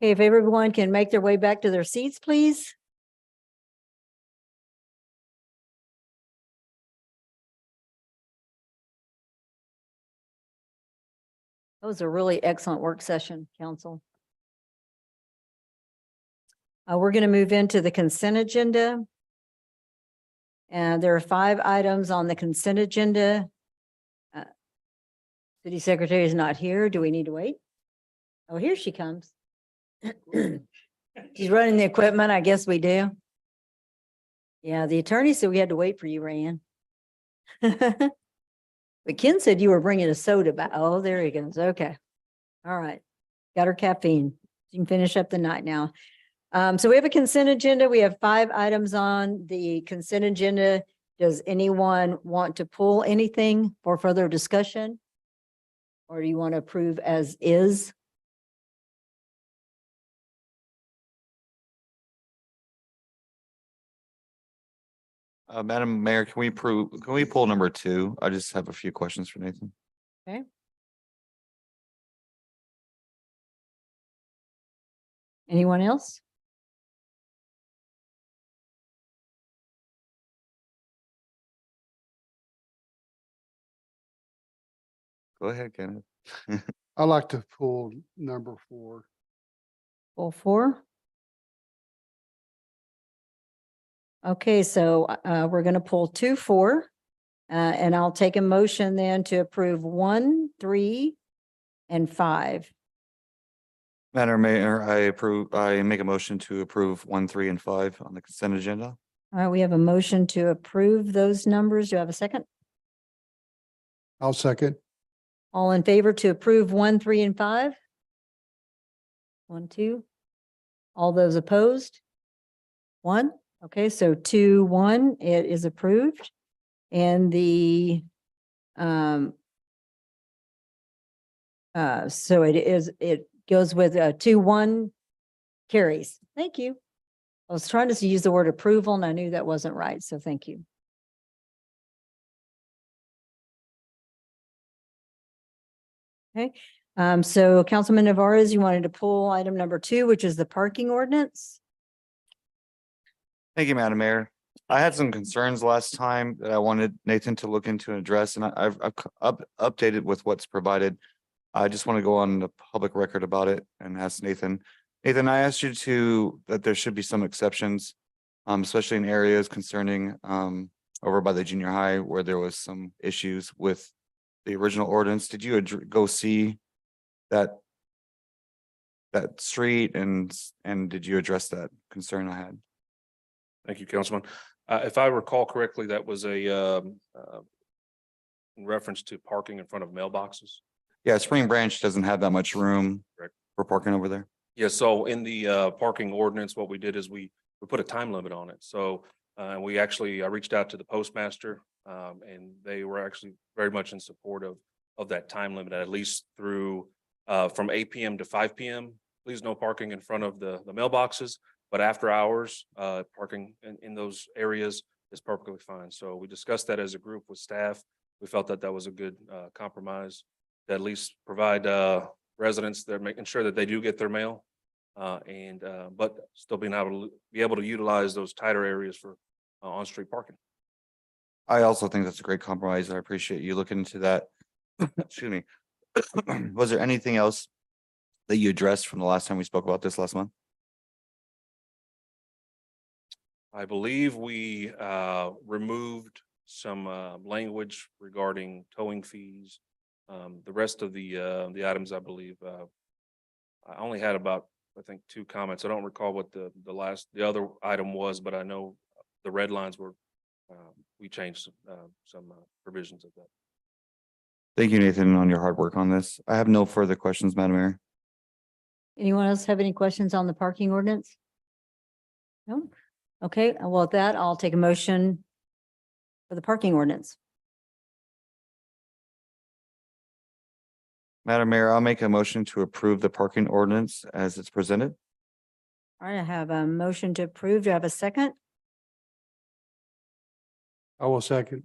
Okay, if everyone can make their way back to their seats, please. That was a really excellent work session, council. We're going to move into the consent agenda. And there are 5 items on the consent agenda. City Secretary is not here. Do we need to wait? Oh, here she comes. She's running the equipment. I guess we do. Yeah, the attorney said we had to wait for you, Rayanne. But Ken said you were bringing a soda back. Oh, there he goes. Okay. All right. Got her caffeine. You can finish up the night now. So we have a consent agenda. We have 5 items on the consent agenda. Does anyone want to pull anything for further discussion? Or do you want to approve as is? Madam Mayor, can we pull number 2? I just have a few questions for Nathan. Okay. Anyone else? Go ahead, Kenneth. I like to pull number 4. Full 4? Okay, so we're going to pull 2, 4. And I'll take a motion then to approve 1, 3, and 5. Madam Mayor, I make a motion to approve 1, 3, and 5 on the consent agenda. All right, we have a motion to approve those numbers. Do you have a second? I'll second. All in favor to approve 1, 3, and 5? 1, 2. All those opposed? 1. Okay, so 2, 1, it is approved. And the, so it goes with 2, 1 carries. Thank you. I was trying to use the word approval and I knew that wasn't right, so thank you. Okay, so Councilman Navarez, you wanted to pull item number 2, which is the parking ordinance. Thank you, Madam Mayor. I had some concerns last time that I wanted Nathan to look into and address, and I've updated with what's provided. I just want to go on the public record about it and ask Nathan. Nathan, I asked you that there should be some exceptions, especially in areas concerning over by the junior high where there was some issues with the original ordinance. Did you go see that street and did you address that concern I had? Thank you, Councilman. If I recall correctly, that was in reference to parking in front of mailboxes. Yeah, Spring Branch doesn't have that much room Correct. for parking over there. Yeah, so in the parking ordinance, what we did is we put a time limit on it. So I reached out to the postmaster and they were actually very much in support of that time limit, at least through from 8 PM to 5 PM. Please no parking in front of the mailboxes, but after hours, parking in those areas is perfectly fine. So we discussed that as a group with staff. We felt that that was a good compromise to at least provide residents that making sure that they do get their mail but still being able to utilize those tighter areas for on-street parking. I also think that's a great compromise. I appreciate you looking into that. Excuse me. Was there anything else that you addressed from the last time we spoke about this last month? I believe we removed some language regarding towing fees. The rest of the items, I believe, I only had about, I think, 2 comments. I don't recall what the other item was, but I know the red lines were, we changed some provisions of that. Thank you, Nathan, on your hard work on this. I have no further questions, Madam Mayor. Anyone else have any questions on the parking ordinance? No? Okay, well, with that, I'll take a motion for the parking ordinance. Madam Mayor, I'll make a motion to approve the parking ordinance as it's presented. All right, I have a motion to approve. Do I have a second? I will second.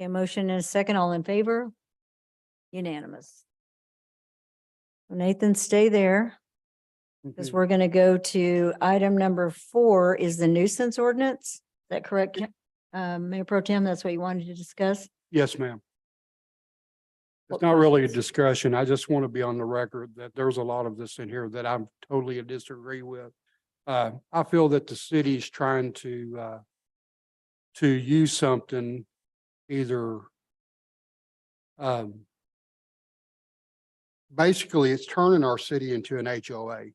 A motion and a second, all in favor? Unanimous. Nathan, stay there. because Mhm. we're going to go to item number 4 is the nuisance ordinance. Is that correct? Mayor Pro Tem, that's what you wanted to discuss? Yes, ma'am. What It's not really a questions? discussion. I just want to be on the record that there's a lot of this in here that I'm totally disagree with. I feel that the city's trying to use something either basically it's turning our city into an HOA.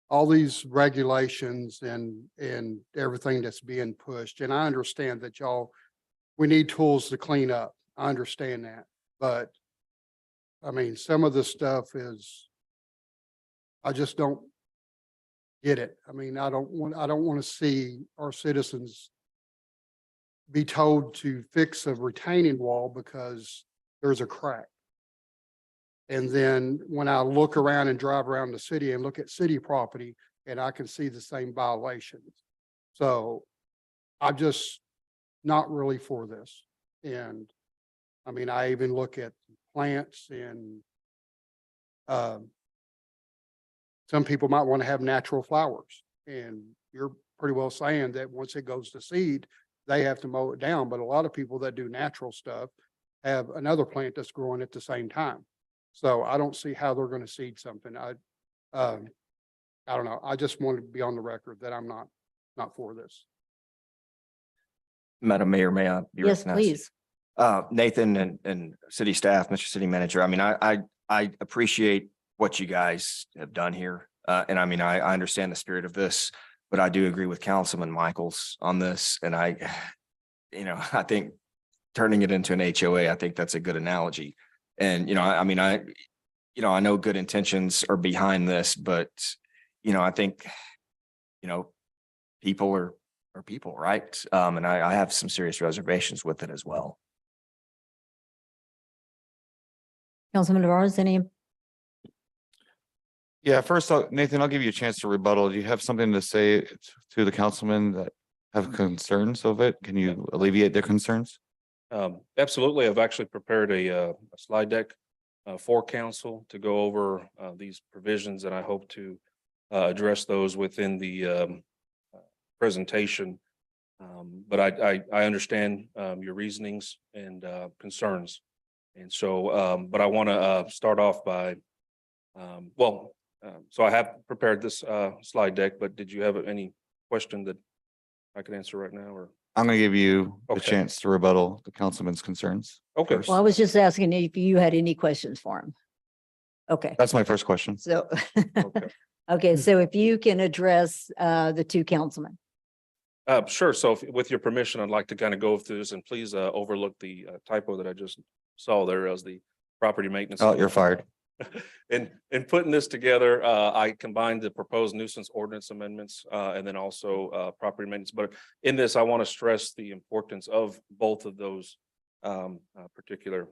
All these regulations and everything that's being pushed, and I understand that we need tools to clean up. I understand that, but I mean, some of the stuff I just don't get it. I mean, I don't want to see our citizens be told to fix a retaining wall because there's a crack. And then when I look around and drive around the city and look at city property, and I can see the same violations. So I'm just not really for this. And I mean, I even look at plants and some people might want to have natural flowers. And you're pretty well saying that once it goes to seed, they have to mow it down. But a lot of people that do natural stuff have another plant that's growing at the same time. So I don't see how they're going to seed something. I don't know. I just want to be on the record that I'm not for this. Madam Mayor, may I be Yes, recognized? please. Nathan and city staff, Mr. City Manager, I mean, I appreciate what you guys have done here. And I mean, I understand the spirit of this, but I do agree with Councilman Michaels on this. And I think turning it into an HOA, I think that's a good analogy. And, I mean, I know good intentions are behind this, but, I think, people are people, right? And I have some serious reservations with it as well. Councilman Navarro, any? Yeah, first, Nathan, I'll give you a chance to rebuttal. Do you have something to say to the councilmen that have concerns of it? Can you alleviate their concerns? Absolutely. I've actually prepared a slide deck for council to go over these provisions, and I hope to address those within the presentation. But I understand your reasonings and concerns. And so, but I want to start off by, so I have prepared this slide deck, but did you have any question that I could answer right now, or? I'm going to give you a Okay. chance to rebuttal the councilman's concerns. Okay. first. Well, I was just asking if you had any questions for him. Okay, That's my first question. so, Okay. okay, so if you can address the two councilmen. Sure. So with your permission, I'd like to kind of go through this, and please overlook the typo that I just saw there as the property maintenance. Oh, you're fired. In putting this together, I combined the proposed nuisance ordinance amendments and then also property maintenance. But in this, I want to stress the importance of both of those particular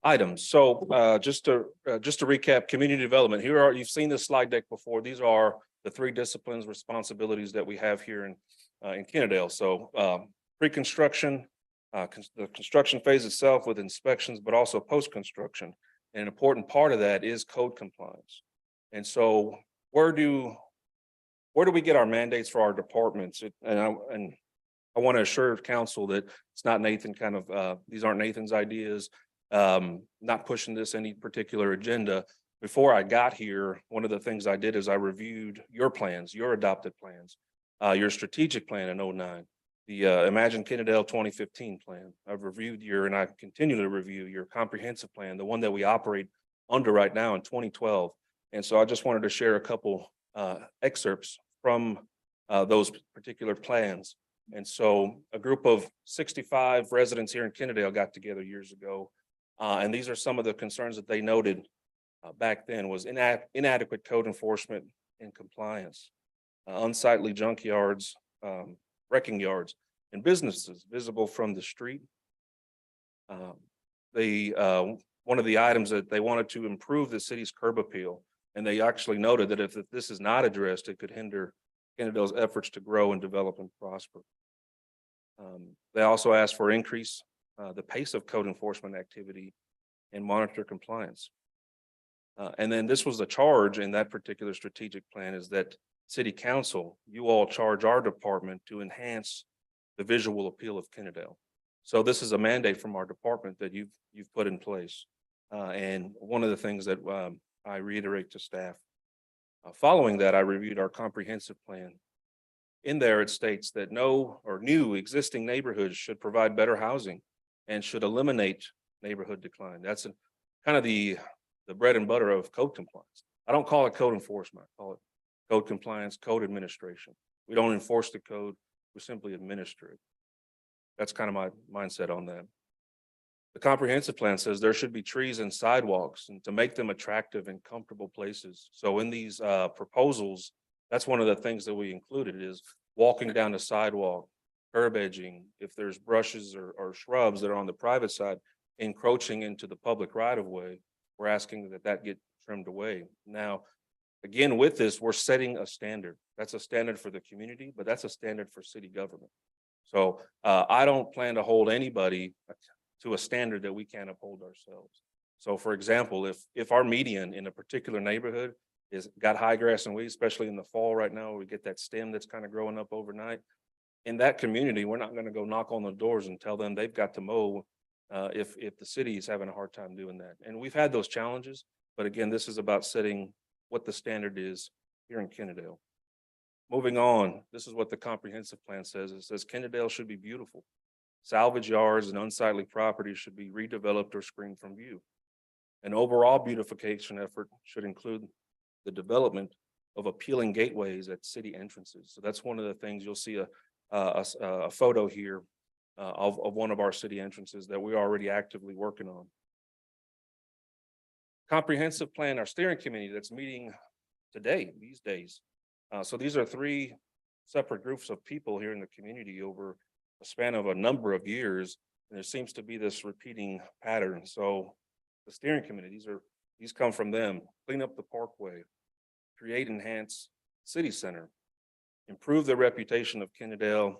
items. So just to recap, community development. You've seen this slide deck before. These are the 3 disciplines responsibilities that we have here in Kennedale. So pre-construction, the construction phase itself with inspections, but also post-construction. And an important part of that is code compliance. And so where do we get our mandates for our departments? And I want to assure council that it's not Nathan these aren't Nathan's ideas, not pushing this any particular agenda. Before I got here, one of the things I did is I reviewed your plans, your adopted plans, your strategic plan in 2009. The Imagine Kennedale 2015 plan. I've reviewed and I continue to review your comprehensive plan, the one that we operate under right now in 2012. And so I just wanted to share a couple excerpts from those particular plans. And so a group of 65 residents here in Kennedale got together years ago. And these are some of the concerns that they noted back then was inadequate code enforcement and compliance, unsightly junkyards, wrecking yards, and businesses visible from the street. One of the items that they wanted to improve the city's curb appeal, and they actually noted that if this is not addressed, it could hinder Kennedale's efforts to grow and develop and prosper. They also asked for increase the pace of code enforcement activity and monitor compliance. And then this was the charge in that particular strategic plan is that city council, you all charge our department to enhance the visual appeal of Kennedale. So this is a mandate from our department that you've put in place. And one of the things that I reiterate to staff. Following that, I reviewed our comprehensive plan. In there, it states that no or new existing neighborhoods should provide better housing and should eliminate neighborhood decline. That's kind of the bread and butter of code compliance. I don't call it code enforcement. I call it code compliance, code administration. We don't enforce the code, we simply administer it. That's kind of my mindset on that. The comprehensive plan says there should be trees and sidewalks and to make them attractive and comfortable places. So in these proposals, that's one of the things that we included is walking down the sidewalk, curb edging, if there's brushes or shrubs that are on the private side, encroaching into the public right of way, we're asking that get trimmed away. Now, again, with this, we're setting a standard. That's a standard for the community, but that's a standard for city government. So I don't plan to hold anybody to a standard that we can't uphold ourselves. So for example, if our median in a particular neighborhood is got high grass and weeds, especially in the fall right now, we get that stem that's kind of growing up overnight. In that community, we're not going to go knock on the doors and tell them they've got to mow if the city is having a hard time doing that. And we've had those challenges, but again, this is about setting what the standard is here in Kennedale. Moving on, this is what the comprehensive plan says. It says Kennedale should be beautiful. Salvage yards and unsightly properties should be redeveloped or screened from view. An overall beautification effort should include the development of appealing gateways at city entrances. So that's one of the things you'll see a photo here of one of our city entrances that we're already actively working on. Comprehensive plan, our steering committee that's meeting today, these days. So these are 3 separate groups of people here in the community over a span of a number of years. And there seems to be this repeating pattern. So the steering committee, these come from them. Clean up the parkway, create, enhance city center, improve the reputation of Kennedale,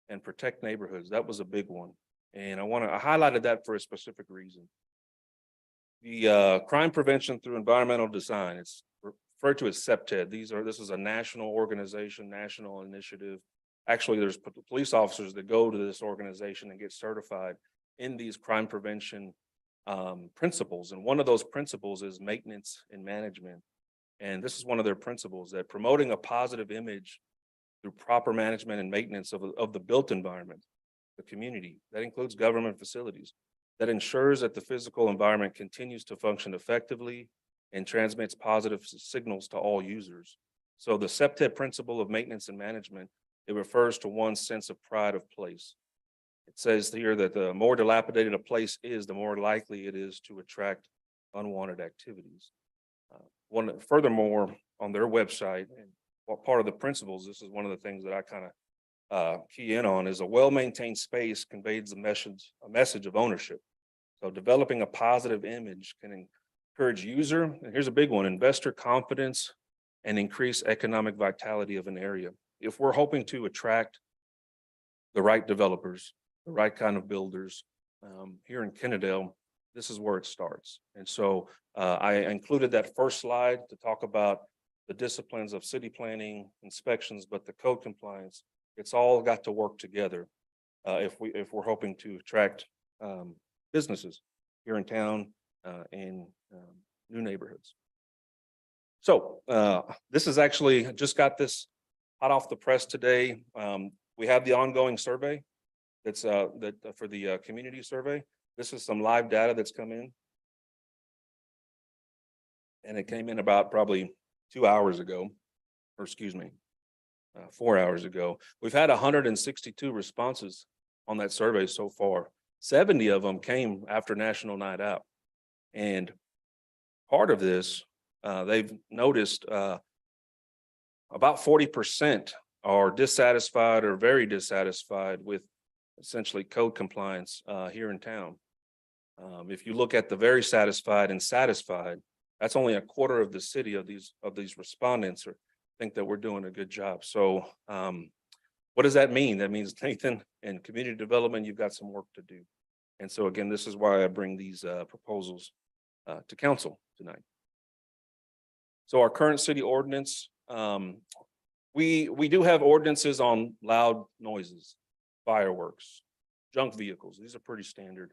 and protect neighborhoods. That was a big one. And I highlighted that for a specific reason. The crime prevention through environmental design, it's referred to as CPTED. This is a national organization, national initiative. Actually, there's police officers that go to this organization and get certified in these crime prevention principles. And one of those principles is maintenance and management. And this is one of their principles, that promoting a positive image through proper management and maintenance of the built environment, the community, that includes government facilities, that ensures that the physical environment continues to function effectively and transmits positive signals to all users. So the CPTED principle of maintenance and management, it refers to one's sense of pride of place. It says here that the more dilapidated a place is, the more likely it is to attract unwanted activities. Furthermore, on their website, and what part of the principles, this is one of the things that I kind of key in on, is a well-maintained space conveys a message of ownership. So developing a positive image can encourage user, and here's a big one, investor confidence and increase economic vitality of an area. If we're hoping to attract the right developers, the right kind of builders here in Kennedale, this is where it starts. And so I included that first slide to talk about the disciplines of city planning, inspections, but the code compliance, it's all got to work together if we're hoping to attract businesses here in town and new neighborhoods. So this is actually just got this hot off the press today. We have the ongoing survey that's for the community survey. This is some live data that's come in. And it came in about probably 2 hours ago, or excuse me, 4 hours ago. We've had 162 responses on that survey so far. 70 of them came after National Night Out. And part of this, they've noticed about 40% are dissatisfied or very dissatisfied with essentially code compliance here in town. If you look at the very satisfied and satisfied, that's only a quarter of the city of these respondents think that we're doing a good job. So what does that mean? That means, Nathan, in community development, you've got some work to do. And so again, this is why I bring these proposals to council tonight. So our current city ordinance, we do have ordinances on loud noises, fireworks, junk vehicles. These are pretty standard.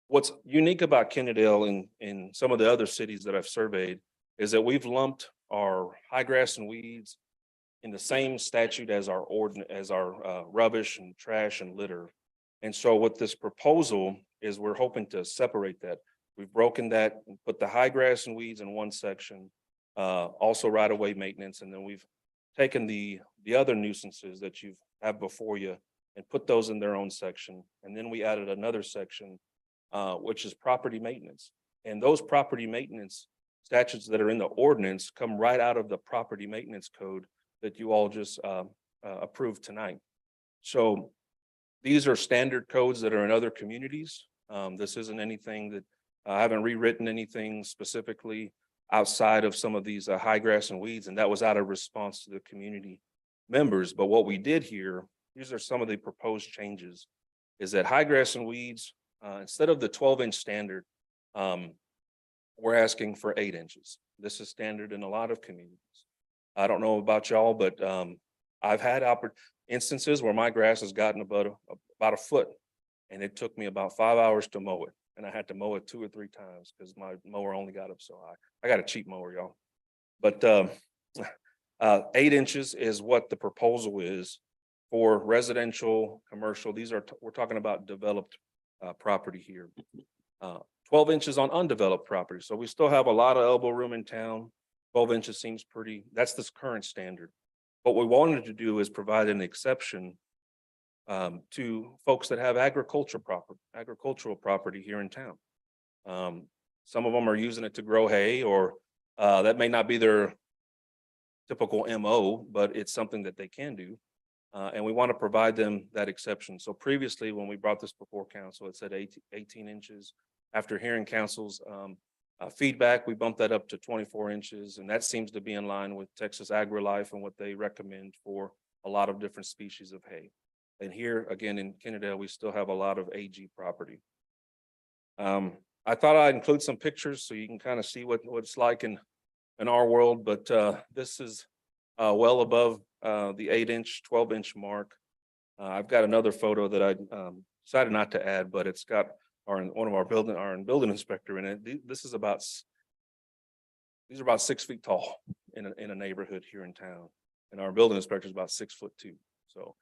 What's unique about Kennedale in some of the other cities that I've surveyed is that we've lumped our high grass and weeds in the same statute as our rubbish and trash and litter. And so with this proposal is we're hoping to separate that. We've broken that and put the high grass and weeds in one section, also right of way maintenance. And then we've taken the other nuisances that you have before you and put those in their own section. And then we added another section, which is property maintenance. And those property maintenance statutes that are in the ordinance come right out of the property maintenance code that you all just approved tonight. So these are standard codes that are in other communities. This isn't anything that I haven't rewritten anything specifically outside of some of these high grass and weeds, and that was out of response to the community members. But what we did here, these are some of the proposed changes, is that high grass and weeds, instead of the 12-inch standard, we're asking for 8 inches. This is standard in a lot of communities. I don't know about y'all, but I've had instances where my grass has gotten about a foot, and it took me about 5 hours to mow it. And I had to mow it 2 or 3 times because my mower only got up so high. I got a cheap mower, y'all. But 8 inches is what the proposal is for residential, commercial. We're talking about developed property here. 12 inches on undeveloped property. So we still have a lot of elbow room in town. 12 inches seems pretty, that's this current standard. What we wanted to do is provide an exception to folks that have agricultural property here in town. Some of them are using it to grow hay, or that may not be their typical MO, but it's something that they can do. And we want to provide them that exception. So previously, when we brought this before council, it said 18 inches. After hearing council's feedback, we bumped that up to 24 inches, and that seems to be in line with Texas AgriLife and what they recommend for a lot of different species of hay. And here, again, in Kennedale, we still have a lot of AG property. I thought I'd include some pictures so you can kind of see what it's like in our world, but this is well above the 8-inch, 12-inch mark. I've got another photo that I decided not to add, but it's got one of our building inspector in it. These are about 6 feet tall in a neighborhood here in town, and our building inspector is about 6'2". So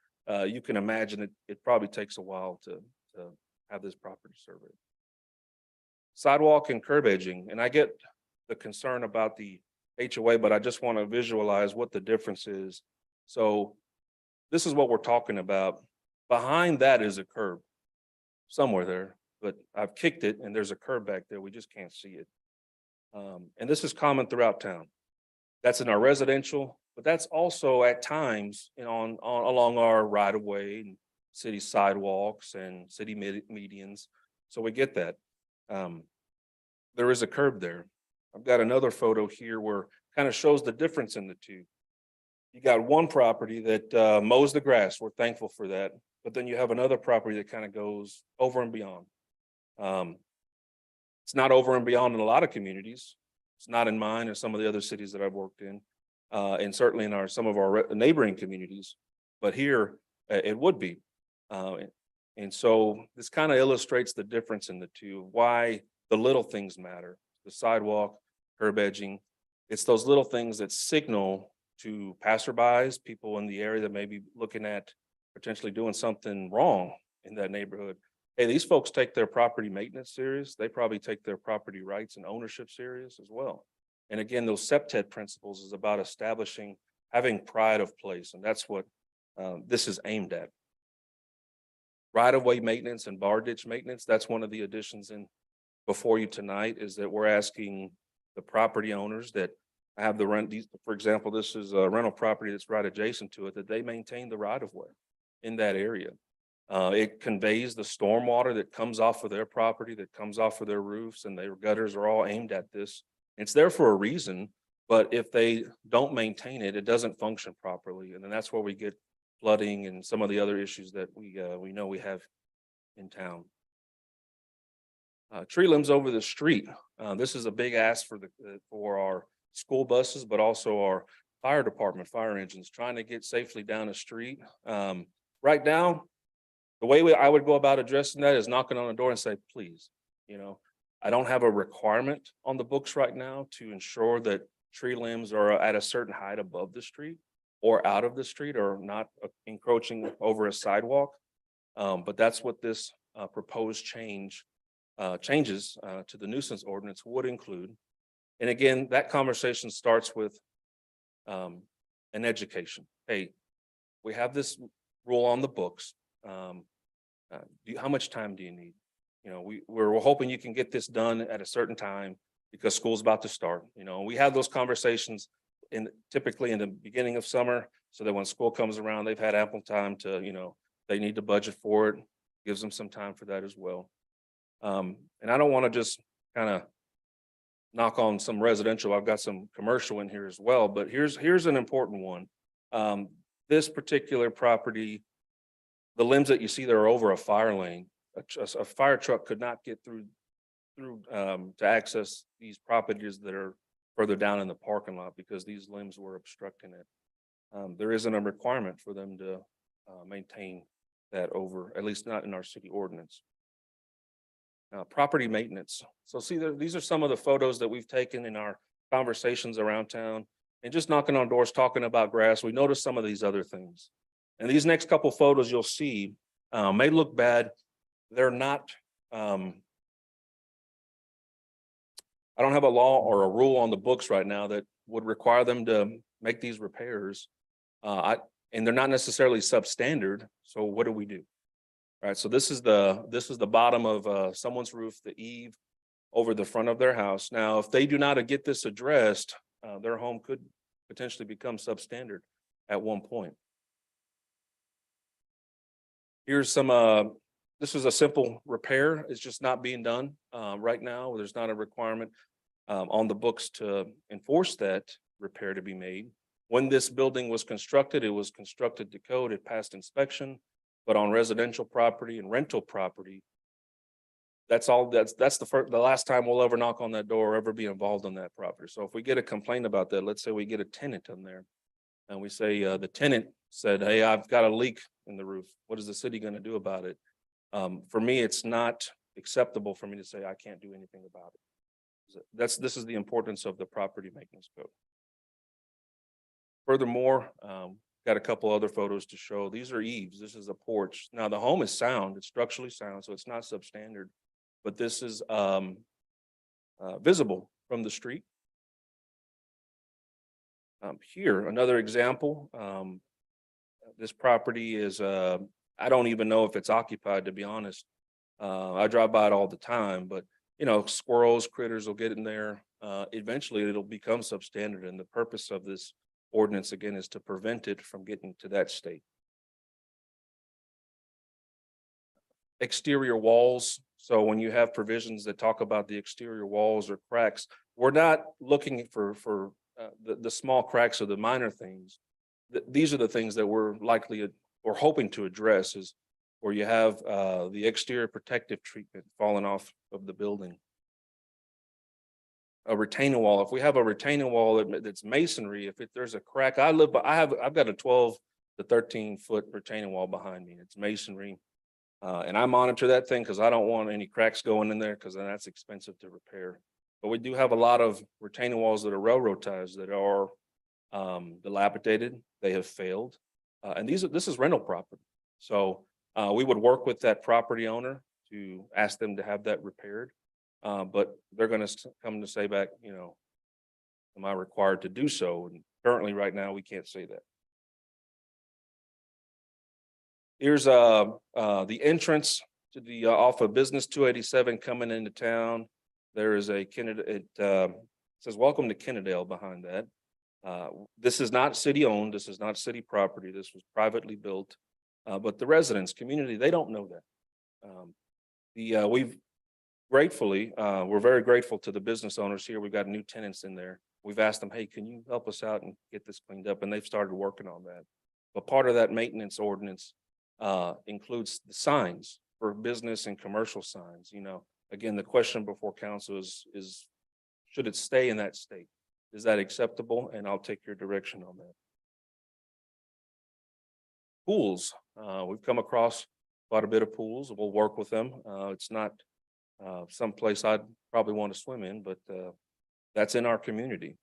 you can imagine it probably takes a while to have this property surveyed. Sidewalk and curb edging, and I get the concern about the HOA, but I just want to visualize what the difference is. So this is what we're talking about. Behind that is a curb somewhere there, but I've kicked it and there's a curb back there. We just can't see it. And this is common throughout town. That's in our residential, but that's also at times along our right of way and city sidewalks and city medians. So we get that. There is a curb there. I've got another photo here where kind of shows the difference in the two. You got one property that mows the grass. We're thankful for that. But then you have another property that kind of goes over and beyond. It's not over and beyond in a lot of communities. It's not in mine or some of the other cities that I've worked in, and certainly in some of our neighboring communities. But here it would be. And so this kind of illustrates the difference in the two, why the little things matter. The sidewalk, curb edging. It's those little things that signal to passerbys, people in the area that may be looking at potentially doing something wrong in that neighborhood. Hey, these folks take their property maintenance serious. They probably take their property rights and ownership serious as well. And again, those SEPTED principles is about establishing, having pride of place. And that's what this is aimed at. Right-of-way maintenance and bar ditch maintenance. That's one of the additions in before you tonight, is that we're asking the property owners that have the rent. For example, this is a rental property that's right adjacent to it, that they maintain the right-of-way in that area. It conveys the stormwater that comes off of their property, that comes off of their roofs, and their gutters are all aimed at this. It's there for a reason, but if they don't maintain it, it doesn't function properly. And then that's where we get flooding and some of the other issues that we know we have in town. Tree limbs over the street. This is a big ask for our school buses, but also our fire department, fire engines, trying to get safely down the street. Right now, the way I would go about addressing that is knocking on the door and say, please, you know, I don't have a requirement on the books right now to ensure that tree limbs are at a certain height above the street or out of the street or not encroaching over a sidewalk. But that's what this proposed changes to the nuisance ordinance would include. And again, that conversation starts with an education. Hey, we have this rule on the books. How much time do you need? You know, we're hoping you can get this done at a certain time because school's about to start. You know, we have those conversations typically in the beginning of summer, so that when school comes around, they've had ample time to, you know, they need to budget for it, gives them some time for that as well. And I don't want to just kind of knock on some residential. I've got some commercial in here as well, but here's an important one. This particular property, the limbs that you see there are over a fire lane. A fire truck could not get through to access these properties that are further down in the parking lot because these limbs were obstructing it. There isn't a requirement for them to maintain that over, at least not in our city ordinance. Property maintenance. So see, these are some of the photos that we've taken in our conversations around town and just knocking on doors, talking about grass. We noticed some of these other things. And these next couple photos you'll see may look bad. They're not, I don't have a law or a rule on the books right now that would require them to make these repairs. And they're not necessarily substandard. So what do we do? All right, so this is the bottom of someone's roof, the eave over the front of their house. Now, if they do not get this addressed, their home could potentially become substandard at one point. Here's some, this is a simple repair. It's just not being done right now. There's not a requirement on the books to enforce that repair to be made. When this building was constructed, it was constructed to code, it passed inspection, but on residential property and rental property, that's the last time we'll ever knock on that door or ever be involved on that property. So if we get a complaint about that, let's say we get a tenant in there and we say the tenant said, hey, I've got a leak in the roof. What is the city going to do about it? For me, it's not acceptable for me to say I can't do anything about it. This is the importance of the property maintenance code. Furthermore, got a couple other photos to show. These are eaves. This is a porch. Now the home is sound. It's structurally sound, so it's not substandard, but this is visible from the street. Here, another example. This property is, I don't even know if it's occupied, to be honest. I drive by it all the time, but you know, squirrels, critters will get in there. Eventually it'll become substandard, and the purpose of this ordinance again is to prevent it from getting to that state. Exterior walls. So when you have provisions that talk about the exterior walls or cracks, we're not looking for the small cracks or the minor things. These are the things that we're likely or hoping to address, is where you have the exterior protective treatment falling off of the building. A retaining wall. If we have a retaining wall that's masonry, if there's a crack, I've got a 12 to 13 foot retaining wall behind me. It's masonry. And I monitor that thing because I don't want any cracks going in there, because then that's expensive to repair. But we do have a lot of retaining walls that are railroad ties that are dilapidated. They have failed. And this is rental property. So we would work with that property owner to ask them to have that repaired. But they're going to come to say back, you know, am I required to do so? And currently right now, we can't say that. Here's the entrance to the off of Business 287 coming into town. There is a it says welcome to Kennedale behind that. This is not city owned. This is not city property. This was privately built. But the residents, community, they don't know that. We're very grateful to the business owners here. We've got new tenants in there. We've asked them, hey, can you help us out and get this cleaned up? And they've started working on that. But part of that maintenance ordinance includes the signs for business and commercial signs. You know, again, the question before council is should it stay in that state? Is that acceptable? And I'll take your direction on that. Pools, we've come across quite a bit of pools. We'll work with them. It's not someplace I'd probably want to swim in, but that's in our community.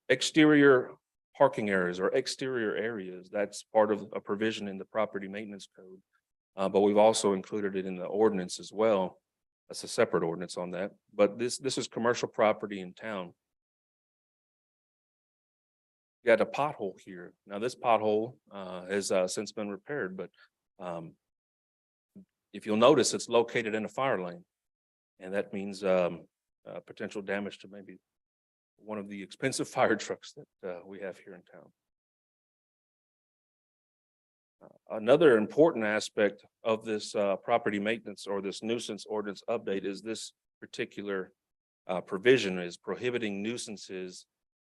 Exterior parking areas or exterior areas, that's part of a provision in the property maintenance code. But we've also included it in the ordinance as well. That's a separate ordinance on that, but this is commercial property in town. Got a pothole here. Now, this pothole has since been repaired, but if you'll notice, it's located in a fire lane. And that means potential damage to maybe one of the expensive fire trucks that we have here in town. Another important aspect of this property maintenance or this nuisance ordinance update is this particular provision is prohibiting nuisances.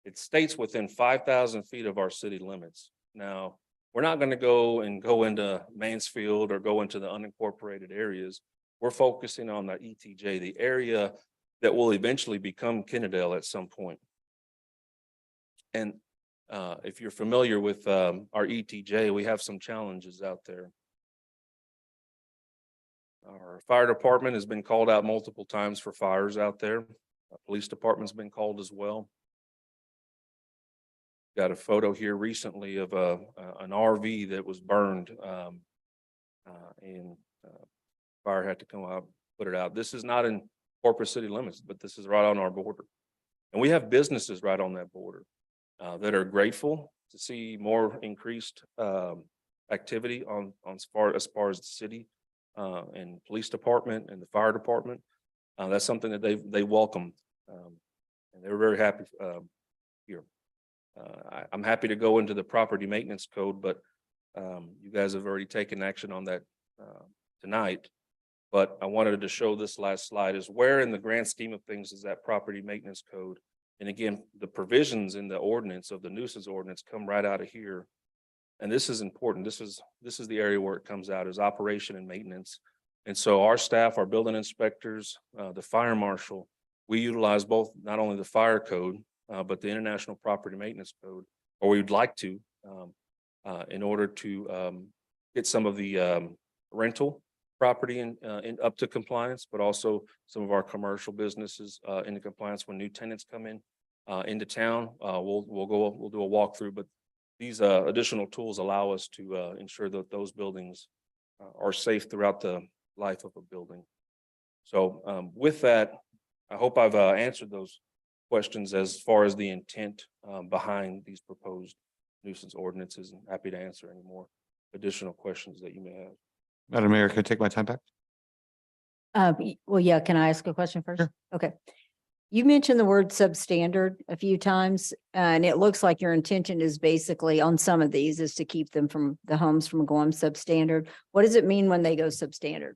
It states within 5,000 feet of our city limits. Now, we're not going to go into Mansfield or go into the unincorporated areas. We're focusing on the ETJ, the area that will eventually become Kennedale at some point. And if you're familiar with our ETJ, we have some challenges out there. Our fire department has been called out multiple times for fires out there. Our police department's been called as well. Got a photo here recently of an RV that was burned and fire had to come out, put it out. This is not in Corpus City limits, but this is right on our border. And we have businesses right on that border that are grateful to see more increased activity as far as the city and police department and the fire department. That's something that they welcome and they were very happy here. I'm happy to go into the property maintenance code, but you guys have already taken action on that tonight. But I wanted to show this last slide is where in the grand scheme of things is that property maintenance code. And again, the provisions in the ordinance of the nuisance ordinance come right out of here. And this is important. This is the area where it comes out is operation and maintenance. And so our staff, our building inspectors, the fire marshal, we utilize both not only the fire code, but the International Property Maintenance Code, or we would like to, in order to get some of the rental property in up to compliance, but also some of our commercial businesses into compliance when new tenants come in into town. We'll do a walkthrough, but these additional tools allow us to ensure that those buildings are safe throughout the life of a building. So with that, I hope I've answered those questions as far as the intent behind these proposed nuisance ordinances, and happy to answer any more additional questions that you may have. Madam Mayor, can I take my time back? Well, yeah, can I ask a question first? Sure. Okay. You mentioned the word substandard a few times, and it looks like your intention is basically on some of these is to keep them from the homes from going substandard. What does it mean when they go substandard?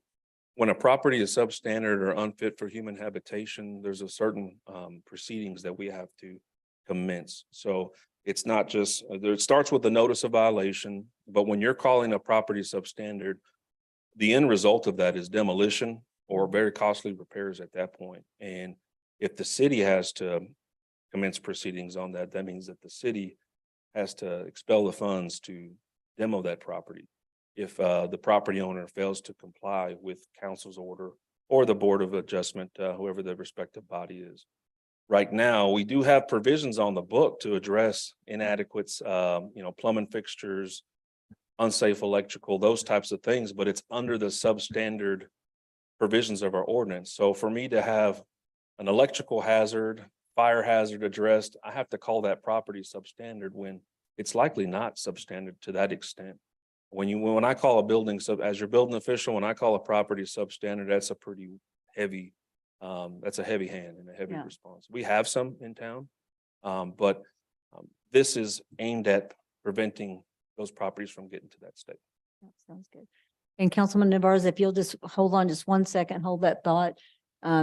When a property is substandard or unfit for human habitation, there's a certain proceedings that we have to commence. So it's not just, it starts with the notice of violation, but when you're calling a property substandard, the end result of that is demolition or very costly repairs at that point. And if the city has to commence proceedings on that, that means that the city has to expel the funds to demo that property. If the property owner fails to comply with council's order or the Board of Adjustment, whoever the respective body is. Right now, we do have provisions on the book to address inadequates, plumbing fixtures, unsafe electrical, those types of things, but it's under the substandard provisions of our ordinance. So for me to have an electrical hazard, fire hazard addressed, I have to call that property substandard when it's likely not substandard to that extent. When I call a building as your building official, when I call a property substandard, that's a pretty heavy, that's a heavy hand and a heavy response. We have some in town, but this is aimed at preventing those properties from getting to that state. That sounds good. And Councilman Navarro, if you'll just hold on just 1 second, hold that thought.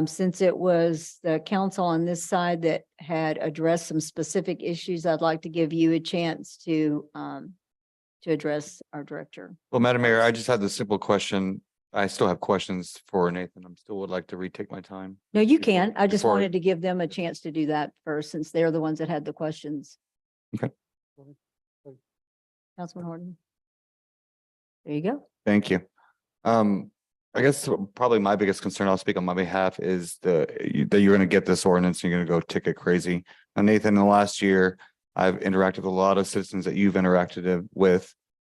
Since it was the council on this side that had addressed some specific issues, I'd like to give you a chance to address our director. Well, Madam Mayor, I just had the simple question. I still have questions for Nathan. I'm still would like to retake my time. No, you Before- can. I just before I- wanted to give them a chance to do that first, since they're the ones that had the questions. Okay. Councilman Horton. There you go. Thank you. I guess probably my biggest concern, I'll speak on my behalf, is that you're gonna get this ordinance, and you're gonna go ticket crazy. Now, Nathan, in the last year, I've interacted with a lot of citizens that you've interacted with.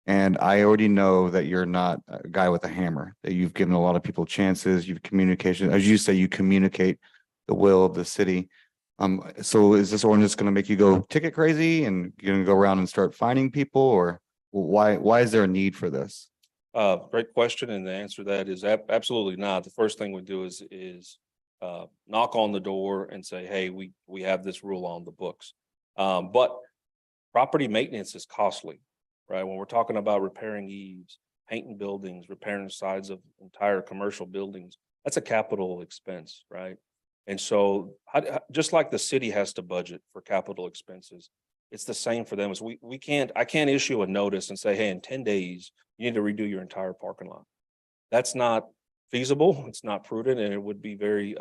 And I already know that you're not a guy with a hammer, that you've given a lot of people chances, you've communication, as you say, you communicate the will of the city. So is this ordinance gonna make you go ticket crazy and you're gonna go around and start finding people, or why is there a need for this? Great question, and the answer to that is absolutely not. The first thing we do is knock on the door and say, hey, we have this rule on the books. But property maintenance is costly, right? When we're talking about repairing eaves, painting buildings, repairing sides of entire commercial buildings, that's a capital expense, right? And so just like the city has to budget for capital expenses, it's the same for them. As I can't issue a notice and say, hey, in 10 days, you need to redo your entire parking lot. That's not feasible. It's not prudent, and it would be very,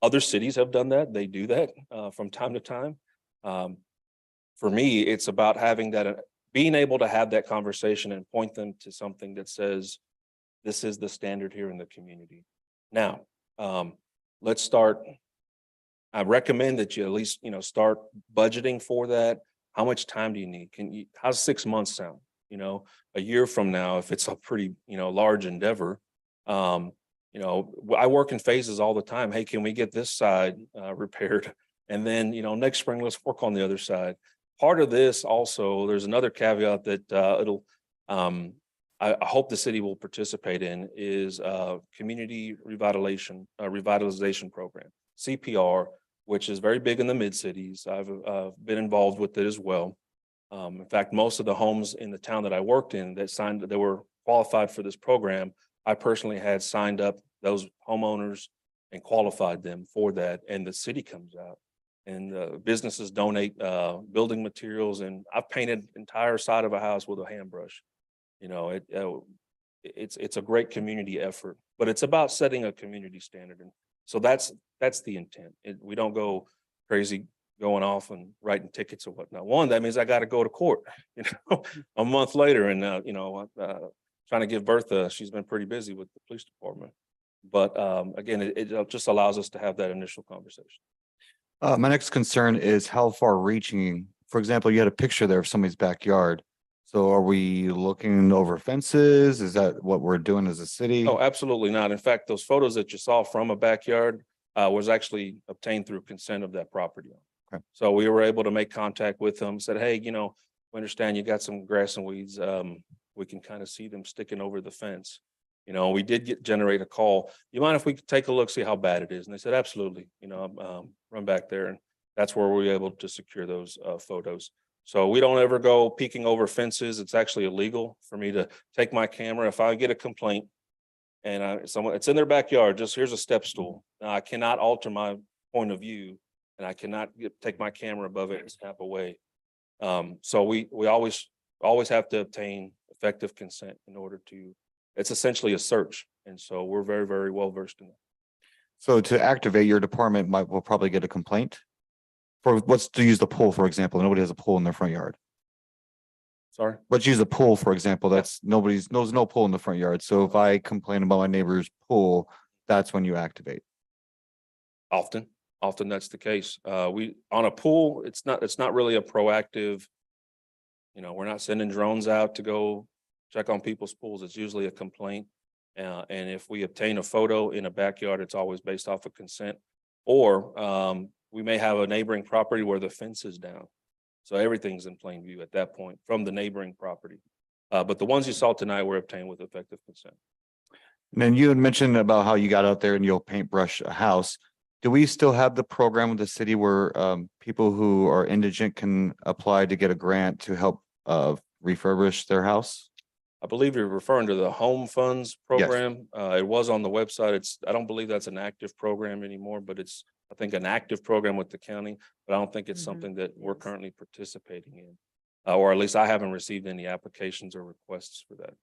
other cities have done that. They do that from time to time. For me, it's about having that, being able to have that conversation and point them to something that says, this is the standard here in the community. Now, let's start. I recommend that you at least, start budgeting for that. How much time do you need? How's 6 months sound? A year from now, if it's a pretty, large endeavor, I work in phases all the time. Hey, can we get this side repaired? And then, next spring, let's work on the other side. Part of this also, there's another caveat that I hope the city will participate in is community revitalization program, CPR, which is very big in the mid-cities. I've been involved with it as well. In fact, most of the homes in the town that I worked in that were qualified for this program, I personally had signed up those homeowners and qualified them for that. And the city comes out and businesses donate building materials. And I've painted entire side of a house with a hand brush. It's a great community effort, but it's about setting a community standard. And so that's the intent. We don't go crazy going off and writing tickets or whatnot. One, that means I got to go to court, a month later, and trying to give Bertha, she's been pretty busy with the police department. But again, it just allows us to have that initial conversation. My next concern is how far reaching, for example, you had a picture there of somebody's backyard. So are we looking over fences? Is that what we're doing as a city? Oh, absolutely not. In fact, those photos that you saw from a backyard was actually obtained through consent of that property owner. Okay. So we were able to make contact with them, said, hey, we understand you got some grass and weeds. We can kind of see them sticking over the fence. We did generate a call. You mind if we could take a look, see how bad it is? And they said, absolutely, run back there. And that's where we were able to secure those photos. So we don't ever go peeking over fences. It's actually illegal for me to take my camera. If I get a complaint and it's in their backyard, just here's a step stool. Now I cannot alter my point of view and I cannot take my camera above it and snap away. So we always have to obtain effective consent in order to, it's essentially a search. And so we're very, very well versed in that. So to activate, your department will probably get a complaint. Let's use the pool, for example. Nobody has a pool in their front yard. Sorry? Let's use a pool, for example. There's no pool in the front yard. So if I complain about my neighbor's pool, that's when you activate. Often that's the case. On a pool, it's not really a proactive, we're not sending drones out to go check on people's pools. It's usually a complaint. And if we obtain a photo in a backyard, it's always based off of consent. Or we may have a neighboring property where the fence is down. So everything's in plain view at that point from the neighboring property. But the ones you saw tonight were obtained with effective consent. And then you had mentioned about how you got out there and you'll paintbrush a house. Do we still have the program with the city where people who are indigent can apply to get a grant to help refurbish their house? I believe you're referring to the Home Funds Yes. program. It was on the website. I don't believe that's an active program anymore, but it's, I think, an active program with the county, but I don't think it's Mhm. something that we're Yes. currently participating in. Or at least I haven't received any applications or requests for that.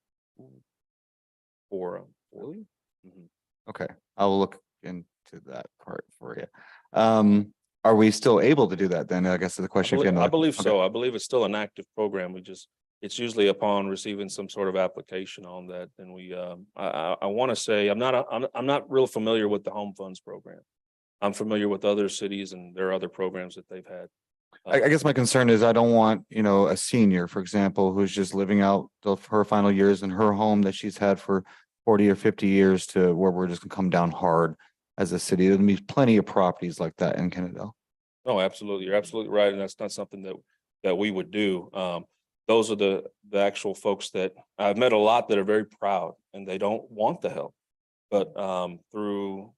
For poorly. Mhm. Okay, I will look into that part for you. Are we still able to do that then? I guess is the question. if you had I another- believe okay. so. I believe it's still an active program. It's usually upon receiving some sort of application on that. Then I want to say, I'm not real familiar with the home funds program. I'm familiar with other cities and there are other programs that they've had. I guess my concern is I don't want, a senior, for example, who's just living out her final years in her home that she's had for 40 or 50 years to where we're just gonna come down hard as a city. There'll be plenty of properties like that in Kennedale. No, absolutely. You're absolutely right. And that's not something that we would do. Those are the actual folks that I've met a lot that are very proud and they don't want the help. But through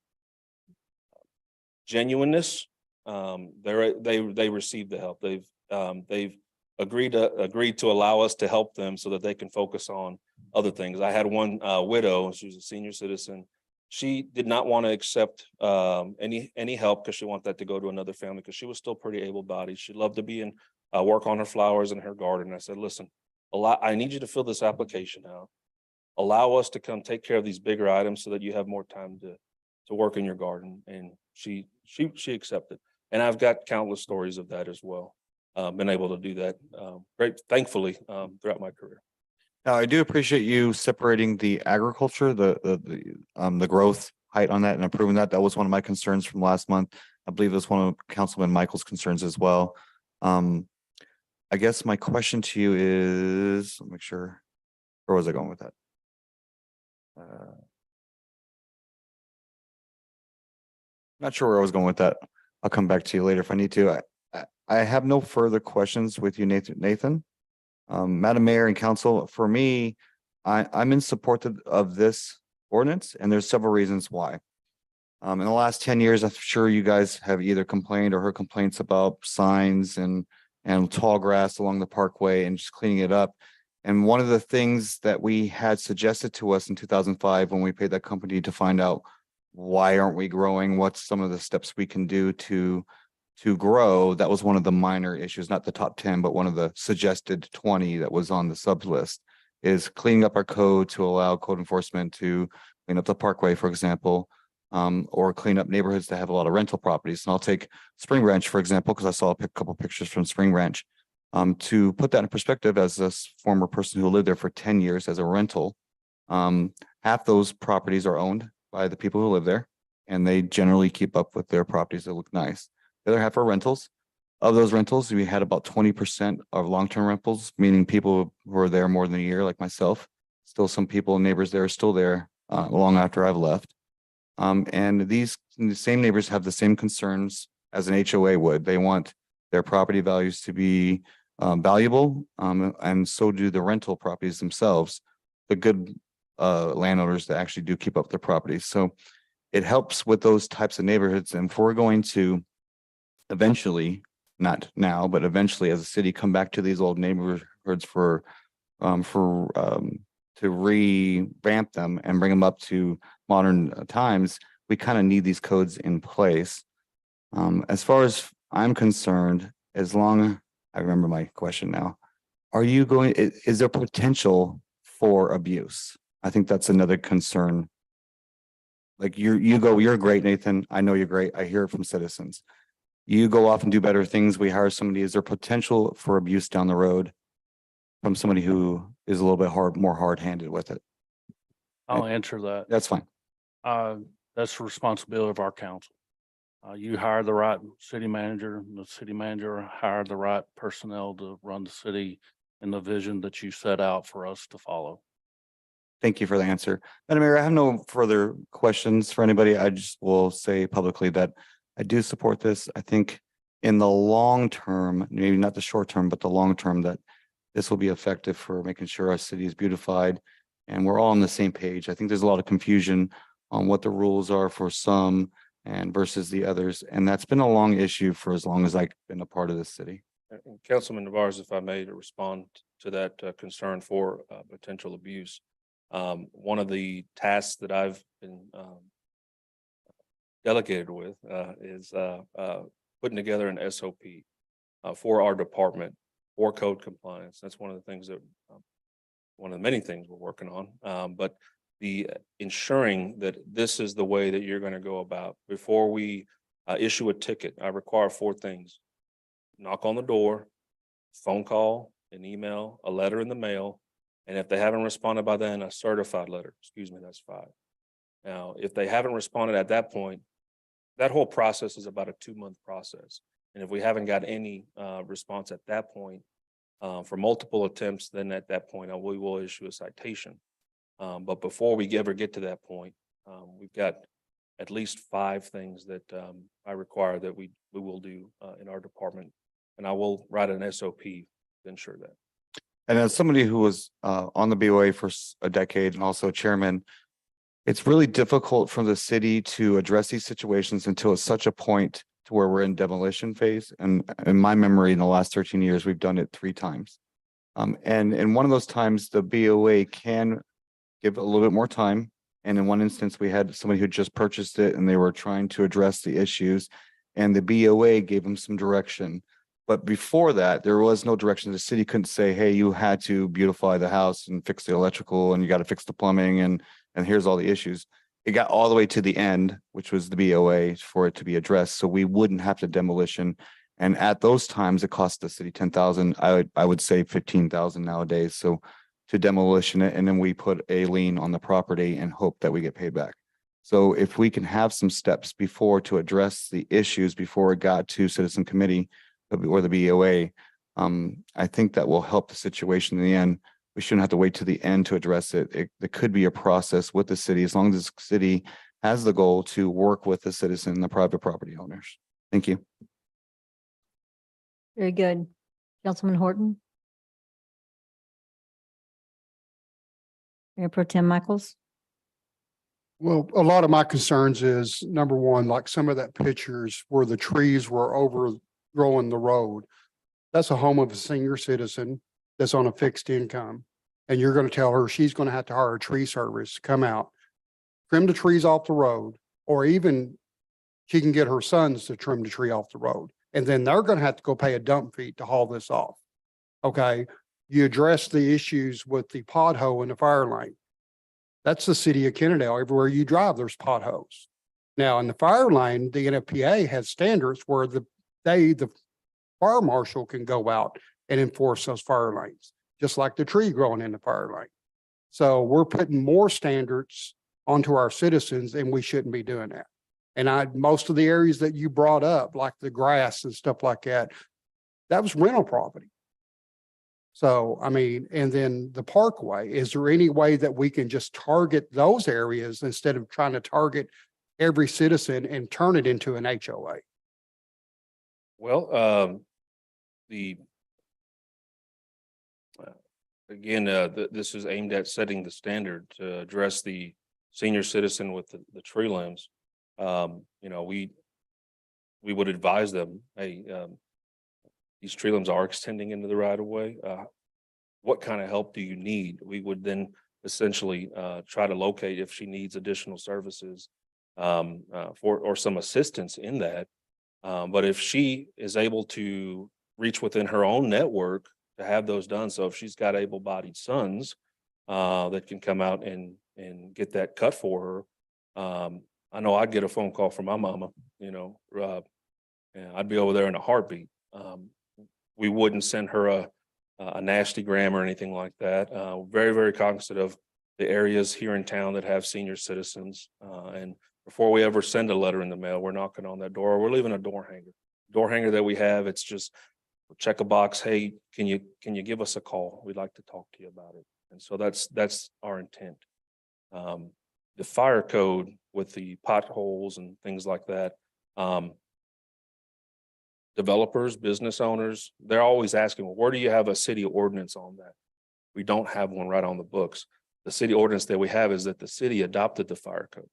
genuineness, they receive the help. They've agreed to allow us to help them so that they can focus on other things. I had one widow, she was a senior citizen. She did not want to accept any help because she wanted that to go to another family because she was still pretty able-bodied. She loved to be in work on her flowers in her garden. I said, listen, I need you to fill this application out. Allow us to come take care of these bigger items so that you have more time to work in your garden. And she accepted. And I've got countless stories of that as well. Been able to do that great, thankfully, throughout my career. Now, I do appreciate you separating the agriculture, the growth height on that and improving that. That was one of my concerns from last month. I believe it was one of Councilman Michael's concerns as well. I guess my question to you is, let me make sure, where was I going with that? Not sure where I was going with that. I'll come back to you later if I need to. I have no further questions with you, Nathan. Madam Mayor and Council, for me, I'm in support of this ordinance, and there's several reasons why. In the last 10 years, I'm sure you guys have either complained or heard complaints about signs and tall grass along the parkway and just cleaning it up. And one of the things that we had suggested to us in 2005 when we paid that company to find out why aren't we growing, what's some of the steps we can do to grow, that was one of the minor issues, not the top 10, but one of the suggested 20 that was on the sub list, is cleaning up our code to allow code enforcement to clean up the parkway, for example, or clean up neighborhoods that have a lot of rental properties. And I'll take Spring Ranch, for example, because I saw a couple pictures from Spring Ranch. To put that in perspective, as a former person who lived there for 10 years as a rental, half those properties are owned by the people who live there, and they generally keep up with their properties that look nice. The other half are rentals. Of those rentals, we had about 20% of long-term rentals, meaning people who are there more than a year, like myself. Still some people, neighbors there are still there long after I've left. And the same neighbors have the same concerns as an HOA would. They want their property values to be valuable, and so do the rental properties themselves, the good landowners that actually do keep up their properties. So it helps with those types of neighborhoods. And if we're going to eventually, not now, but eventually as a city, come back to these old neighborhoods to revamp them and bring them up to modern times, we kind of need these codes in place. As far as I'm concerned, I remember my question now. Is there potential for abuse? I think that's another concern. Like you're great, Nathan. I know you're great. I hear it from citizens. You go off and do better things. We hire somebody. Is there potential for abuse down the road from somebody who is a little bit more hard-handed with it? I'll answer that. That's fine. That's the responsibility of our council. You hire the right city manager, and the city manager hired the right personnel to run the city in the vision that you set out for us to follow. Thank you for the answer. Madam Mayor, I have no further questions for anybody. I just will say publicly that I do support this. I think in the long term, maybe not the short term, but the long term, that this will be effective for making sure our city is beautified and we're all on the same page. I think there's a lot of confusion on what the rules are for some and versus the others. And that's been a long issue for as long as I've been a part of this city. Councilman Navarez, if I may, to respond to that concern for potential abuse. One of the tasks that I've been delegated with is putting together an SOP for our department for code compliance. That's one of the things that one of the many things we're working on. But the ensuring that this is the way that you're going to go about. Before we issue a ticket, I require 4 things. Knock on the door, phone call, an email, a letter in the mail, and if they haven't responded by then, a certified letter. Excuse me, that's 5. Now, if they haven't responded at that point, that whole process is about a 2-month process. And if we haven't got any response at that point, for multiple attempts, then at that point, we will issue a citation. But before we ever get to that point, we've got at least 5 things that I require that we will do in our department. And I will write an SOP to ensure that. And as somebody who was on the BOA for a decade and also chairman, it's really difficult for the city to address these situations until it's such a point to where we're in demolition phase. And in my memory, in the last 13 years, we've done it 3 times. And in one of those times, the BOA can give a little bit more time. And in one instance, we had somebody who just purchased it and they were trying to address the issues, and the BOA gave them some direction. But before that, there was no direction. The city couldn't say, hey, you had to beautify the house and fix the electrical and you got to fix the plumbing and here's all the issues. It got all the way to the end, which was the BOA, for it to be addressed. So we wouldn't have to demolition. And at those times, it cost the city 10,000. I would say 15,000 nowadays. So to demolition it, and then we put a lien on the property and hope that we get paid back. So if we can have some steps before to address the issues before it got to citizen committee or the BOA, I think that will help the situation in the end. We shouldn't have to wait to the end to address it. There could be a process with the city, as long as the city has the goal to work with the citizen and the private property owners. Thank you. Very good. Councilman Horton. Mayor Pro Tem Michaels. Well, a lot of my concerns is, number one, like some of that pictures where the trees were overgrowing the road. That's a home of a senior citizen that's on a fixed income. And you're going to tell her she's going to have to hire a tree service to come out, trim the trees off the road, or even she can get her sons to trim the tree off the road. And then they're going to have to go pay a dump fee to haul this off. Okay. You address the issues with the pothole in the fire lane. That's the city of Kennedale. Everywhere you drive, there's potholes. Now, in the fire lane, the NFPA has standards where the fire marshal can go out and enforce those fire lanes, just like the tree growing in the fire lane. So we're putting more standards onto our citizens, and we shouldn't be doing that. And most of the areas that you brought up, like the grass and stuff like that, that was rental property. So, I mean, and then the parkway, is there any way that we can just target those areas instead of trying to target every citizen and turn it into an HOA? Well, again, this is aimed at setting the standard to address the senior citizen with the tree limbs. You know, we would advise them, hey, these tree limbs are extending into the right of way. What kind of help do you need? We would then essentially try to locate if she needs additional services or some assistance in that. But if she is able to reach within her own network to have those done, so if she's got able-bodied sons that can come out and get that cut for her, I know I'd get a phone call from my mama, you know, and I'd be over there in a heartbeat. We wouldn't send her a nasty gram or anything like that. Very, very cognizant of the areas here in town that have senior citizens. And before we ever send a letter in the mail, we're knocking on that door. We're leaving a door hanger that we have. It's just check a box. Hey, can you give us a call? We'd like to talk to you about it. And so that's our intent. The fire code with the potholes and things like that. Developers, business owners, they're always asking, well, where do you have a city ordinance on that? We don't have one right on the books. The city ordinance that we have is that the city adopted the fire code.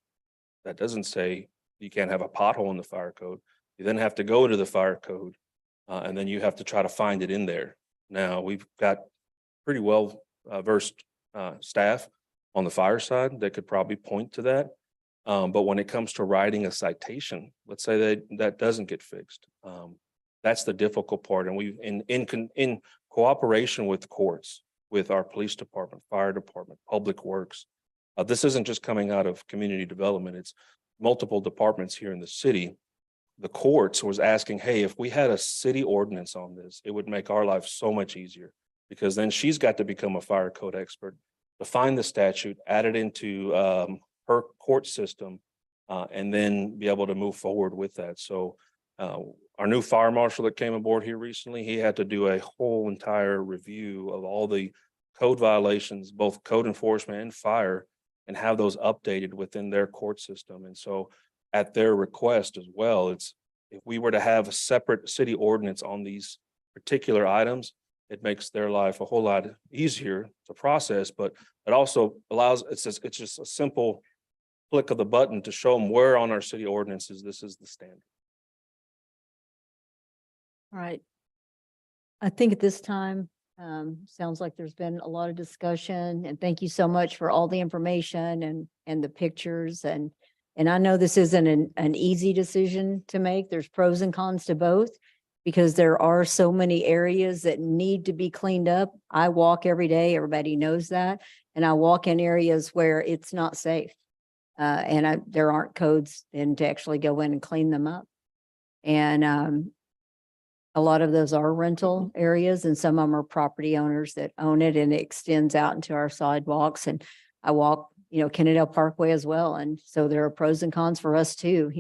That doesn't say you can't have a pothole in the fire code. You then have to go to the fire code and then you have to try to find it in there. Now, we've got pretty well versed staff on the fire side that could probably point to that. But when it comes to writing a citation, let's say that doesn't get fixed. That's the difficult part. And we've in cooperation with the courts, with our police department, fire department, public works, This isn't just coming out of community development, it's multiple departments here in the city. The courts was asking, hey, if we had a city ordinance on this, it would make our life so much easier. Because then she's got to become a fire code expert, define the statute, add it into her court system, and then be able to move forward with that. So our new fire marshal that came aboard here recently, he had to do a whole entire review of all the code violations, both code enforcement and fire, and have those updated within their court system. And so at their request as well, it's, if we were to have a separate city ordinance on these particular items, it makes their life a whole lot easier to process, but it also allows, it's just a simple click of the button to show them where on our city ordinances, this is the standard. All right. I think at this time, sounds like there's been a lot of discussion, and thank you so much for all the information and the pictures, and I know this isn't an easy decision to make. There's pros and cons to both, because there are so many areas that need to be cleaned up. I walk every day, everybody knows that, and I walk in areas where it's not safe. And there aren't codes then to actually go in and clean them up. And a lot of those are rental areas, and some of them are property owners that own it, and it extends out into our sidewalks. And I walk, Kennedale Parkway as well. And so there are pros and cons for us too.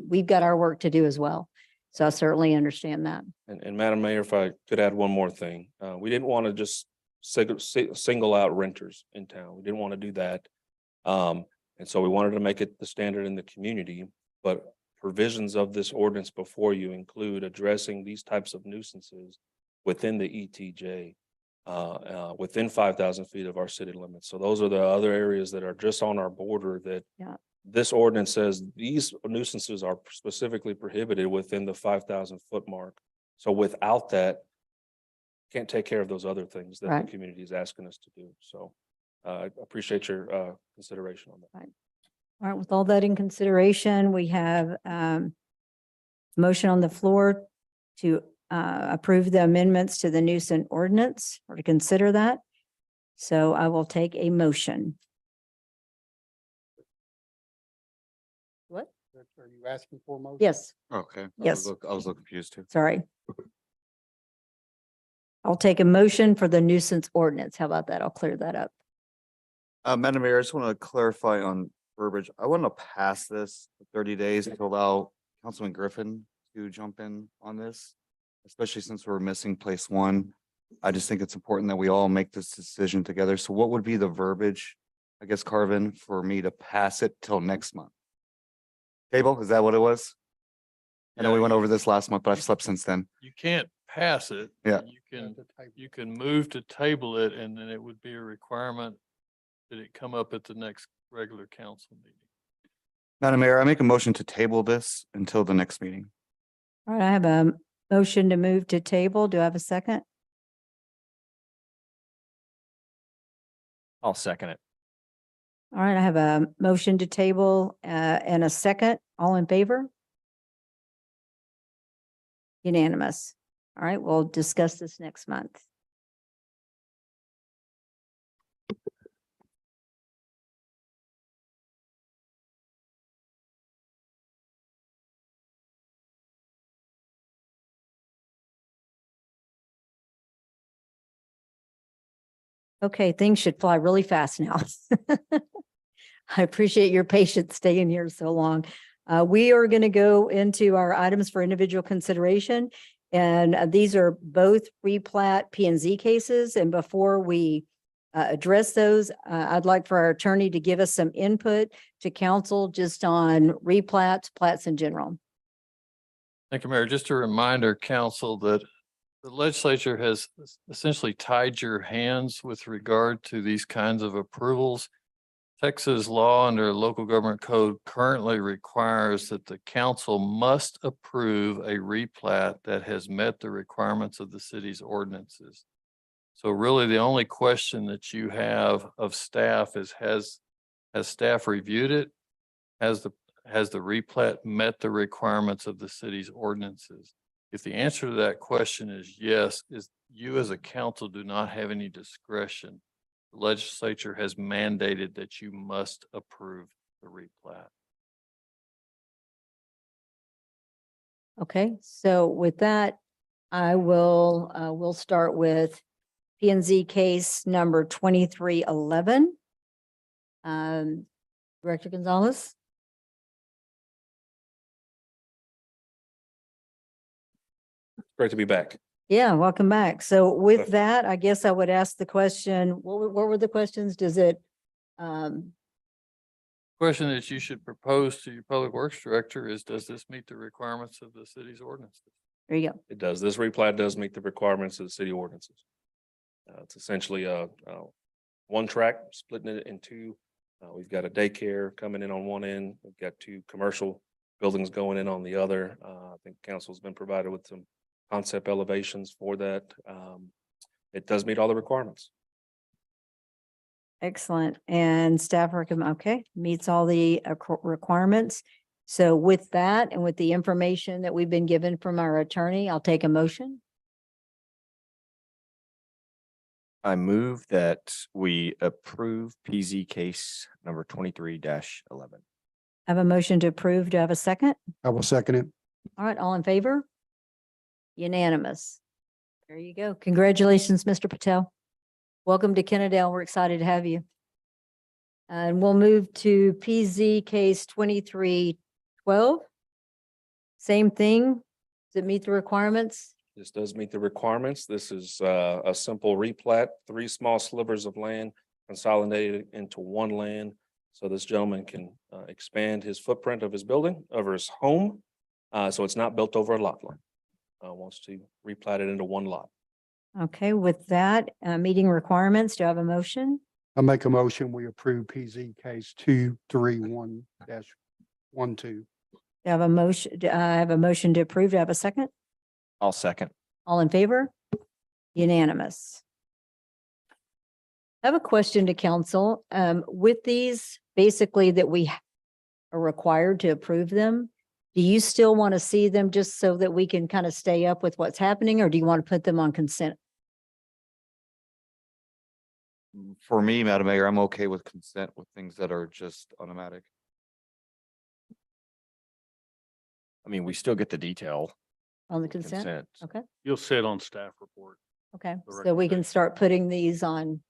We've got our work to do as well. So I certainly understand that. And Madam Mayor, if I could add one more thing, we didn't want to just single out renters in town. We didn't want to do that. And so we wanted to make it the standard in the community, but provisions of this ordinance before you include addressing these types of nuisances within the ETJ, within 5,000 feet of our city limits. So those are the other areas that are just on our border that this ordinance says these nuisances are specifically prohibited within the 5,000 foot mark. So without that, can't take care of those other things that the community is asking us to do. So I appreciate your consideration on that. All right, with all that in consideration, we have motion on the floor to approve the amendments to the nuisance ordinance, or to consider that. So I will take a motion. What? Are you asking for a motion? Yes, Okay. Yes. I was a little confused too. sorry. I'll take a motion for the nuisance ordinance. How about that? I'll clear that up. Madam Mayor, I just want to clarify on verbiage. I want to pass this for 30 days to allow Councilman Griffin to jump in on this, especially since we're missing place one. I just think it's important that we all make this decision together. So what would be the verbiage, I guess, Carvin, for me to pass it till next month? Table, is that what it was? I know we went over this last month, but I've slept since then. You can't pass it. Yeah. You can move to table it, and then it would be a requirement that it come up at the next regular council meeting. Madam Mayor, I make a motion to table this until the next meeting. All right, I have a motion to move to table. Do I have a second? I'll second it. All right, I have a motion to table and a second. All in favor? Unanimous. All right, we'll discuss this next month. Okay, things should fly really fast now. I appreciate your patience staying here so long. We are going to go into our items for individual consideration. And these are both replat P and Z cases. And before we address those, I'd like for our attorney to give us some input to council just on replats, plats in general. Thank you, Mayor. Just a reminder, council, that the legislature has essentially tied your hands with regard to these kinds of approvals. Texas law under local government code currently requires that the council must approve a replat that has met the requirements of the city's ordinances. So really the only question that you have of staff is, has staff reviewed it? Has the replat met the requirements of the city's ordinances? If the answer to that question is yes, is you as a council do not have any discretion the legislature has mandated that you must approve the replat. Okay, so with that, we'll start with P and Z case number 2311. Director Gonzalez? Great to be back. Yeah, welcome back. So with that, I guess I would ask the question, what were the questions? Does it, Question that you should propose to your public works director is, does this meet the requirements of the city's ordinances? there you go. It does. This replat does meet the requirements of the city ordinances. It's essentially one track, splitting it in two. We've got a daycare coming in on one end. We've got two commercial buildings going in on the other. I think council's been provided with some concept elevations for that. It does meet all the requirements. Excellent. And staff recommend, okay, meets all the requirements. So with that and with the information that we've been given from our attorney, I'll take a motion. I move that we approve PZ case number 23-11. I have a motion to approve. Do I have a second? I will second it. All right, all in favor? Unanimous. There you go. Congratulations, Mr. Patel. Welcome to Kennedale. We're excited to have you. And we'll move to PZ case 2312. Same thing. Does it meet the requirements? This does meet the requirements. This is a simple replat, 3 small slivers of land consolidated into one land. So this gentleman can expand his footprint of his building, over his home. So it's not built over a lot line. Wants to replat it into one lot. Okay, with that, meeting requirements, do I have a motion? I make a motion, we approve PZ case 231-12. Do I have a motion? I have a motion to approve. Do I have a second? I'll second. All in favor? Unanimous. I have a question to council. With these, basically that we are required to approve them, do you still want to see them just so that we can kind of stay up with what's happening, or do you want to put them on consent? For me, Madam Mayor, I'm okay with consent with things that are just automatic. I mean, we still get the detail. On the consent? Consent. Okay, You'll sit on staff report. okay. The So we can recommendation. start putting these on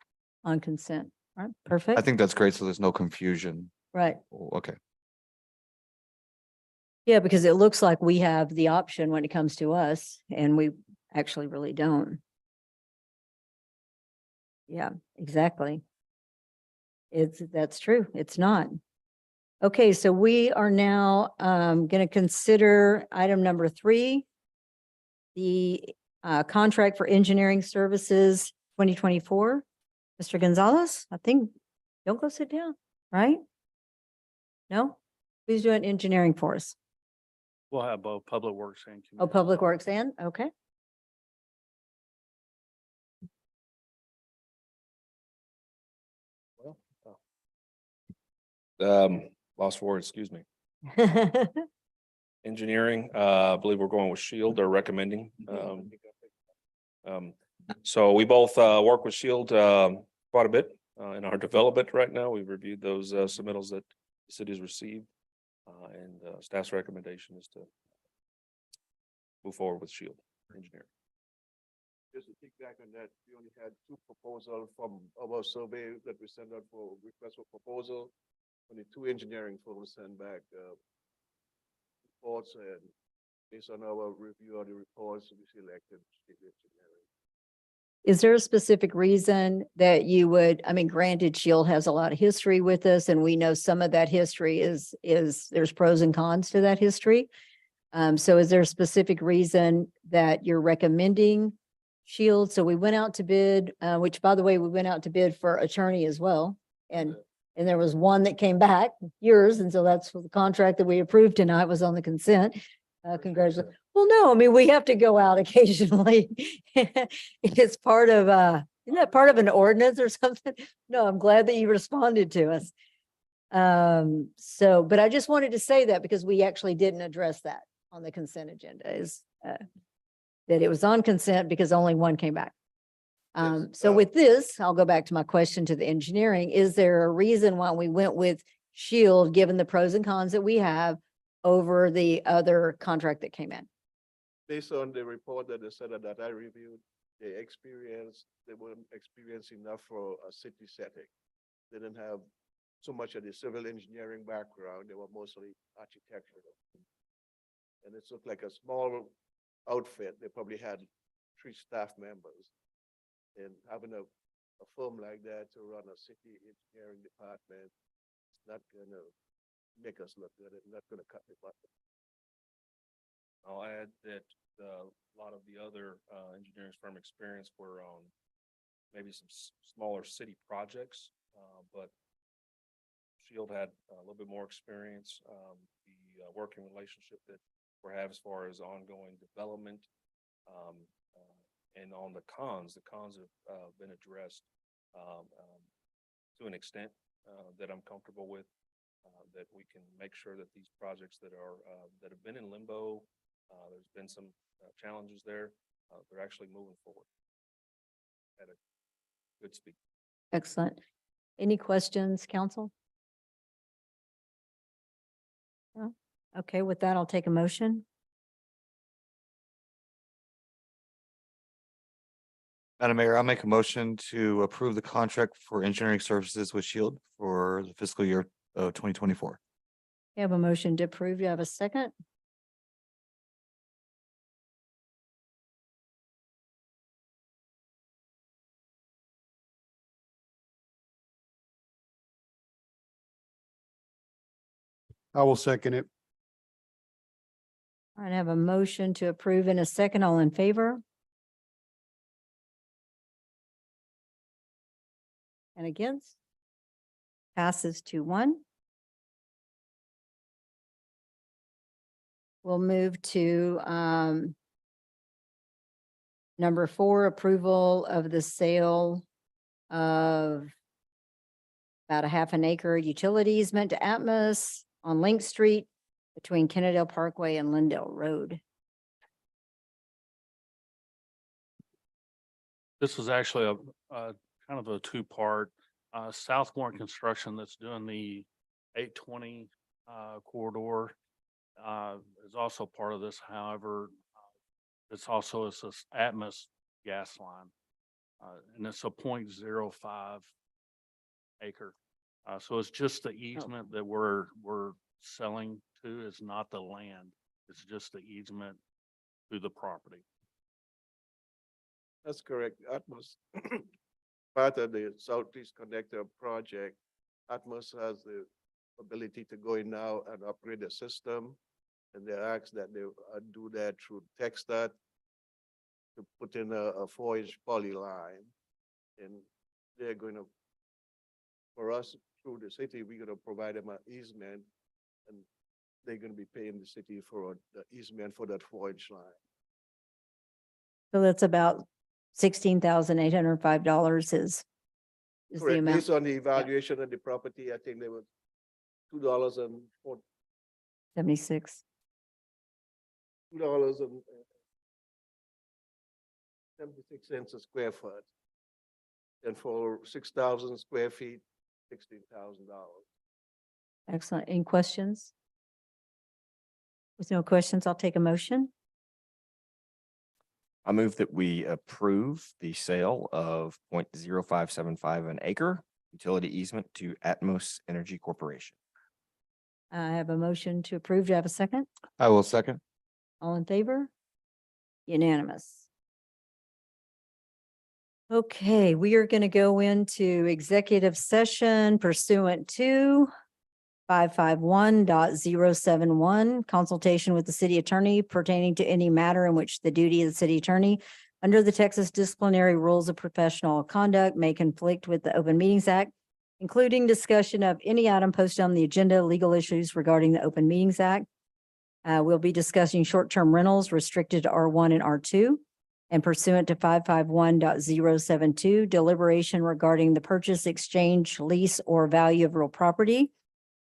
consent. All right, perfect. I think that's great, so there's no confusion. Right. Oh, okay. Yeah, because it looks like we have the option when it comes to us, and we actually really don't. Yeah, exactly. That's true. It's not. Okay, so we are now going to consider item number 3, the contract for engineering services 2024. Mr. Gonzalez, I think, don't go sit down, right? No? Who's doing engineering for us? We'll have both Public Works and. Oh, Community Public Development. Works and, okay. Lost for words, excuse me. Engineering, I believe we're going with Shield. They're recommending. So we both work with Shield quite a bit in our development right now. We've reviewed those submittals that the city's received. And staff's recommendation is to move forward with Shield Engineering. Just to piggyback on that, we only had 2 proposals from our survey that we sent out for request for proposal. Only 2 engineering firms sent back reports, and based on our review of the reports, we selected Shield Engineering. Is there a specific reason that you would, I mean, granted, Shield has a lot of history with us, and we know some of that history is there's pros and cons to that history. So is there a specific reason that you're recommending Shield? So we went out to bid, which, by the way, we went out to bid for attorney as well. And there was one that came back, yours, and so that's the contract that we approved tonight was on the consent. Congratulations. Well, no, I mean, we have to go out occasionally. It's part of, isn't that part of an ordinance or something? No, I'm glad that you responded to us. So, but I just wanted to say that because we actually didn't address that on the consent agenda, is that it was on consent because only one came back. So with this, I'll go back to my question to the engineering. Is there a reason why we went with Shield, given the pros and cons that we have over the other contract that came in? Based on the report that they said that I reviewed, they weren't experienced enough for a city setting. They didn't have so much of the civil engineering background. They were mostly architectural. And it looked like a small outfit. They probably had 3 staff members. And having a firm like that to run a city engineering department, it's not gonna make us look good. It's not gonna cut the budget. I'll add that a lot of the other engineering firm experience were on maybe some smaller city projects, but Shield had a little bit more experience. The working relationship that we have as far as ongoing development. And on the cons have been addressed to an extent that I'm comfortable with, that we can make sure that these projects that are that have been in limbo, there's been some challenges there, they're actually moving forward at a good speed. Excellent. Any questions, council? No? Okay, with that, I'll take a motion. Madam Mayor, I'll make a motion to approve the contract for engineering services with Shield for the fiscal year of 2024. You have a motion to approve. You have a second? I will second it. I have a motion to approve in a second. All in favor? And against? Passes 2-1. We'll move to number 4, approval of the sale of about a half an acre utility easement to Atmos on Link Street between Kennedale Parkway and Lindell Road. This is actually a kind of a 2-part, Southmore Construction that's doing the 820 corridor is also part of this. However, it's also it's this Atmos gas line, and it's a 0.05 acre. So it's just the easement that we're selling to. It's not the land. It's just the easement to the property. That's correct. Atmos, part of the Southeast Connector project, Atmos has the ability to go in now and upgrade the system. And they ask that they do that through TechStat to put in a 4-inch poly line. And they're going to, for us, through the city, we're going to provide them an easement, and they're going to be paying the city for the easement for that 4-inch line. So that's about $16,805 is the Correct. amount. Based on the evaluation of the property, I think there was $2 and $76. $2.76 a square foot. And for 6,000 square feet, $16,000. Excellent. Any questions? With no questions, I'll take a motion. I move that we approve the sale of 0.0575 an acre utility easement to Atmos Energy Corporation. I have a motion to approve. Do you have a second? I will second. All in favor? Unanimous. Okay, we are going to go into executive session pursuant to 551.071, consultation with the city attorney pertaining to any matter in which the duty of the city attorney under the Texas disciplinary rules of professional conduct may conflict with the Open Meetings Act, including discussion of any item posted on the agenda, legal issues regarding the Open Meetings Act. We'll be discussing short-term rentals restricted to R1 and R2. And pursuant to 551.072, deliberation regarding the purchase, exchange, lease, or value of real property,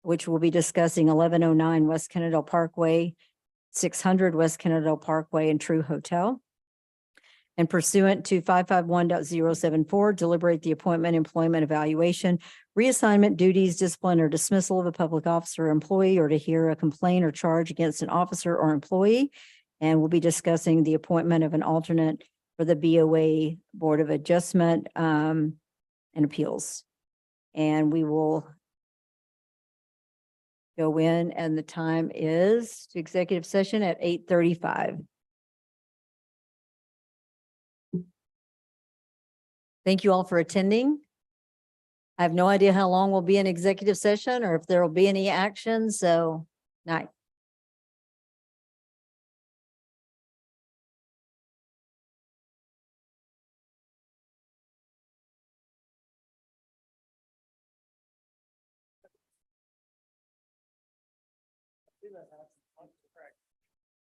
which we'll be discussing 1109 West Kennedale Parkway, 600 West Kennedale Parkway, and True Hotel. and pursuant to 551.074, deliberate the appointment, employment, evaluation, reassignment, duties, discipline, or dismissal of a public officer or employee, or to hear a complaint or charge against an officer or employee. And we'll be discussing the appointment of an alternate for the BOA Board of Adjustment and Appeals. And we will go in, and the time is to executive session at 8:35. Thank you all for attending. I have no idea how long we'll be in executive session or if there will be any action, so night.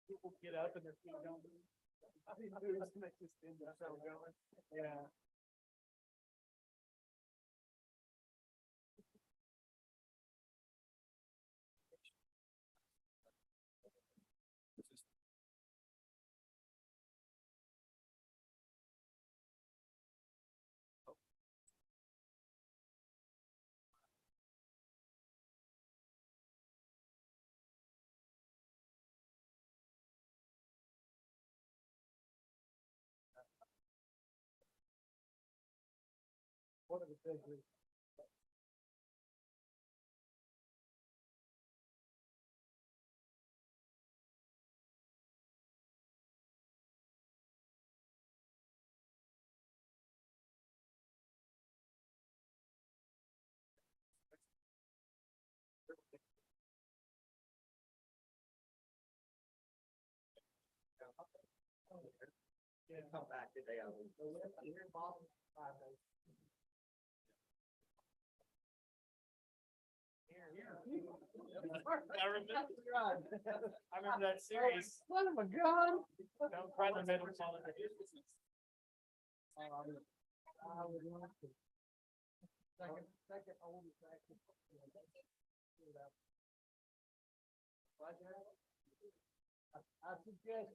People get up and their feet don't move. Yeah. What are the big reasons? Come back today. I remember that series. Son of a gun. Don't cry in the middle of all of it. I would like to. Second oldest actor. I suggest.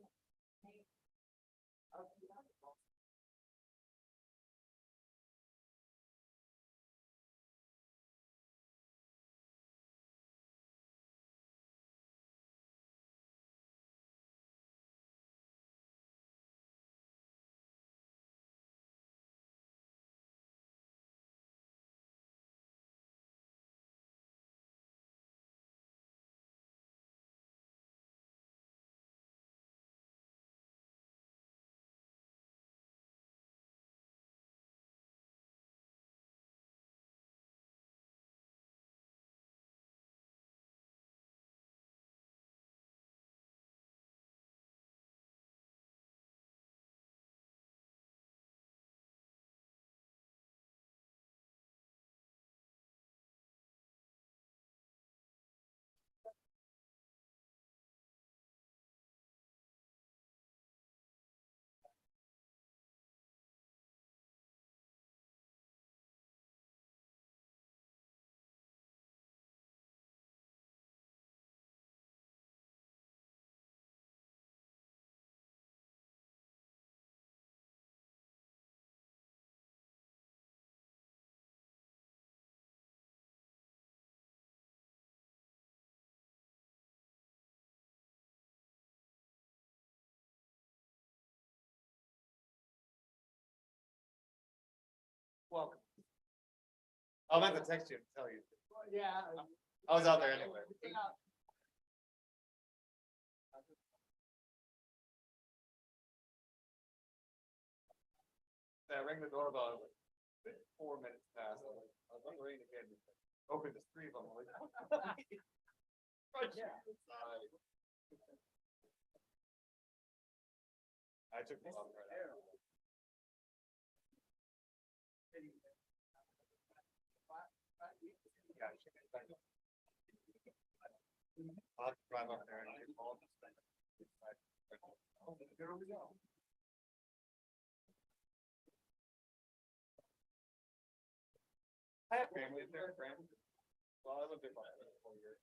Welcome. I meant to text you and tell you. Yeah. I was out there anyway. I rang the doorbell, 4 minutes past. I was like, ringing again. Opened the 3 of them. I'm like, I took the off right out. I'll have to drive up there and get all this thing. Here we go. I have family there, friends. Well, I lived there for 4 years.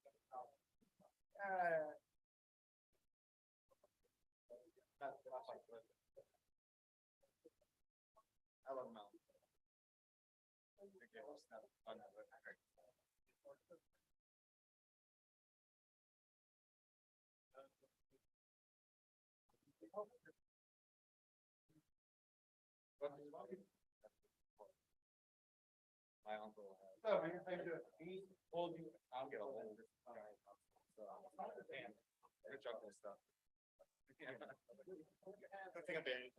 My uncle. I'll get a hold. Good job with stuff. I think I'm very.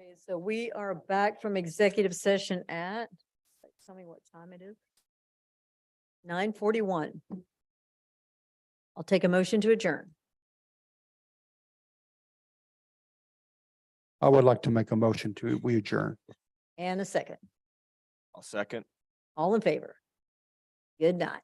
Okay, so we are back from executive session at, tell me what time it is. 9:41. I'll take a motion to adjourn. I would like to make a motion to, we adjourn. And a second. I'll second. All in favor? Good night.